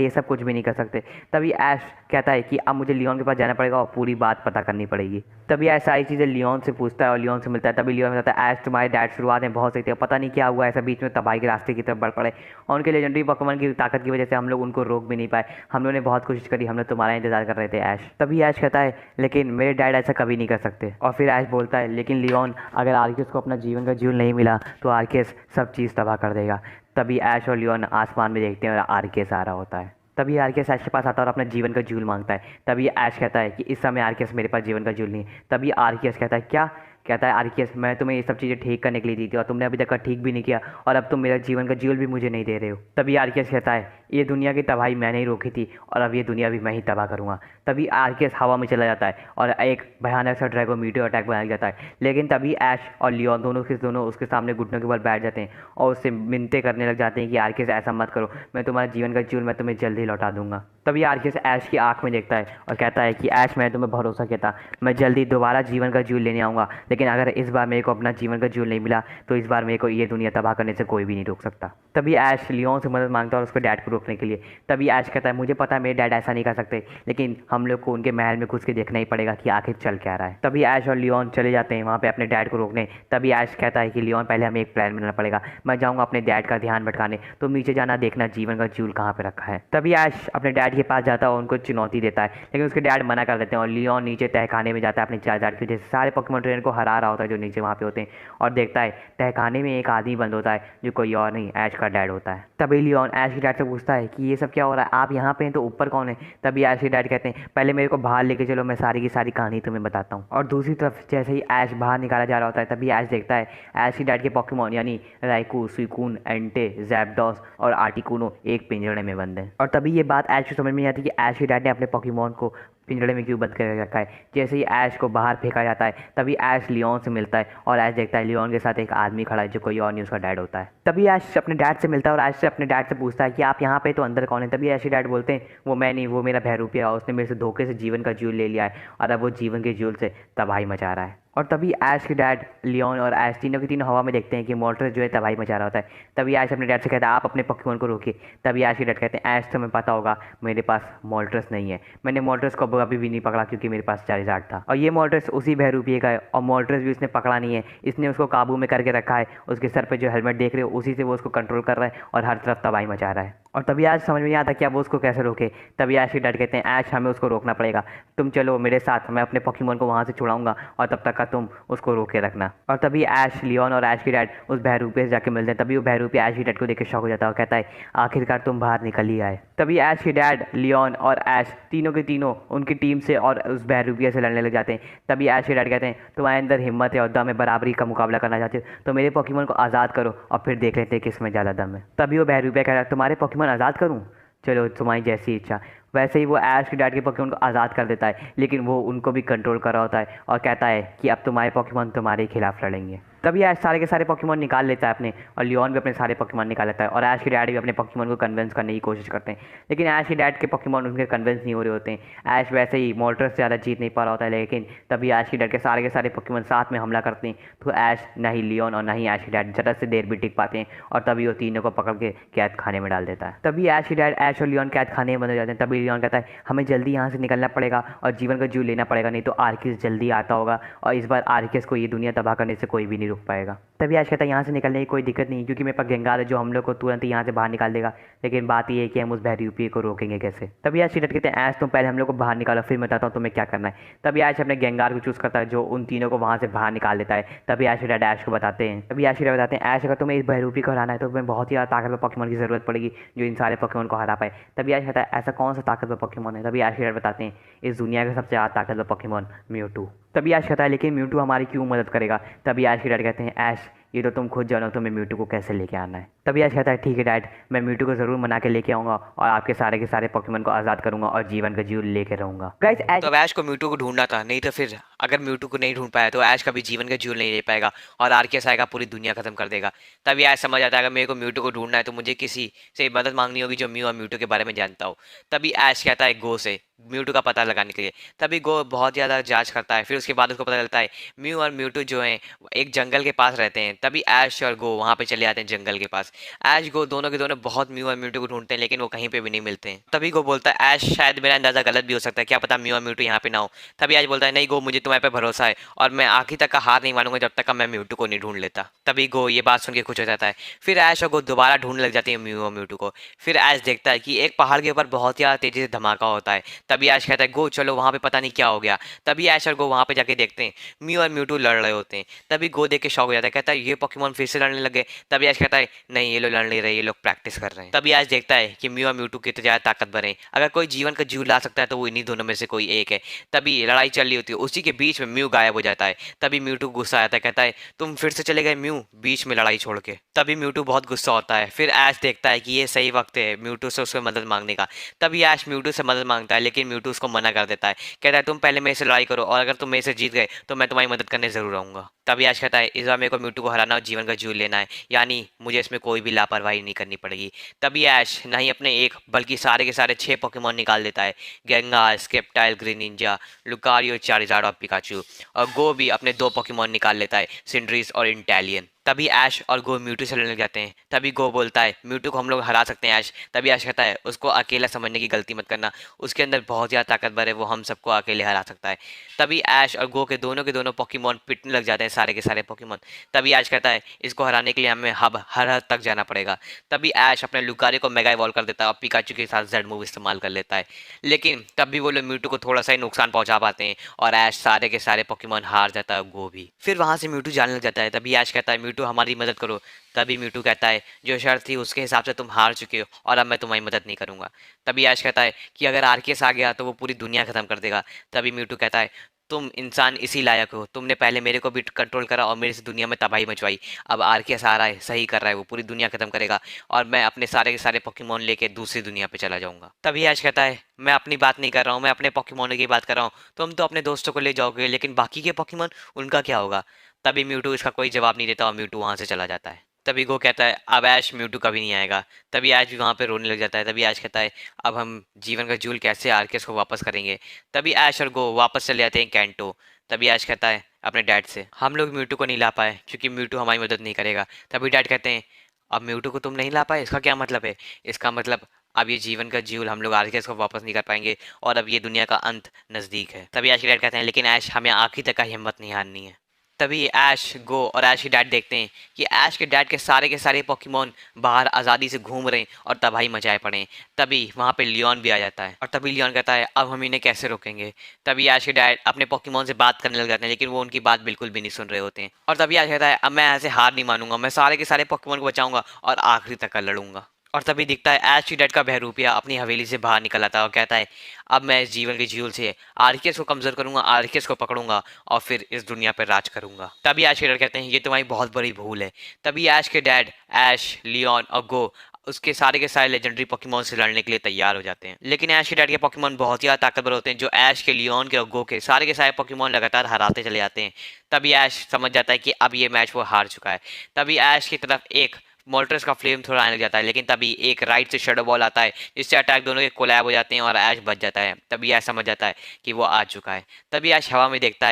ये सब कुछ भी नहीं कर सकते। तभी ऐश कहता है कि अब मुझे लियोन के पास जाना पड़ेगा और पूरी बात पता करनी पड़ेगी। तभी ऐश सारी चीज़ें लियोन से पूछता है और लियोन से मिलता है। तभी लियोन बताता है, ऐश तुम्हारे डैड शुरुआत में बहुत सही थे, पता नहीं क्या हुआ, ऐसा बीच में तबाही के रास्ते की तरफ बढ़ पड़े, और उनके लेजेंडरी पोकेमॉन की ताकत की वजह से हम लोग उनको रोक भी नहीं पाए, हम लोगों ने बहुत कोशिश करी, हम लोग तुम्हारा इंतजार कर रहे थे ऐश। तभी ऐश कहता है, लेकिन मेरे डैड ऐसा कभी नहीं कर सकते। और फिर ऐश बोलता है, लेकिन लियोन अगर आर्केस को अपना जीवन का जूल नहीं मिला तो आर्केस सब चीज़ तबाह कर देगा। तभी ऐश और लियोन आसमान में देखते हैं और आर्केस आ रहा होता है। तभी आर्केस ऐश के पास आता है और अपना जीवन का जूल मांगता है। तभी ऐश कहता है कि इस समय आर्केस मेरे पास जीवन का जूल नहीं है। तभी आर्केस कहता है, क्या, कहता है आर्केस मैं तुम्हें ये सब चीज़ें ठीक करने के लिए दी थी और तुमने अभी तक का ठीक भी नहीं किया, और अब तुम मेरा जीवन का जूल भी मुझे नहीं दे रहे हो। तभी आर्केस कहता है, ये दुनिया की तबाही मैंने ही रोकी थी और अब ये दुनिया भी मैं ही तबाह करूँगा। तभी आर्केस हवा में चला जाता है और एक भयानक सा ड्रैगो मीटियोर अटैक बनाया जाता है। लेकिन तभी ऐश और लियोन दोनों उसके सामने घुटनों के बल बैठ जाते हैं और उससे मिन्नतें करने लग जाते हैं कि आर्केस ऐसा मत करो, मैं तुम्हारा जीवन का जूल मैं तुम्हें जल्दी लौटा दूंगा। तभी आर्केस ऐश की आंख में देखता है और कहता है कि ऐश मैं तुम्हें भरोसा कहता, मैं जल्दी दोबारा जीवन का जूल लेने आऊँगा, लेकिन अगर इस बार मेरे को अपना जीवन का जूल नहीं मिला तो इस बार मेरे को ये दुनिया तबाह करने से कोई भी नहीं रोक सकता। तभी ऐश लियोन से मदद मांगता है और उसके डैड को रोकने के लिए। तभी ऐश कहता है, मुझे पता है मेरे डैड ऐसा नहीं कर सकते, लेकिन हम लोग को उनके महल में घुस के देखना ही पड़ेगा कि आखिर चल क्या रहा है। तभी ऐश और लियोन चले जाते हैं वहाँ पे अपने डैड को रोकने। तभी ऐश कहता है कि लियोन पहले हमें एक प्लान बनाना पड़ेगा, मैं जाऊँगा अपने डैड का ध्यान भटकाने, तुम नीचे जाना देखना जीवन का जूल कहाँ पे रखा है। तभी ऐश अपने डैड के पास जाता है और उनको चुनौती देता है, लेकिन उसके डैड मना कर देते हैं और लियोन नीचे तहखाने में जाता है अपने चार्जर की वजह से सारे पोकेमॉन ट्रेनर को हरा रहा होता है जो नीचे वहाँ पे होते हैं, और देखता है तहखाने में एक आदमी बंद होता है जो कोई और नहीं ऐश का डैड होता है। तभी लियोन ऐश के डैड से पूछता है कि ये सब क्या हो रहा है, आप यहाँ पे हैं तो ऊपर कौन है। तभी ऐश के डैड कहते हैं, पहले मेरे को बाहर लेके चलो, मैं सारी की सारी कहानी तुम्हें बताता हूँ। और दूसरी तरफ जैसे ही ऐश बाहर निकाला जा रहा होता है तभी ऐश देखता है ऐश के डैड के पोकेमॉन यानी राइकू, सुइकून, एंटे, जैप्डॉस और आर्टिकुनो एक पिंजरे में बंद हैं। और तभी ये बात ऐश को समझ में नहीं आती कि ऐश के डैड ने अपने पोकेमॉन को पिंजड़े में क्यों बंद कर रखा है। जैसे ही ऐश को बाहर फेंका जाता है तभी ऐश लियोन से मिलता है और ऐश देखता है लियोन के साथ एक आदमी खड़ा है जो कोई और नहीं उसका डैड होता है। तभी ऐश अपने डैड से मिलता है और ऐश से अपने डैड से पूछता है कि आप यहाँ पे तो अंदर कौन है। तभी ऐश के डैड बोलते हैं, वो मैं नहीं, वो मेरा बहरूपिया है, उसने मेरे से धोखे से जीवन का जूल ले लिया है और अब वो जीवन के जूल से तबाही मचा रहा है। और तभी ऐश के डैड लियोन और ऐश तीनों के तीनों हवा में देखते हैं कि मोल्ट्रेस जो है तबाही मचा रहा होता है। तभी ऐश अपने डैड से कहता है, आप अपने पोकेमॉन को रोकिए। तभी ऐश के डैड कहते हैं, ऐश तुम्हें पता होगा मेरे पास मोल्ट्रेस नहीं है, मैंने मोल्ट्रेस को अभी भी नहीं पकड़ा क्योंकि मेरे पास चार्जर था, और ये मोल्ट्रेस उसी बहरूपिये का है और मोल्ट्रेस भी उसने पकड़ा नहीं है, इसने उसको काबू में करके रखा है। उसके सर पर जो हेलमेट देख रहे हो उसी से वो उसको कंट्रोल कर रहा है और हर तरफ तबाही मचा रहा है। और तभी आज समझ में नहीं आता कि अब वो उसको कैसे रोके। तभी ऐश के डैड कहते हैं ऐश हमें उसको रोकना पड़ेगा, तुम चलो मेरे साथ, मैं अपने पोकेमोन को वहाँ से छुड़ाऊंगा और तब तक का तुम उसको रोके रखना। और तभी ऐश, लियोन और ऐश के डैड उस बहरूपे से जाके मिलते हैं। तभी वो बहरूपे ऐश के डैड को देख के शॉक हो जाता है और कहता है आखिरकार तुम बाहर निकल ही आए। तभी ऐश के डैड, लियोन और ऐश तीनों के तीनों उनकी टीम से और उस बहरूपिया से लड़ने लग जाते हैं। तभी ऐश के डैड कहते हैं तुम्हारे अंदर हिम्मत है और दम है, बराबरी का मुकाबला करना चाहते हो तो मेरे पोकेमोन को आज़ाद करो और फिर देख लेते हैं किस में ज़्यादा दम है। तभी वो बहरूपिया कह रहा है तुम्हारे पोकेमोन आज़ाद करूँ, चलो तुम्हारी जैसी इच्छा। वैसे ही वो ऐश के डैड के पोकेमोन को आज़ाद कर देता है, लेकिन वो उनको भी कंट्रोल कर रहा होता है और कहता है कि अब तुम्हारे पोकेमोन तुम्हारे खिलाफ लड़ेंगे। तभी ऐश सारे के सारे पोकेमोन निकाल लेता है अपने, और लियोन भी अपने सारे पोकेमोन निकाल लेता है और ऐश के डैड भी अपने पोकेमोन को कन्विंस करने की कोशिश करते हैं, लेकिन ऐश के डैड के पोकेमोन उनके कन्विंस नहीं हो रहे होते हैं। ऐश वैसे ही मोल्टर से ज़्यादा जीत नहीं पा रहा होता है, लेकिन तभी ऐश के डैड के सारे पोकेमोन साथ में हमला करते हैं, तो ऐश, ना ही लियोन और ना ही ऐश के डैड ज़रा से देर भी टिक पाते हैं और तभी वो तीनों को पकड़ के कैद खाने में डाल देता है। तभी ऐश के डैड, ऐश और लियोन कैद खाने में बंद हो जाते हैं। तभी लियोन कहता है हमें जल्दी यहाँ से निकलना पड़ेगा और जीवन का जीव लेना पड़ेगा, नहीं तो आर्किस जल्दी आता होगा और इस बार आर्किस को ये दुनिया तबाह करने से कोई भी नहीं रुक पाएगा। तभी ऐश कहता है यहाँ से निकलने की कोई दिक्कत नहीं, क्योंकि मेरे पास गेंगार है जो हम लोग को तुरंत ही यहाँ से बाहर निकाल देगा, लेकिन बात ये है कि हम उस बहरूपिये को रोकेंगे कैसे। तभी ऐश डट कहते हैं ऐश तुम पहले हम लोग को बाहर निकालो, फिर मैं बताता हूँ तुम्हें क्या करना है। तभी ऐश अपने गेंगार को चूज़ करता है जो उन तीनों को वहाँ से बाहर निकाल देता है। तभी ऐश डैड ऐश को बताते हैं, ऐश अगर तुम्हें इस बहरूपी को हराना है तो तुम्हें बहुत ही ज़्यादा ताकतवर पोकेमोन की ज़रूरत पड़ेगी जो इन सारे पोकेमोन को हरा पाए। तभी ऐश कहता है ऐसा कौन सा ताकतवर पोकेमोन है। तभी ऐश डैड बताते हैं इस दुनिया का सबसे ज़्यादा ताकतवर पोकेमोन म्यूटू। तभी ऐश कहता है लेकिन म्यूटू हमारी क्यों मदद करेगा। तभी ऐश के डैड कहते हैं ऐश ये तो तुम खुद जानो तुम्हें म्यूटू को कैसे लेके आना है। तभी ऐश कहता है ठीक है डैड, मैं म्यूटू को ज़रूर मना के लेके आऊँगा और आपके सारे के सारे पोकेमोन को आज़ाद करूँगा और जीवन का जीव लेके रहूँगा। गाइस तो अब ऐश को म्यूटू को ढूंढना था, नहीं तो फिर अगर म्यूटू को नहीं ढूंढ पाया तो ऐश कभी जीवन का जीवन नहीं ले पाएगा और आर्कियस आएगा पूरी दुनिया खत्म कर देगा। तभी ऐश समझ आता है अगर मेरे को म्यूटू को ढूंढना है तो मुझे किसी से मदद मांगनी होगी जो म्यू और म्यूटू के बारे में जानता हो। तभी ऐश कहता है गो से म्यूटू का पता लगाने के लिए। तभी गो बहुत ज़्यादा जांच करता है, फिर उसके बाद उसको पता चलता है म्यू और म्यूटू जो हैं एक जंगल के पास रहते हैं। तभी ऐश और गो वहाँ पे चले जाते हैं जंगल के पास। ऐश गो दोनों के दोनों बहुत म्यू और म्यूटू को ढूंढते हैं, लेकिन वो कहीं पे भी नहीं मिलते हैं। तभी गो बोलता है ऐश शायद मेरा अंदाजा गलत भी हो सकता है, क्या पता म्यू और म्यूटू यहाँ पे ना हो। तभी ऐश बोलता है नहीं गो, मुझे तुम्हारे पे भरोसा है और मैं आखिर तक का हार नहीं मानूंगा जब तक का मैं म्यूटू को नहीं ढूंढ लेता। तभी गो ये बात सुन के खुश हो जाता है। फिर ऐश और गो दोबारा ढूंढने लग जाती है म्यू और म्यूटू को। फिर ऐश देखता है कि एक पहाड़ के ऊपर बहुत ज़्यादा तेजी से धमाका होता है। तभी ऐश कहता है गो चलो वहाँ पे पता नहीं क्या हो गया। तभी ऐश और गो वहाँ पे जाके देखते हैं म्यू और म्यूटू लड़ रहे होते हैं। तभी गो देख के शॉक हो जाता है, कहता है ये पोकेमोन फिर से लड़ने लगे। तभी ऐश कहता है नहीं ये लोग लड़ नहीं रहे, ये लोग प्रैक्टिस कर रहे हैं। तभी ऐश देखता है कि म्यू और म्यूटू कितने ज़्यादा ताकतवर हैं, अगर कोई जीवन का जीव ला सकता है तो वो इन्हीं दोनों में से कोई एक है। तभी लड़ाई चल रही होती है, उसी के बीच में म्यू गायब हो जाता है। तभी म्यूटू गुस्सा आता है, कहता है तुम फिर से चले गए म्यू बीच में लड़ाई छोड़ के। तभी म्यूटू बहुत गुस्सा होता है। फिर ऐश देखता है कि ये सही वक्त है म्यूटू से उसको मदद मांगने का। तभी ऐश म्यूटू से मदद मांगता है, लेकिन म्यूटू उसको मना कर देता है, कहता है तुम पहले मेरे से लड़ाई करो और अगर तुम मेरे से जीत गए तो मैं तुम्हारी मदद करने जरूर आऊंगा। तभी ऐश कहता है इस बार मेरे को म्यूटू को हराना और जीवन का जीव लेना है, यानी मुझे इसमें कोई भी लापरवाही नहीं करनी पड़ेगी। तभी ऐश नहीं अपने एक बल्कि सारे के सारे 6 पोकेमोन निकाल देता है, गेंगार, स्केप्टाइल, ग्रीनिंजा, लुकारियो, चारिज़ार्ड और पिकाचू। और गो भी अपने 2 पोकेमोन निकाल लेता है, सिंड्रीज और इंटेलियन। तभी ऐश और गो म्यूटू से लड़ने लग जाते हैं। तभी गो बोलता है म्यूटू को हम लोग हरा सकते हैं ऐश। तभी ऐश कहता है उसको अकेला समझने की गलती मत करना, उसके अंदर बहुत ज़्यादा ताकतवर है, वो हम सबको अकेले हरा सकता है। तभी ऐश और गो के दोनों पोकेमोन पिटने लग जाते हैं, सारे के सारे पोकेमोन। तभी ऐश कहता है इसको हराने के लिए हमें हर हद तक जाना पड़ेगा। तभी ऐश अपने लुकारियो को मेगा इवॉल्व कर देता है और पिकाचू के साथ जेड मूव इस्तेमाल कर लेता है, लेकिन तब भी वो लोग म्यूटू को थोड़ा सा ही नुकसान पहुंचा पाते हैं और ऐश सारे के सारे पोकेमोन हार जाता है, गो भी। फिर वहां से म्यूटू जाने लग जाता है। तभी ऐश कहता है म्यूटू हमारी मदद करो। तभी म्यूटू कहता है जो शर्त थी उसके हिसाब से तुम हार चुके हो और अब मैं तुम्हारी मदद नहीं करूंगा। तभी ऐश कहता है कि अगर आर्कियस आ गया तो वो पूरी दुनिया खत्म कर देगा। तभी म्यूटू कहता है तुम इंसान इसी लायक हो, तुमने पहले मेरे को भी कंट्रोल करा और मेरे से दुनिया में तबाही मचवाई, अब आर्कियस आ रहा है, सही कर रहा है, वो पूरी दुनिया खत्म करेगा और मैं अपने सारे के सारे पोकेमोन लेके दूसरी दुनिया पे चला जाऊंगा। तभी ऐश कहता है मैं अपनी बात नहीं कर रहा हूँ, मैं अपने पोकेमोन की बात कर रहा हूँ, तुम तो अपने दोस्तों को ले जाओगे लेकिन बाकी के पोकेमोन उनका क्या होगा। तभी म्यूटू इसका कोई जवाब नहीं देता और म्यूटू वहां से चला जाता है। तभी गो कहता है अब ऐश म्यूटू कभी नहीं आएगा। तभी ऐश भी वहाँ पे रोने लग जाता है। तभी ऐश कहता है अब हम जीवन का जूल कैसे आर्कियस को वापस करेंगे। तभी ऐश और गो वापस चले जाते हैं कैंटो। तभी ऐश कहता है अपने डैड से हम लोग म्यूटू को नहीं ला पाए क्योंकि म्यूटू हमारी मदद नहीं करेगा। तभी डैड कहते हैं अब म्यूटू को तुम नहीं ला पाए, इसका क्या मतलब है। इसका मतलब अब ये जीवन का जीव हम लोग आर्कियस को वापस नहीं कर पाएंगे और अब ये दुनिया का अंत नजदीक है। तभी ऐश के डैड कहते हैं लेकिन ऐश हमें आखिर तक का हिम्मत नहीं हारनी है। तभी ऐश, गो और ऐश के डैड देखते हैं कि ऐश के डैड के सारे पोकेमॉन बाहर आज़ादी से घूम रहे हैं और तबाही मचाए पड़े हैं। तभी वहाँ पे लियोन भी आ जाता है और तभी लियोन कहता है अब हम इन्हें कैसे रोकेंगे। तभी ऐश के डैड अपने पोकेमॉन से बात करने लग जाते हैं, लेकिन वो उनकी बात बिल्कुल भी नहीं सुन रहे होते हैं। और तभी ऐश कहता है अब मैं ऐसे हार नहीं मानूंगा, मैं सारे के सारे पोकेमॉन को बचाऊंगा और आखिरी तक लड़ूंगा। और तभी दिखता है ऐश की डैड का बहरूपिया अपनी हवेली से बाहर निकल आता है और कहता है अब मैं इस जीवन के झील से आर्कियस को कमजोर करूंगा, आर्कियस को पकड़ूंगा और फिर इस दुनिया पर राज करूंगा। तभी ऐश के डैड कहते हैं ये तुम्हारी बहुत बड़ी भूल है। तभी ऐश के डैड ऐश, लियोन और गो उसके सारे के सारे लेजेंडरी पोकेमॉन से लड़ने के लिए तैयार हो जाते हैं, लेकिन ऐश के डैड के पोकेमॉन बहुत ही ज्यादा ताकतवर होते हैं जो ऐश के, लियोन के और गो के सारे पोकेमॉन लगातार हराते चले जाते हैं। तभी ऐश समझ जाता है कि अब ये मैच वो हार चुका है। तभी ऐश की तरफ एक मोल्टर्स का फ्लेम थोड़ा आने लग जाता है, लेकिन तभी एक राइट से शेडो बॉल आता है जिससे अटैक दोनों के कोलैब हो जाते हैं और ऐश बच जाता है। तभी ऐश समझ जाता है कि वो आ चुका है। तभी ऐश हवा में देखता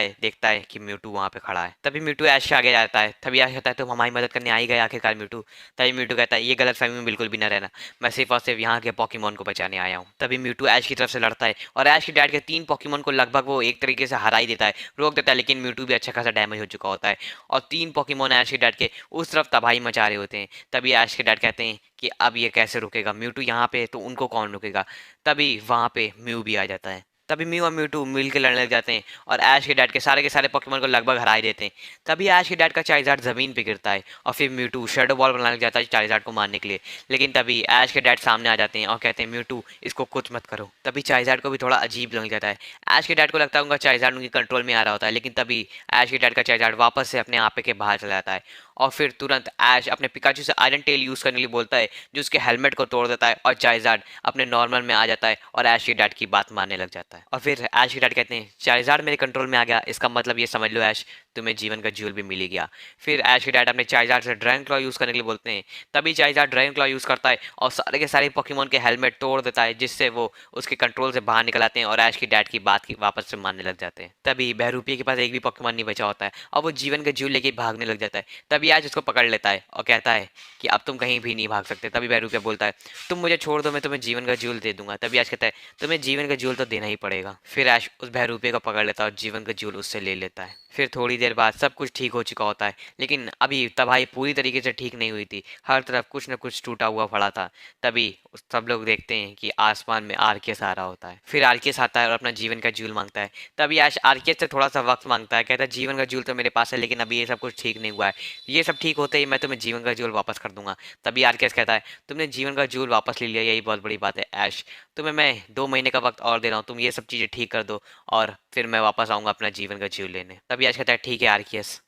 है कि म्यूटू वहाँ पे खड़ा है। तभी म्यूटू ऐश से आगे जाता है। तभी ऐश कहता है तुम हमारी मदद करने आ ही गए आखिरकार म्यूटू। तभी म्यूटू कहता है ये गलत फहमी में बिल्कुल भी न रहना, मैं सिर्फ और सिर्फ यहाँ के पोकेमॉन को बचाने आया हूँ। तभी म्यूटू ऐश की तरफ से लड़ता है और ऐश के डैड के 3 पोकेमॉन को लगभग वो एक तरीके से हरा ही देता है, रोक देता है, लेकिन म्यूटू भी अच्छा खासा डैमेज हो चुका होता है और 3 पोकेमॉन ऐश के डैड के उस तरफ तबाही मचा रहे होते हैं। तभी ऐश के डैड कहते हैं कि अब ये कैसे रुकेगा, म्यूटू यहाँ पे तो उनको कौन रुकेगा। तभी वहाँ पे म्यू भी आ जाता है। तभी म्यू और म्यूटू मिल के लड़ने लग जाते हैं और ऐश के डैड के सारे पोकेमॉन को लगभग हरा ही देते हैं। तभी ऐश के डैड का चार्जर जमीन पे गिरता है और फिर म्यूटू शेडो बॉल बनाने लग जाता है चार्जर को मारने के लिए, लेकिन तभी ऐश के डैड सामने आ जाते हैं और कहते हैं म्यूटू इसको कुछ मत करो। तभी चार्जर को भी थोड़ा अजीब लग जाता है। ऐश के डैड को लगता है उनका चार्जर उनके कंट्रोल में आ रहा होता है, लेकिन तभी ऐश के डैड का चार्जर वापस से अपने आप के बाहर चला जाता है और फिर तुरंत ऐश अपने पिकाचू से आयरन टेल यूज करने के लिए बोलता है जो उसके हेलमेट को तोड़ देता है और चार्जर अपने नॉर्मल में आ जाता है और ऐश के डैड की बात मानने लग जाता है। और फिर ऐश के डैड कहते हैं चार्जर मेरे कंट्रोल में आ गया, इसका मतलब ये समझ लो ऐश तुम्हें जीवन का ज्यूल भी मिल ही गया। फिर ऐश के डैड अपने चार्जर से ड्रैगन क्लॉ यूज करने के लिए बोलते हैं। तभी चार्जर ड्रैगन क्लॉ यूज करता है और सारे के सारे पोकेमॉन के हेलमेट तोड़ देता है, जिससे वो उसके कंट्रोल से बाहर निकल आते हैं और ऐश की डैड की बात की वापस से मानने लग जाते हैं। तभी बहरूपिया के पास एक भी पोकेमॉन नहीं बचा होता है और वो जीवन का ज्यूल लेके भागने लग जाता है। तभी ऐश उसको पकड़ लेता है और कहता है कि अब तुम कहीं भी नहीं भाग सकते। तभी बहरूपिया बोलता है तुम मुझे छोड़ दो, मैं तुम्हें जीवन का ज्यूल दे दूंगा। तभी ऐश कहता है तुम्हें जीवन का ज्यूल तो देना ही पड़ेगा। फिर ऐश उस बहरूपिया को पकड़ लेता है और जीवन का ज्यूल उससे ले लेता है। फिर थोड़ी देर बाद सब कुछ ठीक हो चुका होता है, लेकिन अभी तबाही पूरी तरीके से ठीक नहीं हुई थी, हर तरफ कुछ न कुछ टूटा हुआ पड़ा था। तभी सब लोग देखते हैं कि आसमान में आर्कियस आ रहा होता है। फिर आर्कियस आता है और अपना जीवन का ज्यूल मांगता है। तभी ऐश आर्कियस से थोड़ा सा वक्त मांगता है, कहता है जीवन का ज्यूल तो मेरे पास है, लेकिन अभी ये सब कुछ ठीक नहीं हुआ है, ये सब ठीक होते ही मैं तुम्हें जीवन का ज्यूल वापस कर दूंगा। तभी आर्कियस कहता है तुमने जीवन का ज्यूल वापस ले लिया, यही बहुत बड़ी बात है ऐश, तुम्हें मैं 2 महीने का वक्त और दे रहा हूँ, तुम ये सब चीज़ें ठीक कर दो और फिर मैं वापस आऊँगा अपना जीवन का ज्यूल लेने। तभी ऐश कहता है ठीक है आर्कियस।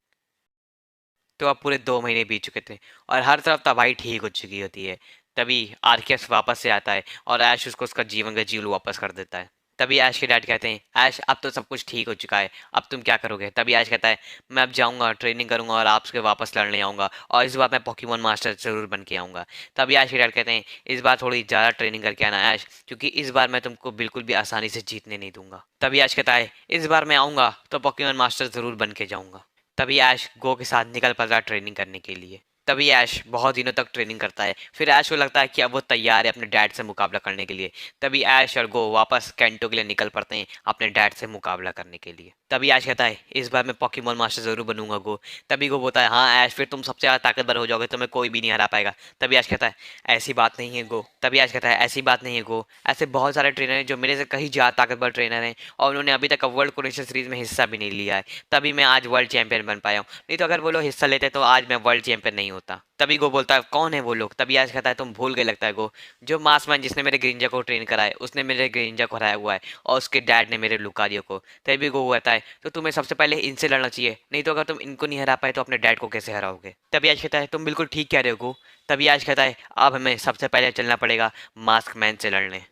तो अब पूरे 2 महीने बीत चुके थे और हर तरफ तबाही ठीक हो चुकी होती है। तभी आर्कियस वापस से आता है और ऐश उसको उसका जीवन का ज्यूल वापस कर देता है। तभी ऐश के डैड कहते हैं ऐश अब तो सब कुछ ठीक हो चुका है, अब तुम क्या करोगे। तभी ऐश कहता है मैं अब जाऊंगा, ट्रेनिंग करूंगा और आपसे वापस लड़ने आऊंगा और इस बार मैं पोकेमॉन मास्टर जरूर बन के आऊंगा। तभी ऐश के डैड कहते हैं इस बार थोड़ी ज़्यादा ट्रेनिंग करके आना ऐश, क्योंकि इस बार मैं तुमको बिल्कुल भी आसानी से जीतने नहीं दूंगा। तभी ऐश कहता है इस बार मैं आऊंगा तो पोकेमॉन मास्टर जरूर बन के जाऊंगा। तभी ऐश गो के साथ निकल पड़ता है ट्रेनिंग करने के लिए। तभी ऐश बहुत दिनों तक ट्रेनिंग करता है। फिर ऐश को लगता है कि अब वो तैयार है अपने डैड से मुकाबला करने के लिए। तभी ऐश और गो वापस कैंटो के लिए निकल पड़ते हैं अपने डैड से मुकाबला करने के लिए। तभी ऐश कहता है इस बार मैं पोकेमॉन मास्टर जरूर बनूंगा गो। तभी गो बोलता है हाँ ऐश, फिर तुम सबसे ज़्यादा ताकतवर हो जाओगे, तुम्हें कोई भी नहीं हरा पाएगा। तभी ऐश कहता है ऐसी बात नहीं है गो। तभी ऐश कहता है ऐसी बात नहीं है गो, ऐसे बहुत सारे ट्रेनर हैं जो मेरे से कहीं ज़्यादा ताकतवर ट्रेनर हैं और उन्होंने अभी तक वर्ल्ड कोऑर्डिनेशन सीरीज में हिस्सा भी नहीं लिया है, तभी मैं आज वर्ल्ड चैंपियन बन पाया हूँ, नहीं तो अगर वो लोग हिस्सा लेते तो आज मैं वर्ल्ड चैंपियन नहीं होता। तभी गो बोलता है कौन है वो लोग। तभी ऐश कहता है तुम भूल गए लगता है गो, जो मासमैन जिसने मेरे ग्रिंजा को ट्रेन करा है उसने मेरे ग्रिंजा को हराया हुआ है और उसके डैड ने मेरे लुकारियो को। तभी गो कहता है तो तुम्हें सबसे पहले इनसे लड़ना चाहिए, नहीं तो अगर तुम इनको नहीं हरा पाए तो अपने डैड को कैसे हराओगे। तभी ऐश कहता है तुम बिल्कुल ठीक कह रहे हो गो। तभी ऐश कहता है अब हमें सबसे पहले चलना पड़ेगा मास्क मैन से लड़ने।